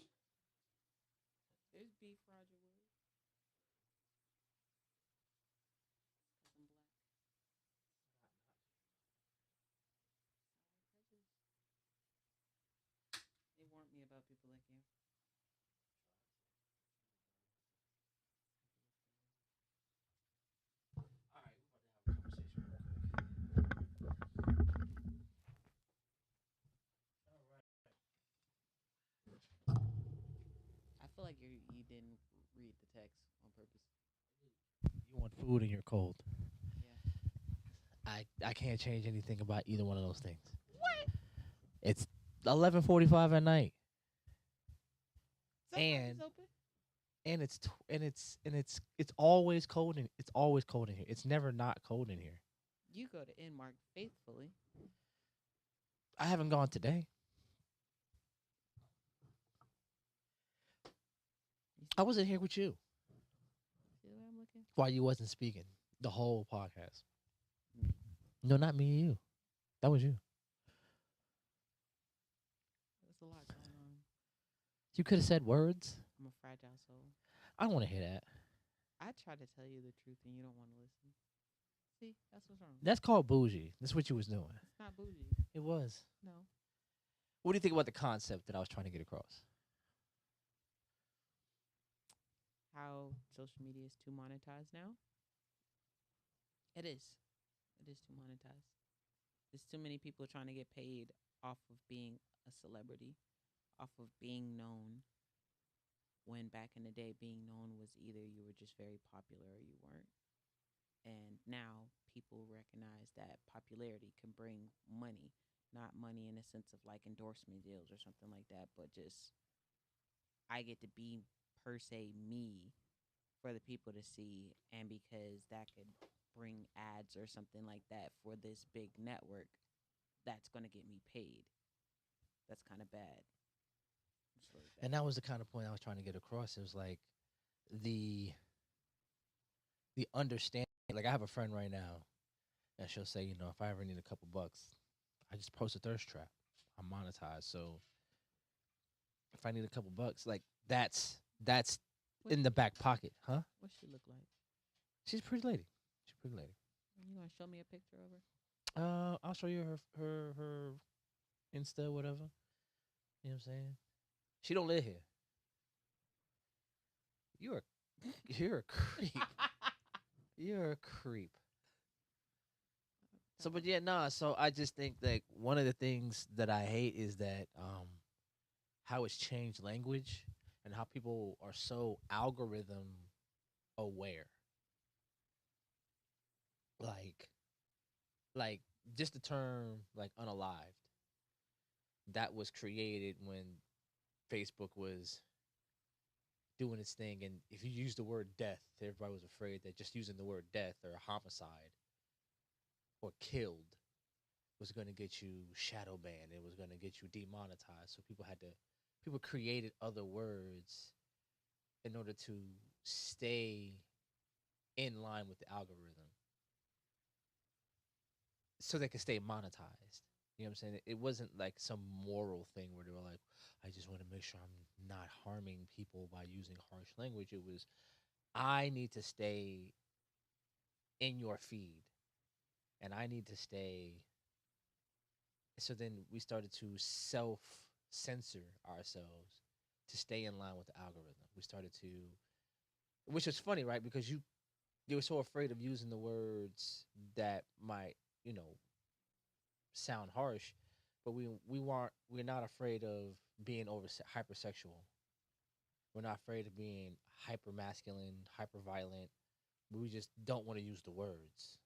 There's beef Roger Wood. 'Cause I'm black. Prejudice. They warned me about people like you. All right, we're about to have a conversation real quick. All right. I feel like you didn't read the text on purpose. You want food and you're cold. Yeah. I can't change anything about either one of those things. What? It's 11:45 at night, And- open. and it's always cold in here. It's never not cold in here. You go to Inmark faithfully. I haven't gone today. I was in here with you See where I'm looking? while you wasn't speaking the whole podcast. No, not me and you. That was you. There's a lot going on. You could have said words. I'm a fragile soul. I don't want to hear that. I try to tell you the truth and you don't want to listen. See, that's what's wrong. That's called bougie. That's what you was doing. It's not bougie. It was. No. What do you think about the concept that I was trying to get across? How social media is too monetized now. It is. It is too monetized. There's too many people trying to get paid off of being a celebrity, off of being known. When back in the day, being known was either you were just very popular or you weren't. And now people recognize that popularity can bring money, not money in a sense of like endorsement deals or something like that, but just I get to be per se me for the people to see, and because that could bring ads or something like that for this big network, that's going to get me paid. That's kind of bad. It's really bad. And that was the kind of point I was trying to get across. It was like the understanding. Like I have a friend right now and she'll say, you know, if I ever need a couple bucks, I just post a thirst trap. I'm monetized, so if I need a couple bucks, like that's in the back pocket, huh? What she look like? She's a pretty lady. She's a pretty lady. You gonna show me a picture of her? I'll show you her Insta, whatever. You know what I'm saying? She don't live here. You're a creep. You're a creep. So, but yeah, nah. So I just think like one of the things that I hate is that how it's changed language and how people are so algorithm aware. Like just the term like unalived that was created when Facebook was doing its thing, and if you use the word death, everybody was afraid that just using the word death or homicide or killed was going to get you shadow banned. It was going to get you demonetized. So people created other words in order to stay in line with the algorithm so they could stay monetized. You know what I'm saying? It wasn't like some moral thing where they were like, I just want to make sure I'm not harming people by using harsh language. It was, I need to stay in your feed and I need to stay. So then we started to self-censor ourselves to stay in line with the algorithm. We started to, which is funny, right? Because you were so afraid of using the words that might, you know, sound harsh, but we're not afraid of being hypersexual. We're not afraid of being hyper masculine, hyper violent. We just don't want to use the words,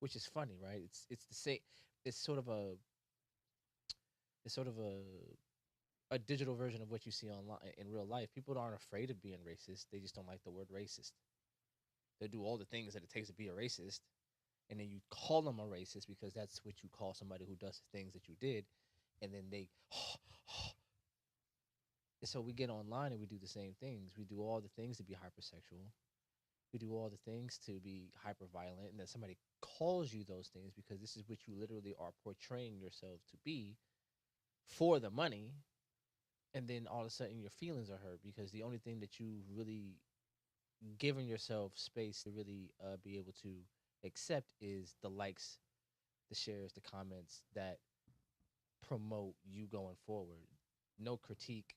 which is funny, right? It's the same. It's sort of a digital version of what you see online in real life. People aren't afraid of being racist. They just don't like the word racist. They do all the things that it takes to be a racist, and then you call them a racist because that's what you call somebody who does the things that you did, and then they so we get online and we do the same things. We do all the things to be hypersexual. We do all the things to be hyper violent, and then somebody calls you those things because this is what you literally are portraying yourself to be for the money, and then all of a sudden your feelings are hurt because the only thing that you really given yourself space to really be able to accept is the likes, the shares, the comments that promote you going forward. No critique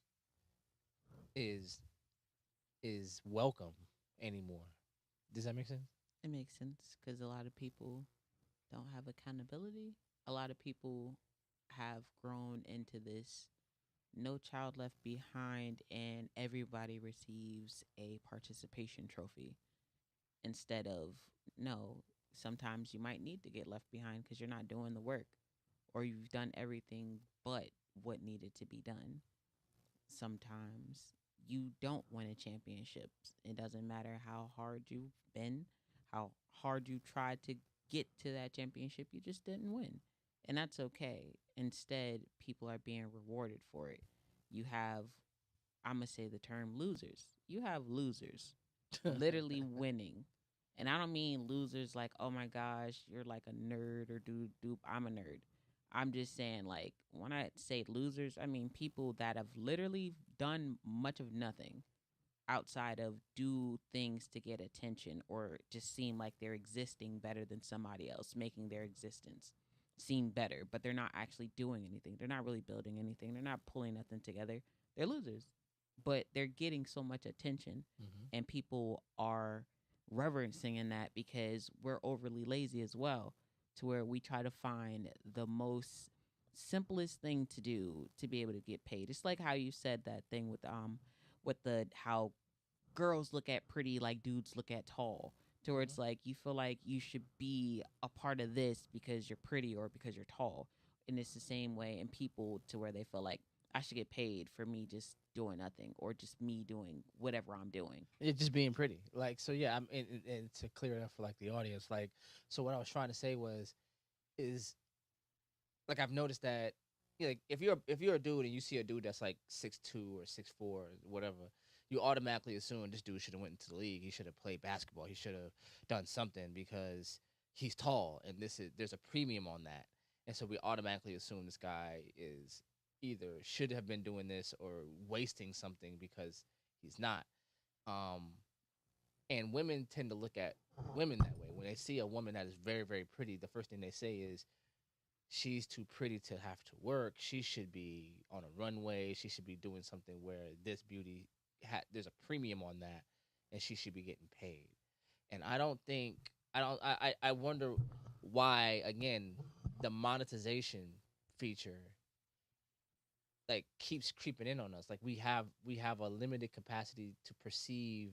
is welcome anymore. Does that make sense? It makes sense because a lot of people don't have accountability. A lot of people have grown into this no child left behind and everybody receives a participation trophy instead of no, sometimes you might need to get left behind because you're not doing the work or you've done everything but what needed to be done. Sometimes you don't win a championship. It doesn't matter how hard you've been, how hard you tried to get to that championship, you just didn't win. And that's okay. Instead, people are being rewarded for it. You have, I'm going to say the term losers. You have losers literally winning. And I don't mean losers like, oh my gosh, you're like a nerd or dude, I'm a nerd. I'm just saying, like, when I say losers, I mean people that have literally done much of nothing outside of do things to get attention or just seem like they're existing better than somebody else, making their existence seem better, but they're not actually doing anything. They're not really building anything. They're not pulling nothing together. They're losers, but they're getting so much attention, and people are reverencing in that because we're overly lazy as well, to where we try to find the most simplest thing to do to be able to get paid. It's like how you said that thing with the how girls look at pretty like dudes look at tall, to where it's like you feel like you should be a part of this because you're pretty or because you're tall. And it's the same way in people to where they feel like I should get paid for me just doing nothing or just me doing whatever I'm doing. It's just being pretty. Like, so yeah, and to clear it up for like the audience, like, so what I was trying to say is like I've noticed that like if you're a dude and you see a dude that's like 6'2" or 6'4" or whatever, you automatically assume this dude should have went into the league. He should have played basketball. He should have done something because he's tall, and there's a premium on that, and so we automatically assume this guy is either should have been doing this or wasting something because he's not. And women tend to look at women that way. When they see a woman that is very, very pretty, the first thing they say is, she's too pretty to have to work. She should be on a runway. She should be doing something where this beauty, there's a premium on that, and she should be getting paid. And I wonder why, again, the monetization feature like keeps creeping in on us. Like we have a limited capacity to perceive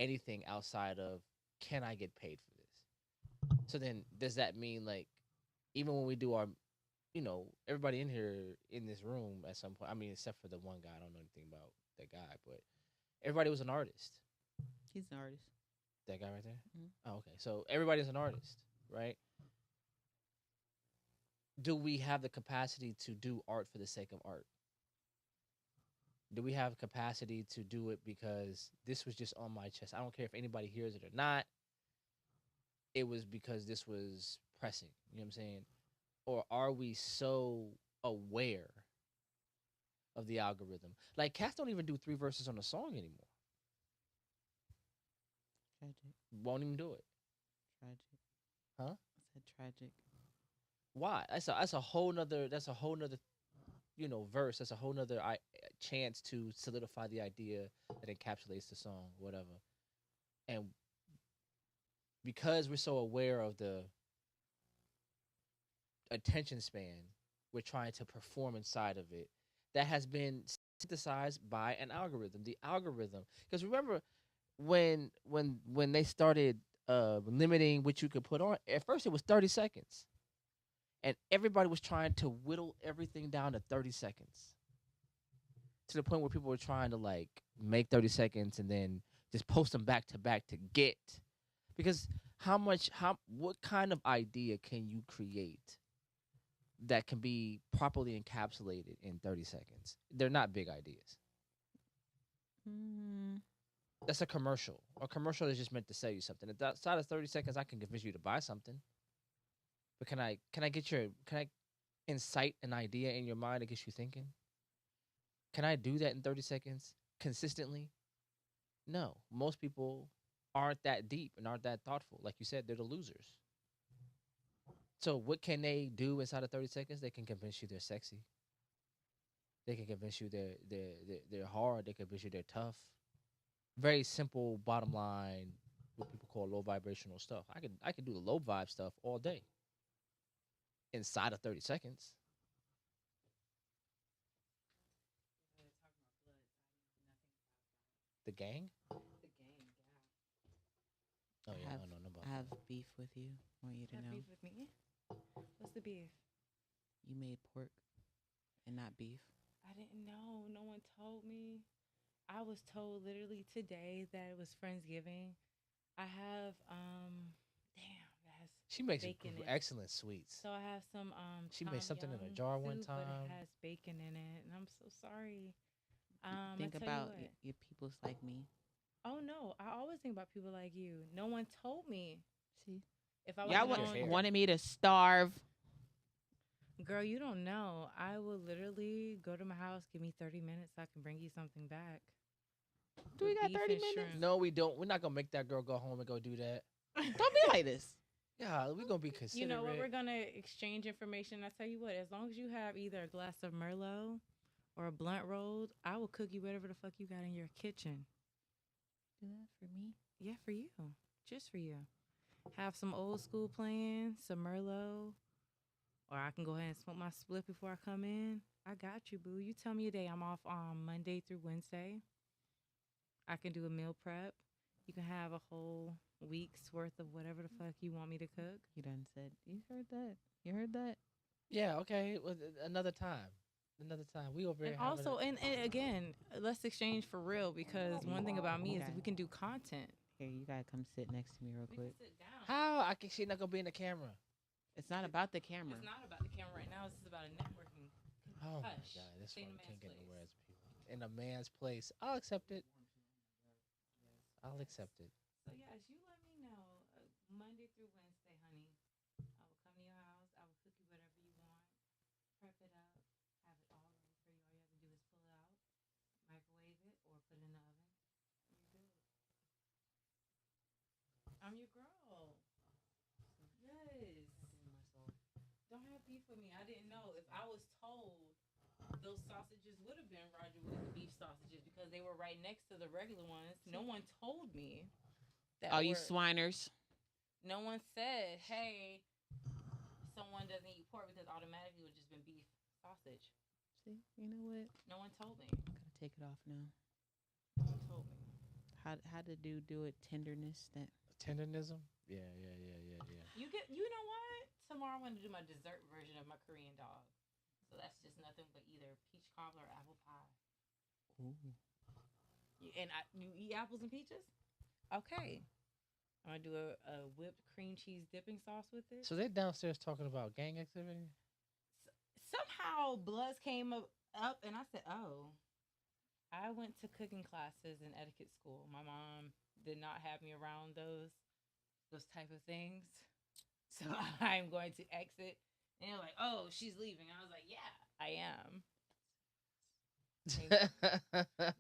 anything outside of, can I get paid for this? So then does that mean, like, even when we do our, everybody in here in this room at some point, I mean, except for the one guy, I don't know anything about that guy, but everybody was an artist. He's an artist. That guy right there? Mhm. Oh, okay. So everybody's an artist, right? Do we have the capacity to do art for the sake of art? Do we have capacity to do it because this was just on my chest? I don't care if anybody hears it or not. It was because this was pressing. You know what I'm saying? Or are we so aware of the algorithm? Like, cats don't even do 3 verses on a song anymore. Tragic. Won't even do it. Tragic. Huh? I said tragic. Why? That's a whole nother verse. That's a whole nother chance to solidify the idea that encapsulates the song, whatever. And because we're so aware of the attention span, we're trying to perform inside of it. That has been synthesized by an algorithm. The algorithm, because remember when they started limiting what you could put on, at first it was 30 seconds. And everybody was trying to whittle everything down to 30 seconds. To the point where people were trying to like make 30 seconds and then just post them back to back to get. Because what kind of idea can you create that can be properly encapsulated in 30 seconds? They're not big ideas. That's a commercial. A commercial is just meant to sell you something. Outside of 30 seconds, I can convince you to buy something. But can I incite an idea in your mind that gets you thinking? Can I do that in 30 seconds consistently? No. Most people aren't that deep and aren't that thoughtful. Like you said, they're the losers. So what can they do inside of 30 seconds? They can convince you they're sexy. They can convince you they're hard. They can convince you they're tough. Very simple bottom line, what people call low vibrational stuff. I can do the low vibe stuff all day. Inside of 30 seconds. The gang? The gang, Oh, yeah, I don't know about I have beef with you. I want you to know. Beef with me? What's the beef? You made pork and not beef. I didn't know. No one told me. I was told literally today that it was Friendsgiving. I have She makes bacon in it. excellent sweets. So I have some She made something in a tom jar yum one soup, but time. it has bacon in it, and I'm so sorry. Think I tell about you what. your peoples like me. Oh no, I always think about people like you. No one told me. See? If I Y'all was fair. wanted me to starve. girl, you don't know. I will literally go to my house, give me 30 minutes, so I can bring you something back. Do we With got beef 30 and minutes? shrimp. No, we don't. We're not going to make that girl go home and go do that. Don't be like this. Yeah, we're going to be considerate. You know what? We're gonna exchange information. I tell you what, as long as you have either a glass of Merlot or a blunt rolled, I will cook you whatever the fuck you got in your kitchen. Do that for me. Yeah, for you, just for you. Have some old school playing, some Merlot, or I can go ahead and smoke my split before I come in. I got you, boo. You tell me a day. I'm off on Monday through Wednesday. I can do a meal prep. You can have a whole week's worth of whatever the fuck you want me to cook. You done said. You heard that? You heard that? Yeah, okay. Well, another time. Another time. We over here And having also, and again, let's exchange for real, because one thing about me is Okay. we can do content. Here, you gotta come sit next to me real We can quick. sit down. How? She's not going to be in the camera. It's not about the camera. It's not about the camera right now. This is about a networking. Oh, my Hush. God. This Stay in one a can't man's get place. nowhere as people. In a man's place. I'll accept it. I'll accept it. So yes, you let me know Monday through Wednesday, honey. Put it in the oven. You're good. I'm your girl. Yes. Don't have beef with me. I didn't know. If I was told those sausages would have been Roger Willis beef sausages because they were right next to the regular ones. No one told me that. All you swiners. No one said, hey, someone doesn't eat pork because automatically it would just been beef sausage. See, you know what? No one told me. Gotta take it off now. No one told me. How did dude do it? Tenderness that. Tendernism? Yeah. You know what? Tomorrow I'm going to do my dessert version of my Korean dog. So that's just nothing but either peach cobbler or apple pie. Ooh. And you eat apples and peaches? Okay. I'm going to do a whipped cream cheese dipping sauce with it. So they're downstairs talking about gang activity? Somehow Bloods came up and I said, oh, I went to cooking classes in etiquette school. My mom did not have me around those type of things. So I'm going to exit. And they're like, oh, she's leaving. I was like, yeah, I am.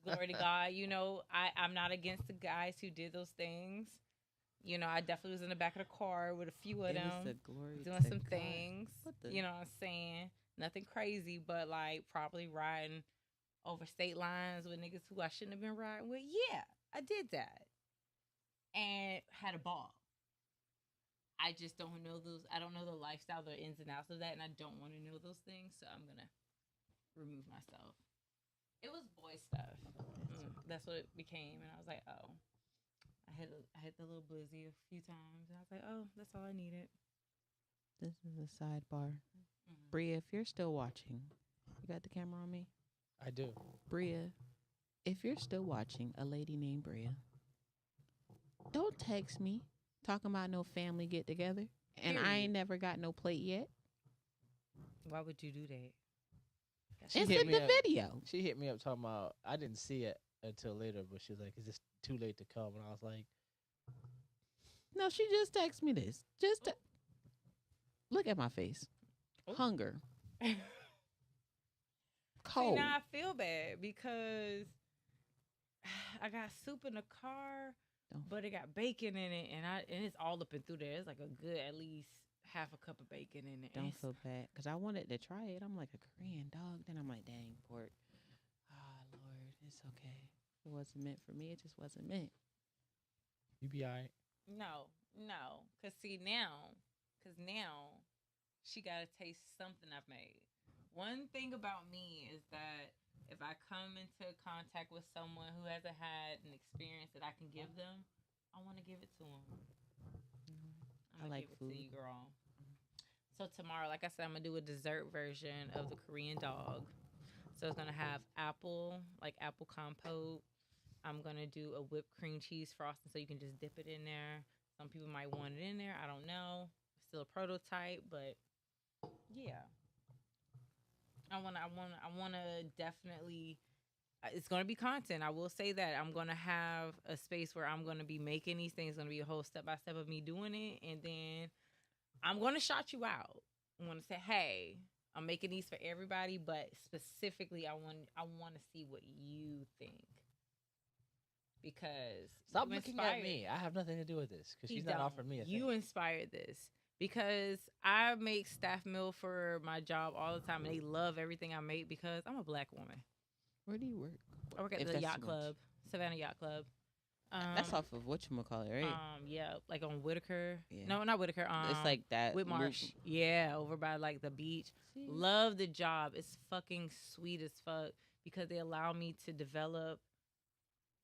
Glory to God. You know, I'm not against the guys who did those things. You know, I definitely was in the back of the car with a few of them doing some things. You know what I'm saying? Nothing crazy, but like probably riding over state lines with niggas who I shouldn't have been riding with. Yeah, I did that. And had a ball. I just don't know those. I don't know the lifestyle, the ins and outs of that, and I don't want to know those things. So I'm gonna remove myself. It was boy stuff. That's what it became, and I was like, oh. I hit the little blizzy a few times, and I was like, oh, that's all I needed. This is a sidebar. Bria, if you're still watching, you got the camera on me? I do. Bria, if you're still watching, a lady named Bria, don't text me talking about no family get together, and I ain't never got no plate yet. Why would you do that? And send the video. She hit me up talking about, I didn't see it until later, but she was like, is this too late to come? And I was like, no, she just texted me this. Look at my face. Hunger. Cold. See, now I feel bad because I got soup in the car, but it got bacon in it, and it's all up and through there. It's like a good at least half a cup of bacon in it. Don't feel bad because I wanted to try it. I'm like a Korean dog. Then I'm like, dang, pork. Lord, it's okay. It wasn't meant for me. It just wasn't meant. You be all right. No. Because now she got to taste something I've made. One thing about me is that if I come into contact with someone who hasn't had an experience that I can give them, I want to give it to them. I like give food. It to you, girl. So tomorrow, like I said, I'm going to do a dessert version of the Korean dog. So it's going to have apple compote. I'm going to do a whipped cream cheese frosting so you can just dip it in there. Some people might want it in there. I don't know. It's still a prototype, but yeah. I want to definitely, it's going to be content. I will say that I'm going to have a space where I'm going to be making these things. It's going to be a whole step-by-step of me doing it. And then I'm going to shout you out. I'm going to say, hey, I'm making these for everybody, but specifically, I want to see what you think. Because stop looking at me. I have nothing to do with this because she's not offering me a thing. You inspired this because I make staff meal for my job all the time, and they love everything I make because I'm a Black woman. Where do you work? I work at the yacht club, Savannah Yacht Club. That's off of whatchamacallit, right? Yeah, like on Whitaker. Yeah. No, not Whitaker. It's like that. Whitmarsh. Yeah, over by like the beach. See? Love the job. It's fucking sweet as fuck because they allow me to develop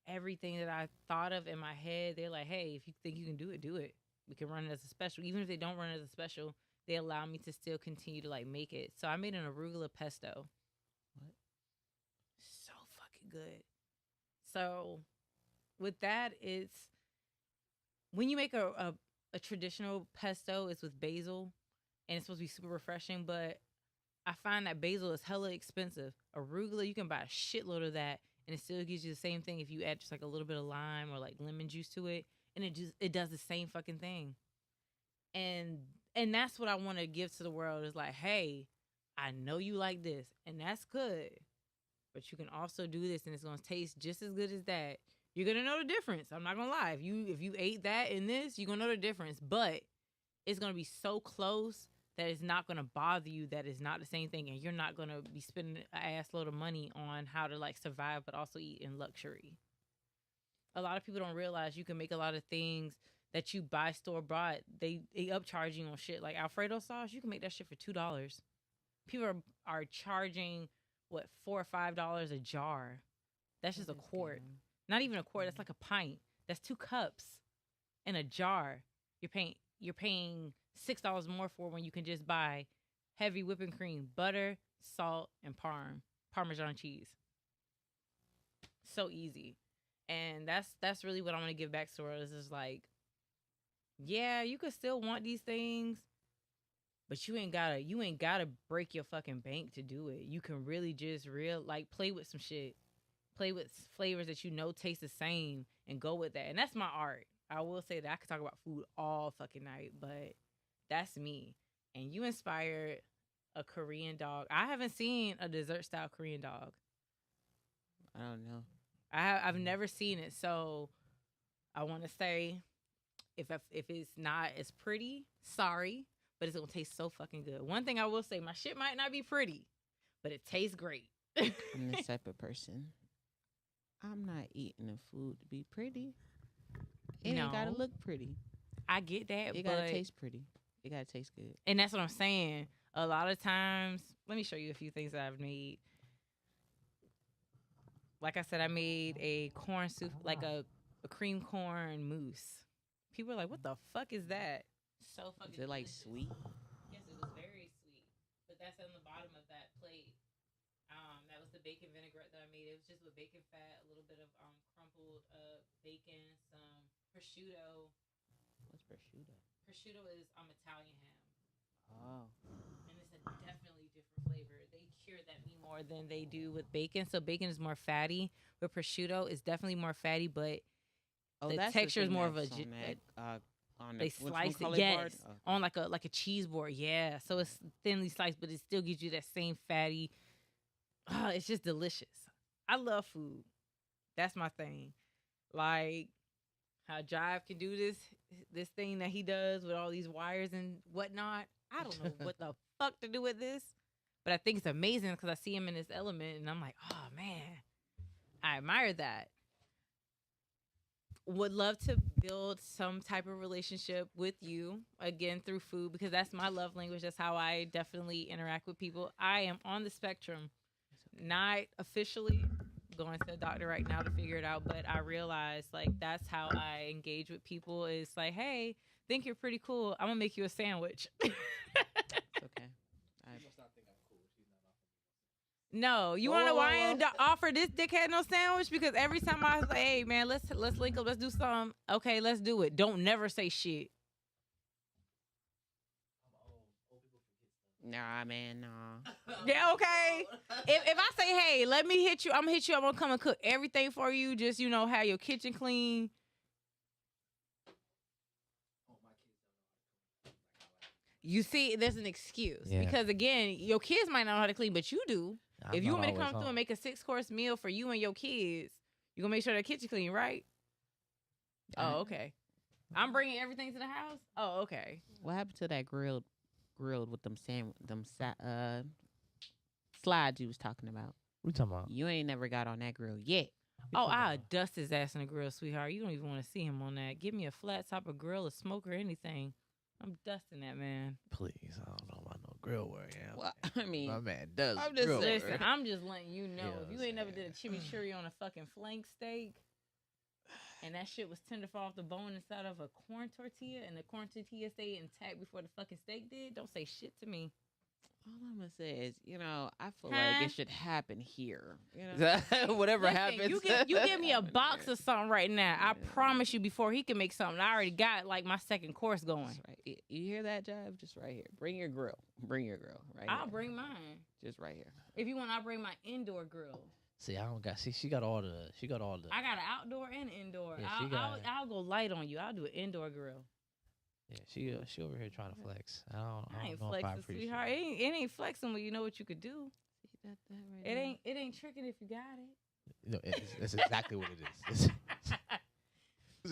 everything that I thought of in my head. They're like, hey, if you think you can do it, do it. We can run it as a special. Even if they don't run it as a special, they allow me to still continue to like make it. So I made an arugula pesto. What? So fucking good. So with that, it's when you make a traditional pesto, it's with basil and it's supposed to be super refreshing, but I find that basil is hella expensive. Arugula, you can buy a shitload of that and it still gives you the same thing if you add just like a little bit of lime or like lemon juice to it, and it does the same fucking thing. And that's what I want to give to the world is like, hey, I know you like this, and that's good. but you can also do this, and it's gonna taste just as good as that. You're gonna know the difference. I'm not gonna lie. If you ate that and this, you're gonna know the difference. But it's gonna be so close that it's not gonna bother you. That it's not the same thing, and you're not gonna be spending an ass load of money on how to like survive, but also eat in luxury. A lot of people don't realize you can make a lot of things that you buy store bought. They upcharge you on shit like Alfredo sauce. You can make that shit for $2. People are charging what $4 or $5 a jar. That's just a quart. Not even a quart. That's like a pint. That's 2 cups in a jar. You're paying $6 more for when you can just buy heavy whipping cream, butter, salt, and Parmesan cheese. So easy. And that's really what I want to give back to her. Is just like, yeah, you could still want these things, but you ain't gotta break your fucking bank to do it. You can really just play with some shit. Play with flavors that you know taste the same and go with that. And that's my art. I will say that I could talk about food all fucking night, but that's me. And you inspired a Korean dog. I haven't seen a dessert style Korean dog. I don't know. I've never seen it, so I want to say if it's not as pretty, sorry, but it's gonna taste so fucking good. One thing I will say, my shit might not be pretty, but it tastes great. I'm this type of person. I'm not eating the food to be pretty. It ain't gotta look pretty. I get that, It but gotta taste pretty. It gotta taste good. and that's what I'm saying. A lot of times, let me show you a few things that I've made. Like I said, I made a corn soup, like a cream corn mousse. People are like, "What the fuck is that?" So fucking. Is it like delicious. sweet? Yes, it was very sweet. But that's on the bottom of that plate. That was the bacon vinaigrette that I made. It was just with bacon fat, a little bit of crumpled bacon, some prosciutto. What's prosciutto? Prosciutto is Italian ham. Oh. And it's a definitely different flavor. They cure that meat more than they do with bacon. So bacon is more fatty. With prosciutto, it's definitely more fatty, but the that's texture is thing more of a. that's on They the, slice it, yes, on like a cheese board, yeah. So it's thinly sliced, but it still gives you that same fatty. It's just delicious. I love food. That's my thing. Like how Jive can do this thing that he does with all these wires and whatnot. I don't know what the fuck to do with this, but I think it's amazing because I see him in his element, and I'm like, oh man, I admire that. Would love to build some type of relationship with you again through food because that's my love language. That's how I definitely interact with people. I am on the spectrum, not officially going to the doctor right now to figure it out, but I realize like that's how I engage with people. Is like, hey, think you're pretty cool. I'm gonna make you a sandwich. Okay. No, you wanna know why I ain't offer this dickhead no sandwich? Because every time I was like, hey man, let's link up, let's do something. Okay, let's do it. Don't never say shit. Nah, man, nah. Yeah, okay. If I say, hey, let me hit you, I'm gonna hit you, I'm gonna come and cook everything for you. Just, have your kitchen clean. You see, there's an excuse. Yeah. Because again, your kids might not know how to clean, but you do. If you want me to come through and make a 6-course meal for you and your kids, you gonna make sure the kitchen clean, right? Oh, okay. I'm bringing everything to the house? Oh, okay. What happened to that grilled with them slides you was talking about? What you talking about? You ain't never got on that grill yet. Oh, I'll dust his ass in the grill, sweetheart. You don't even want to see him on that. Give me a flat top of grill, a smoke, or anything. I'm dusting that, man. Please, I don't know about no grill work. Yeah, Well, I mean, my man does. I'm just grill saying. work. Listen, I'm just letting you know. Yeah, If you ain't never did a chimichurri on a fucking flank steak, and that shit was tender fall off the bone inside of a corn tortilla, and the corn tortilla stayed intact before the fucking steak did, don't say shit to me. all I'm gonna say is, I feel like Huh? it should happen here. Whatever Listen, happens. you give me a box of something right now. I promise you, before he can make something, I already got like my second course going. That's right. You hear that, Jive? Just right here. Bring your grill. Right I'll here. bring mine. Just right here. If you want, I'll bring my indoor grill. See, I don't got. See, she got all the. I got an outdoor and indoor. Yeah, I'll go light on you. I'll do an indoor grill. Yeah, she over here trying to flex. I I ain't don't know if I flexing, appreciate sweetheart. it. It ain't flexing when you know what you could do. It ain't tricking if you got it. No, it's exactly what it is.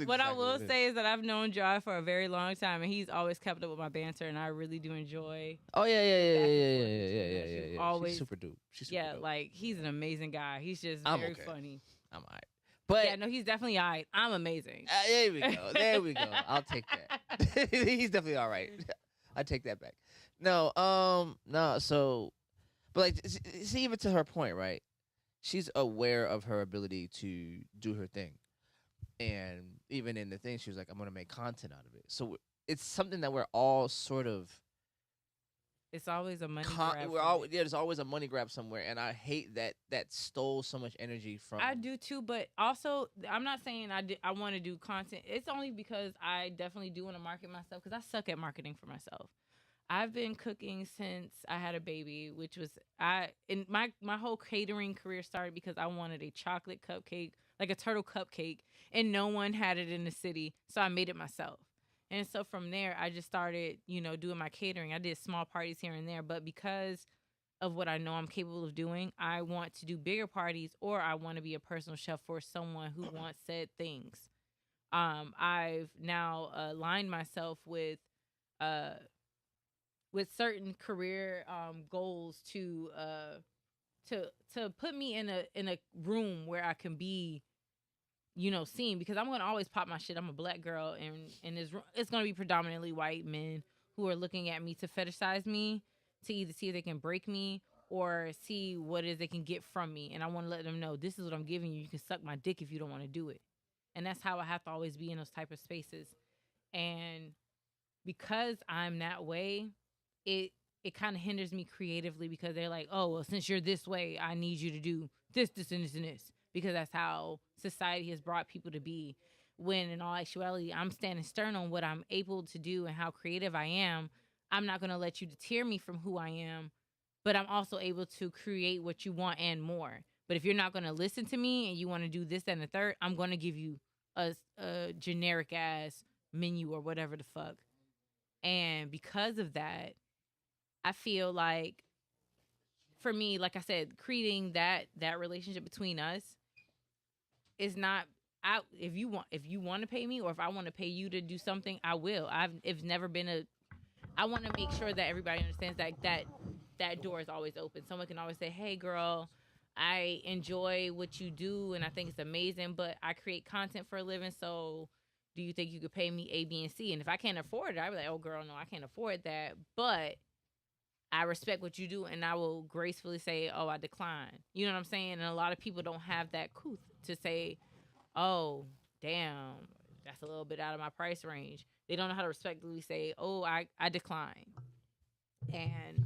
What I will say is that I've known Joy for a very long time, and he's always kept up with my banter, and I really do enjoy. Oh yeah. Always She's super dupe. She's super dope. like he's an amazing guy. He's just I'm very okay. funny. I'm alright. But yeah, no, he's definitely alright. I'm amazing. There we go. There we go. I'll take that. He's definitely all right. I take that back. No, no. So, but like, see, even to her point, right? She's aware of her ability to do her thing, and even in the thing, she was like, "I'm gonna make content out of it." So it's something that we're all sort of. It's always a money grab. There's always a money grab somewhere, and I hate that stole so much energy from. I do too, but also I'm not saying I want to do content. It's only because I definitely do want to market myself because I suck at marketing for myself. I've been cooking since I had a baby, which was my whole catering career started because I wanted a chocolate cupcake, like a turtle cupcake, and no one had it in the city, so I made it myself. And so from there, I just started, doing my catering. I did small parties here and there, but because of what I know I'm capable of doing, I want to do bigger parties, or I want to be a personal chef for someone who wants said things. I've now aligned myself with certain career goals to put me in a room where I can be, seen, because I'm going to always pop my shit. I'm a black girl, and it's going to be predominantly white men who are looking at me to fetishize me, to either see if they can break me or see what it is they can get from me. And I want to let them know, this is what I'm giving you. You can suck my dick if you don't want to do it. And that's how I have to always be in those type of spaces. And because I'm that way, it kind of hinders me creatively, because they're like, oh, well, since you're this way, I need you to do this, and this. Because that's how society has brought people to be. When in all actuality, I'm standing stern on what I'm able to do and how creative I am. I'm not going to let you deter me from who I am, but I'm also able to create what you want and more. But if you're not going to listen to me and you want to do this, that, and the third, I'm going to give you a generic ass menu or whatever the fuck. And because of that, I feel like, for me, like I said, creating that relationship between us is not out. If you want to pay me, or if I want to pay you to do something, I will. It's never been I want to make sure that everybody understands that door is always open. Someone can always say, hey girl, I enjoy what you do and I think it's amazing, but I create content for a living, so do you think you could pay me A, B, and C? And if I can't afford it, I'll be like, oh girl, no, I can't afford that, but I respect what you do, and I will gracefully say, oh, I decline. You know what I'm saying? And a lot of people don't have that couth to say, oh, damn, that's a little bit out of my price range. They don't know how to respectfully say, oh, I decline. And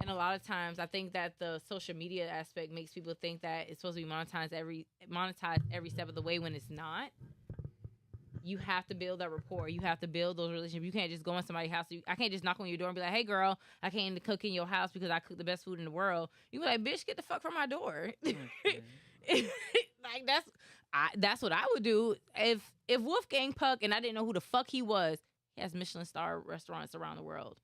a lot of times, I think that the social media aspect makes people think that it's supposed to be monetized every step of the way, when it's not. You have to build that rapport. You have to build those relationships. You can't just go in somebody's house. I can't just knock on your door and be like, hey, girl, I came to cook in your house because I cook the best food in the world. You be like, bitch, get the fuck from my door. Like, that's what I would do. If Wolfgang Puck, and I didn't know who the fuck he was, he has Michelin star restaurants around the world.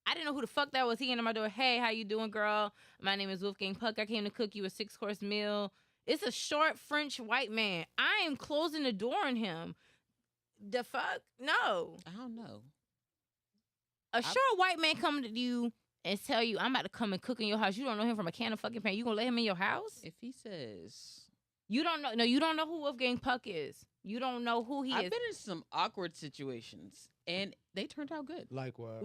I didn't know who the fuck that was. He came to my door, hey, how you doing, girl? My name is Wolfgang Puck. I came to cook you a 6-course meal. It's a short French white man. I am closing the door on him. The fuck? No. I don't know. A short white man come to you and tell you, I'm about to come and cook in your house. You don't know him from a can of fucking paint. You gonna let him in your house? If he says... You don't know. No, you don't know who Wolfgang Puck is. You don't know who he is. I've been in some awkward situations, and they turned out good. Likewise.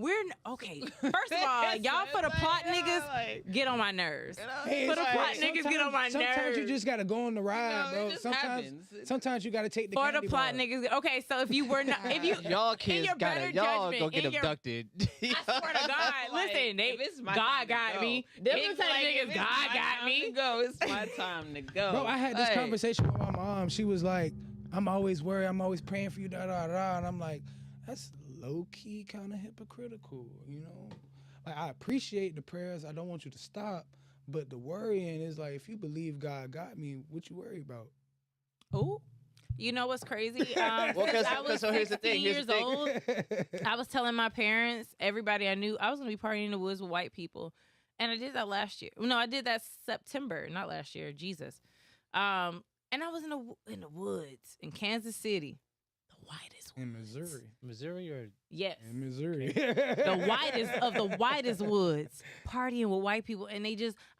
Okay. First of all, y'all for the plot niggas get on my nerves. Hey, for the plot niggas get on my nerves. Sometimes you just gotta go on the ride, bro. It just happens. Sometimes you gotta take the for candy the plot bar. niggas. Okay, so if you were not, if you y'all kids y'all go get abducted. I swear to God, listen, God got me. Them the type of niggas God got me. It's my time to go. Bro, I had this conversation with my mom. She was like, I'm always worried. I'm always praying for you, da da da. And I'm like, that's low key kind of hypocritical, you know? Like, I appreciate the prayers. I don't want you to stop. But the worrying is like, if you believe God got me, what you worry about? Oh, you know what's crazy? Since I was so here's the thing. 16 years old, I was telling my parents, everybody I knew, I was going to be partying in the woods with white people. And I did that last year. No, I did that September, not last year. Jesus. And I was in the woods in Kansas City, the whitest In woods. Missouri or Yes. In Missouri. The whitest of the whitest woods, partying with white people. And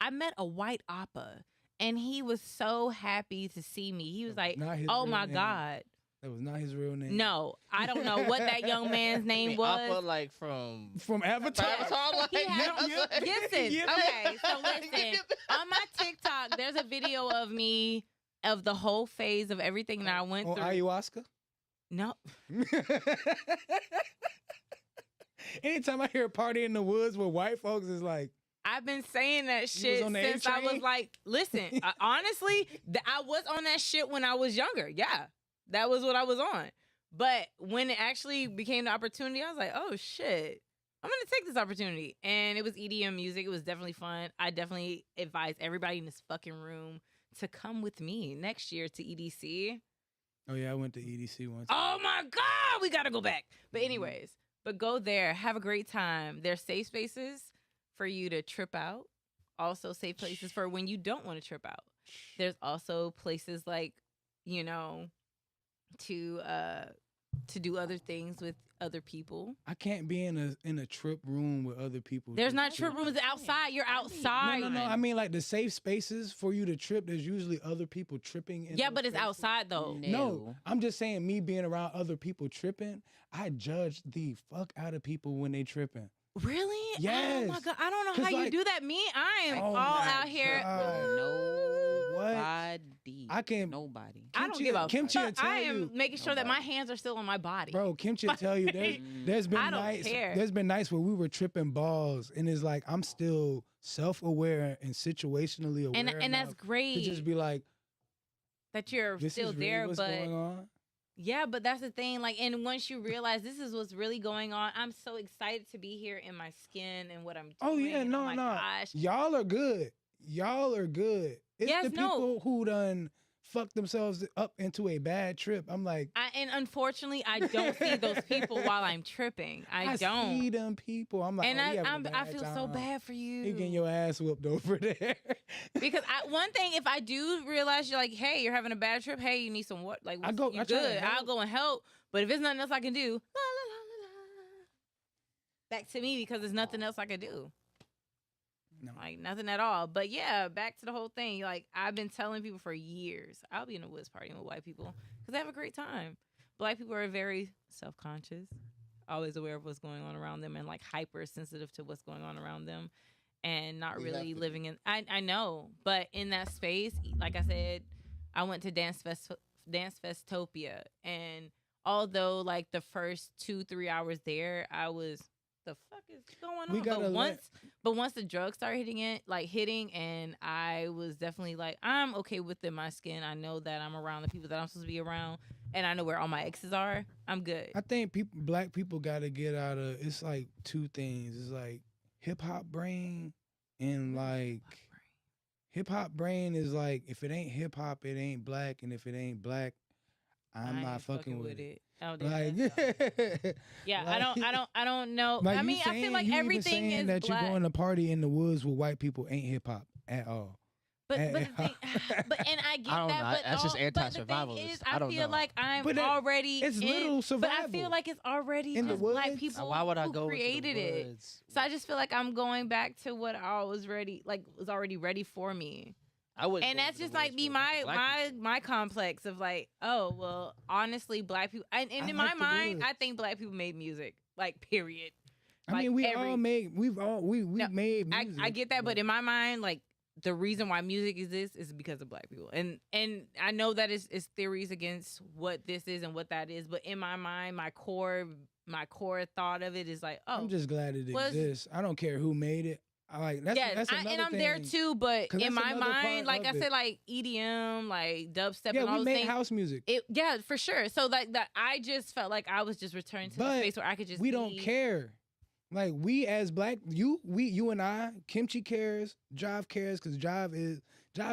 I met a white oppa, and he was so happy to see me. He was like, Not his oh real my name. God. That was not his real name. No, I don't know what that young man's name was. Appa, like from From Avatar. like, He had, listen, Yeah. okay, so listen. On my TikTok, there's a video of me of the whole phase of everything that I went On through. ayahuasca. No, Anytime I hear a party in the woods with white folks, it's like, I've been saying that was shit on the since I was A-train? like, listen, honestly, I was on that shit when I was younger. Yeah, that was what I was on. But when it actually became the opportunity, I was like, oh shit, I'm going to take this opportunity. And it was EDM music. It was definitely fun. I definitely advise everybody in this fucking room to come with me next year to EDC. oh yeah, I went to EDC once. Oh my God, we got to go back. But anyways, but go there, have a great time. There's safe spaces for you to trip out. Also safe places for when you don't want to trip out. There's also places like, you know, to do other things with other people. I can't be in a trip room with other people. There's just not tripping. trip rooms outside. You're outside. No. I mean, like the safe spaces for you to trip. There's usually other people tripping. In Yeah, those but it's spaces. outside though. No, I'm just saying, me being around other people tripping, I judge the fuck out of people when they tripping. Really? Oh Yes. my God. I don't know 'Cause, how you like- do that. Me, I am Oh all my out here. God. What? Nobody. I can, Nobody. I don't Kimchi- give a Kimchi will fuck. tell I am you- making sure that my hands are still on my body. bro. Kimchi will tell you there's been I don't nights. care. There's been nights where we were tripping balls, and it's like I'm still self-aware and situationally aware. and that's enough great to just be like, that you're this still is really there, what's but going on. yeah, but that's the thing. Like, and once you realize this is what's really going on, I'm so excited to be here in my skin and what I'm doing. Oh yeah, and no. my gosh. Y'all are good. Y'all are good. It's Yes, the no. people who done fucked themselves up into a bad trip. I'm like, And unfortunately, I don't see those people while I'm tripping. I don't. see them people. I'm like, And oh, we having a I bad feel so time. bad for you. You getting your ass whooped over there. Because one thing, if I do realize you're like, hey, you're having a bad trip, hey, you need some what? Like, I go- you I try to good? I'll help. go and help. But if it's nothing else I can do, la, la, la, la, la, back to me because there's nothing else I can do. No. Like nothing at all. But yeah, back to the whole thing. Like I've been telling people for years, I'll be in the woods partying with white people because they have a great time. Black people are very self-conscious, always aware of what's going on around them, and like hypersensitive to what's going on around them, and not We really have to living in. I know, but in that space, like I said, I went to Dance Festopia, and although like the first 2-3 hours there, I was the fuck is going We on? gotta But once the drugs started hitting, and I was definitely like, I'm okay within my skin. I know that I'm around the people that I'm supposed to be around, and I know where all my exes are. I'm good. I think black people got to get out of. It's like two things. It's like hip hop brain and like hip hop brain is like if it ain't hip hop, it ain't black, and if it ain't black, I'm I not ain't fucking with it. Oh, damn, Like, yeah, like- I don't know. like I you mean, I feel like you even everything saying is that black. you're going to party in the woods with white people ain't hip hop at all. But the thing, and I get I don't that, know. but That's just but the thing anti-survivalist. is, I don't feel know. like I'm But already it's in, little But I feel survival. like it's already In the just black woods. people Why would I who go created into the it. woods? So I just feel like I'm going back to what I was ready, like was already ready for me. I would, And that's just like be my complex of like, oh well, honestly, black people. And I in my like the mind, I woods. think black people made music, like period. I Like, mean, we every- all made. We No, made music. I get that, but in my mind, like the reason why music exists is because of black people, and I know that it's theories against what this is and what that is, but in my mind, my core thought of it is like, oh, I'm just glad it was- exists. I don't care who made it. I like that's yeah, that's another and I'm thing. there too, but 'Cause in that's my another mind, part like I of said, it. like EDM, like dubstep, Yeah, and all we those made things. house music. Yeah, for sure. So like that, I just felt like I was just returning to the But space where I could just. We don't be- care. Like we as black, you and I, Kimchi cares, Jive cares, because Jive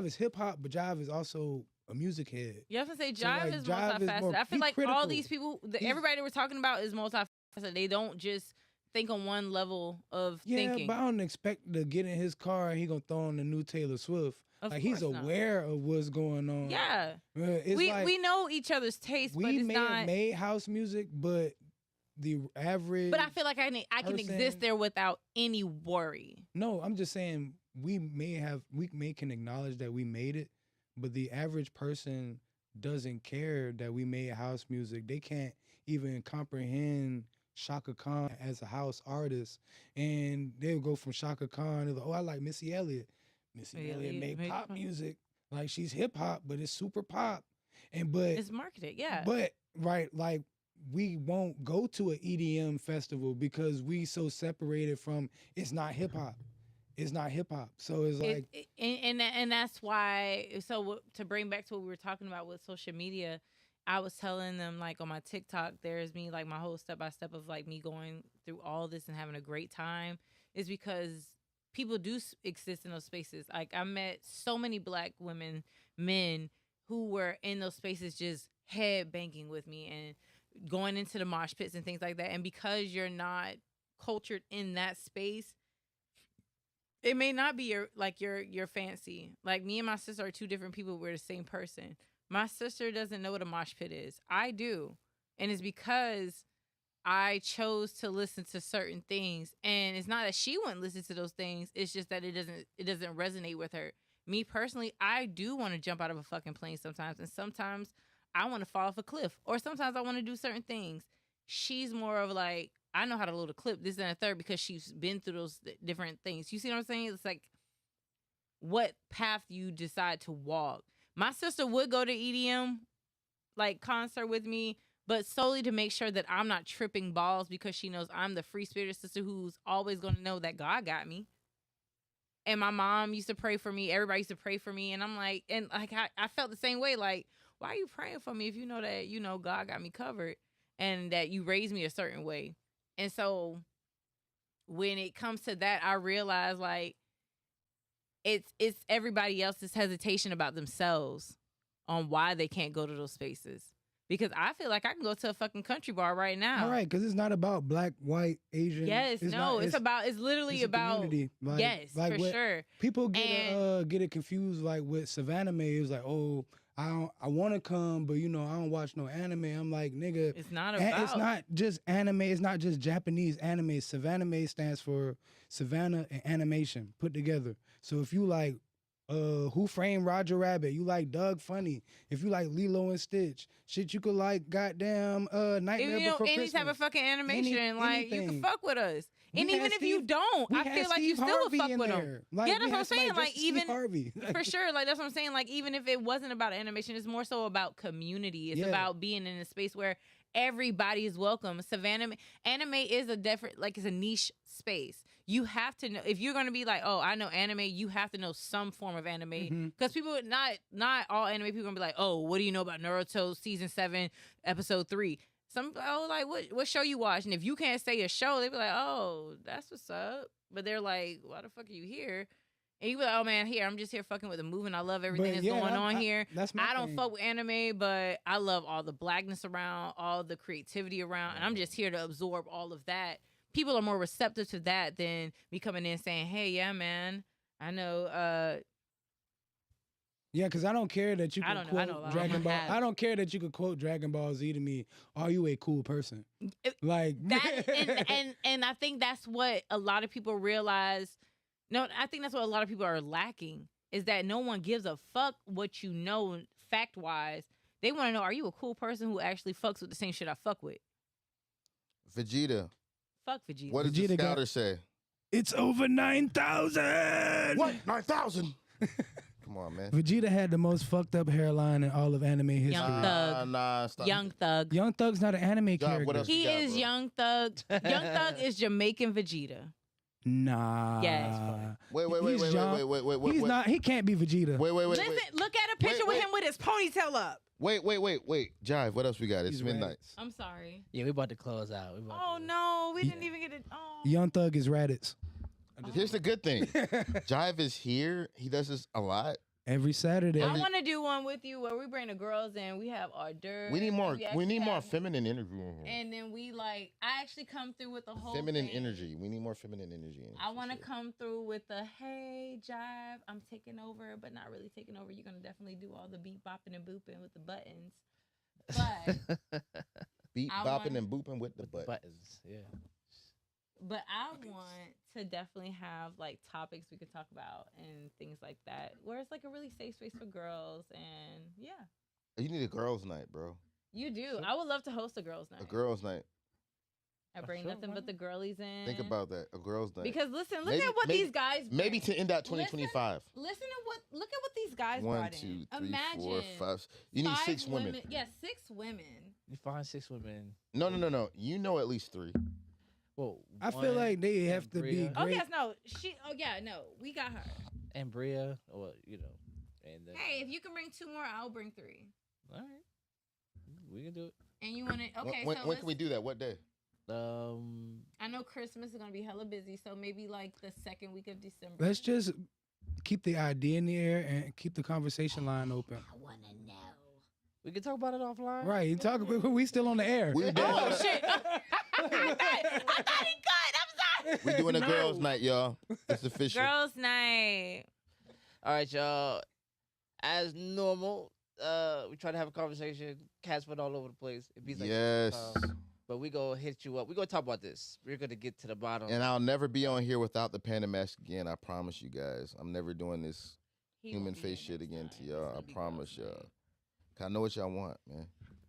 is hip hop, but Jive is also a music head. You have to say So, Jive like, is Jive is multifaceted. more- I feel he's like all critical. these people, He's- everybody that we're talking about is multifaceted. They don't just think on one level of Yeah, thinking. but I don't expect to get in his car and he gonna throw on the new Taylor Swift. Of Like he's course not. aware of what's going on. Yeah, It's like we know each other's taste, but we it's may not. have made house music, but the average. But I feel like I can exist person- there without any worry. No, I'm just saying we can acknowledge that we made it, but the average person doesn't care that we made house music. They can't even comprehend Shaka Khan as a house artist, and they'll go from Shaka Khan to the, oh, I like Missy Elliott. Missy Yeah, Elliott yeah, made made pop pop. music, like she's hip hop, but it's super pop. And but It's marketed, yeah. but right, like we won't go to an EDM festival because we so separated from it's not hip hop. It's not hip hop. So it's like and that's why. So to bring back to what we were talking about with social media, I was telling them like on my TikTok, there's me like my whole step by step of like me going through all this and having a great time is because people do exist in those spaces. Like I met so many Black women, men who were in those spaces just head banging with me and going into the mosh pits and things like that. And because you're not cultured in that space, it may not be your fancy. Like me and my sister are two different people. We're the same person. My sister doesn't know what a mosh pit is. I do. And it's because I chose to listen to certain things. And it's not that she wouldn't listen to those things. It's just that it doesn't resonate with her. Me personally, I do want to jump out of a fucking plane sometimes. And sometimes I want to fall off a cliff. Or sometimes I want to do certain things. She's more of like, I know how to load a clip, this and a third, because she's been through those different things. You see what I'm saying? It's like what path you decide to walk. My sister would go to EDM like concert with me, but solely to make sure that I'm not tripping balls because she knows I'm the free spirited sister who's always going to know that God got me. And my mom used to pray for me. Everybody used to pray for me. And I'm like, and like I felt the same way. Like, why are you praying for me if you know that, you know, God got me covered and that you raised me a certain way? And so when it comes to that, I realize like it's everybody else's hesitation about themselves on why they can't go to those spaces. Because I feel like I can go to a fucking country bar right now. all right, because it's not about Black, white, Asian. Yes, it's literally it's a about community. Like, yes, like for what- sure. People get it confused like with Savannah Mae. It's like, oh, I want to come, but you know, I don't watch no anime. I'm like, nigga, It's not about. it's not just anime. It's not just Japanese anime. Savannah Mae stands for Savannah and animation put together. So if you like Who Framed Roger Rabbit, you like Doug Funny. If you like Lilo and Stitch, shit, you could like goddamn Nightmare If you know Before any Christmas. type of fucking animation, like you anything. can fuck with us. We And had even if you Steve- don't, We I had feel like you Steve still would Harvey fuck in with them. there. Like, Yeah, we that's what had I'm saying, somebody like, dressed as Steve even- Harvey. For sure, like that's what I'm saying. Like even if it wasn't about animation, it's more so about community. It's Yeah. about being in a space where everybody is welcome. Anime is a different, like it's a niche space. You have to know if you're gonna be like, oh, I know anime. You have to know some form of anime Mhm. because people not all anime people gonna be like, oh, what do you know about Naruto season 7 episode 3? Some like what show you watch? And if you can't say a show, they be like, oh, that's what's up. But they're like, why the fuck are you here? And you be like, oh man, here I'm just here fucking with the movie. I love everything But that's yeah, going on here. That's my I don't thing. fuck with anime, but I love all the blackness around, all the creativity around, and I'm just here to absorb all of that. People are more receptive to that than me coming in saying, hey, yeah, man, I know. Yeah, because I don't care that you I can don't know, I know a quote lot. Dragon Ball. have- I don't care that you could quote Dragon Ball Z to me. Are you a cool person? It- Like That and I think that's what a lot of people realize. No, I think that's what a lot of people are lacking is that no one gives a fuck what you know fact wise. They want to know, are you a cool person who actually fucks with the same shit I fuck with? Vegeta. Fuck Vegeta. What does the Vegeta got- scouter say? it's over 9,000. What? 9,000? Come on, man. Vegeta had the most fucked up hairline in all of anime history. Young Thug. Nah, stop. Young Thug. Young Thug's not an anime John, character. what else? He you got, is bro? Young Thug. Young Thug is Jamaican Vegeta. Nah. Yeah, it's funny. Wait. He's not. He can't be Vegeta. Wait. Listen, look at a picture with Wait. him with his ponytail up. Wait. Jive, what else we got? It's He's midnight. Raditz. I'm sorry. Yeah, we about to close out. Oh no, we didn't even get it. Oh. Young Thug is Raditz. Here's the good thing. Jive is here. He does this a lot. Every Saturday. I want to do one with you where we bring the girls in. We have hors d'oeuvres. We need more. We We need more have- feminine energy in here. And then we I actually come through with the whole Feminine thing. energy. We need more feminine energy. In I want to come through with the hey jive, I'm taking over, but not really taking over. You're gonna definitely do all the beat bopping and booping with the buttons. But Beat I bopping want- and booping with the butt. Buttons, yeah. But I want to definitely have topics we could talk about and things like that, where it's a really safe space for girls. And yeah, You need a girls' night, bro. you do. I would love to host a girls' night. A girls' night. I bring Sure, nothing why but the girlies in. Think about that. A girls' night. Because listen, look Maybe- at what maybe- these guys. Maybe bring. to end out 2025. Look at what these guys 1, brought 2, in. 3, Imagine 4, 5. You need 6 women. Yeah, 6 women. You find 6 women. No. You know at least 3. Well, I feel like they have to be Bria. Oh great. yes, no. We got her. And Bria, or and then, Hey, if you can bring 2 more, I'll bring 3. all right, we can do it. And you want to? Okay, When so can we do that? What day? I know Christmas is gonna be hella busy, so maybe the 2nd week of December. Let's just keep the idea in the air and keep the conversation line open. I wanna know. We can talk about it offline. Right, you talk. We still on the air. We doing, Oh shit! I thought he could. I'm sorry. we doing a No. girls' night, y'all. It's official. Girls' night. All right, y'all. As normal, we try to have a conversation. Cats went all over the place. It be Yes. but we gonna hit you up. We gonna talk about this. We're gonna get to the bottom. And I'll never be on here without the panda mask again. I promise you guys. I'm never doing this He human won't be face here shit next again time. to It's y'all. gonna I be promise girls' y'all. night. 'Cause I know what y'all want, man.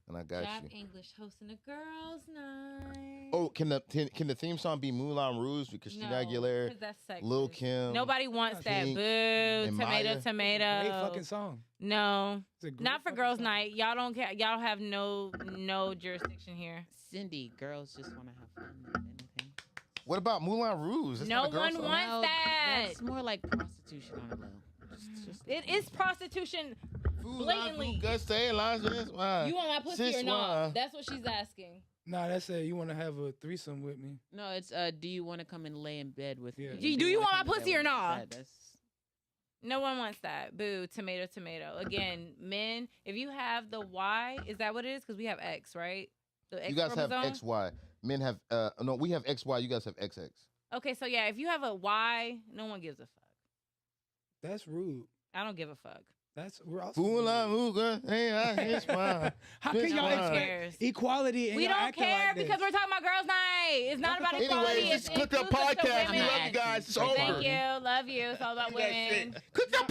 And I got Jab you. English hosting a girls' night. Oh, can the theme song be Moulin Rouge with Christina Aguilera, 'cause that's sexist. Lil Kim? Nobody wants that. Pink, Boo, and tomato, Maya. tomato. Great fucking song. No, It's a great not for fucking girls' song. night. Y'all don't care. Y'all have no jurisdiction here. Cindy, girls just want to have fun more than anything. What about Moulin Rouge? That's No not a girl one song. wants No, that. That's more like prostitution on a low. Just It is prostitution. blatantly. You want my pussy or not? That's what she's asking. Nah, that's it. You want to have a threesome with me? No, it's do you want to come and lay in bed with Yeah. me? Do you wanna want come my in bed pussy or with me? not? That's No one wants that. Boo, tomato, tomato. Again, men, if you have the Y, is that what it is? Because we have X, right? The X You guys have chromosome? XY. Men have no. We have XY. You guys have XX. Okay, so yeah, if you have a Y, no one gives a fuck. That's rude. I don't give a fuck. We're also Moulin rude. Rouge. Hey, it's mine. How Bitch, can y'all why? Nobody expect cares. equality and We y'all don't acting care like this? because we're talking about girls' night. It's not about equality. Anyways, It's this Clicked Up inclusive to Podcast. We women. love you guys. It's Thank over. Thank you. Love you. It's all about women. Clicked Up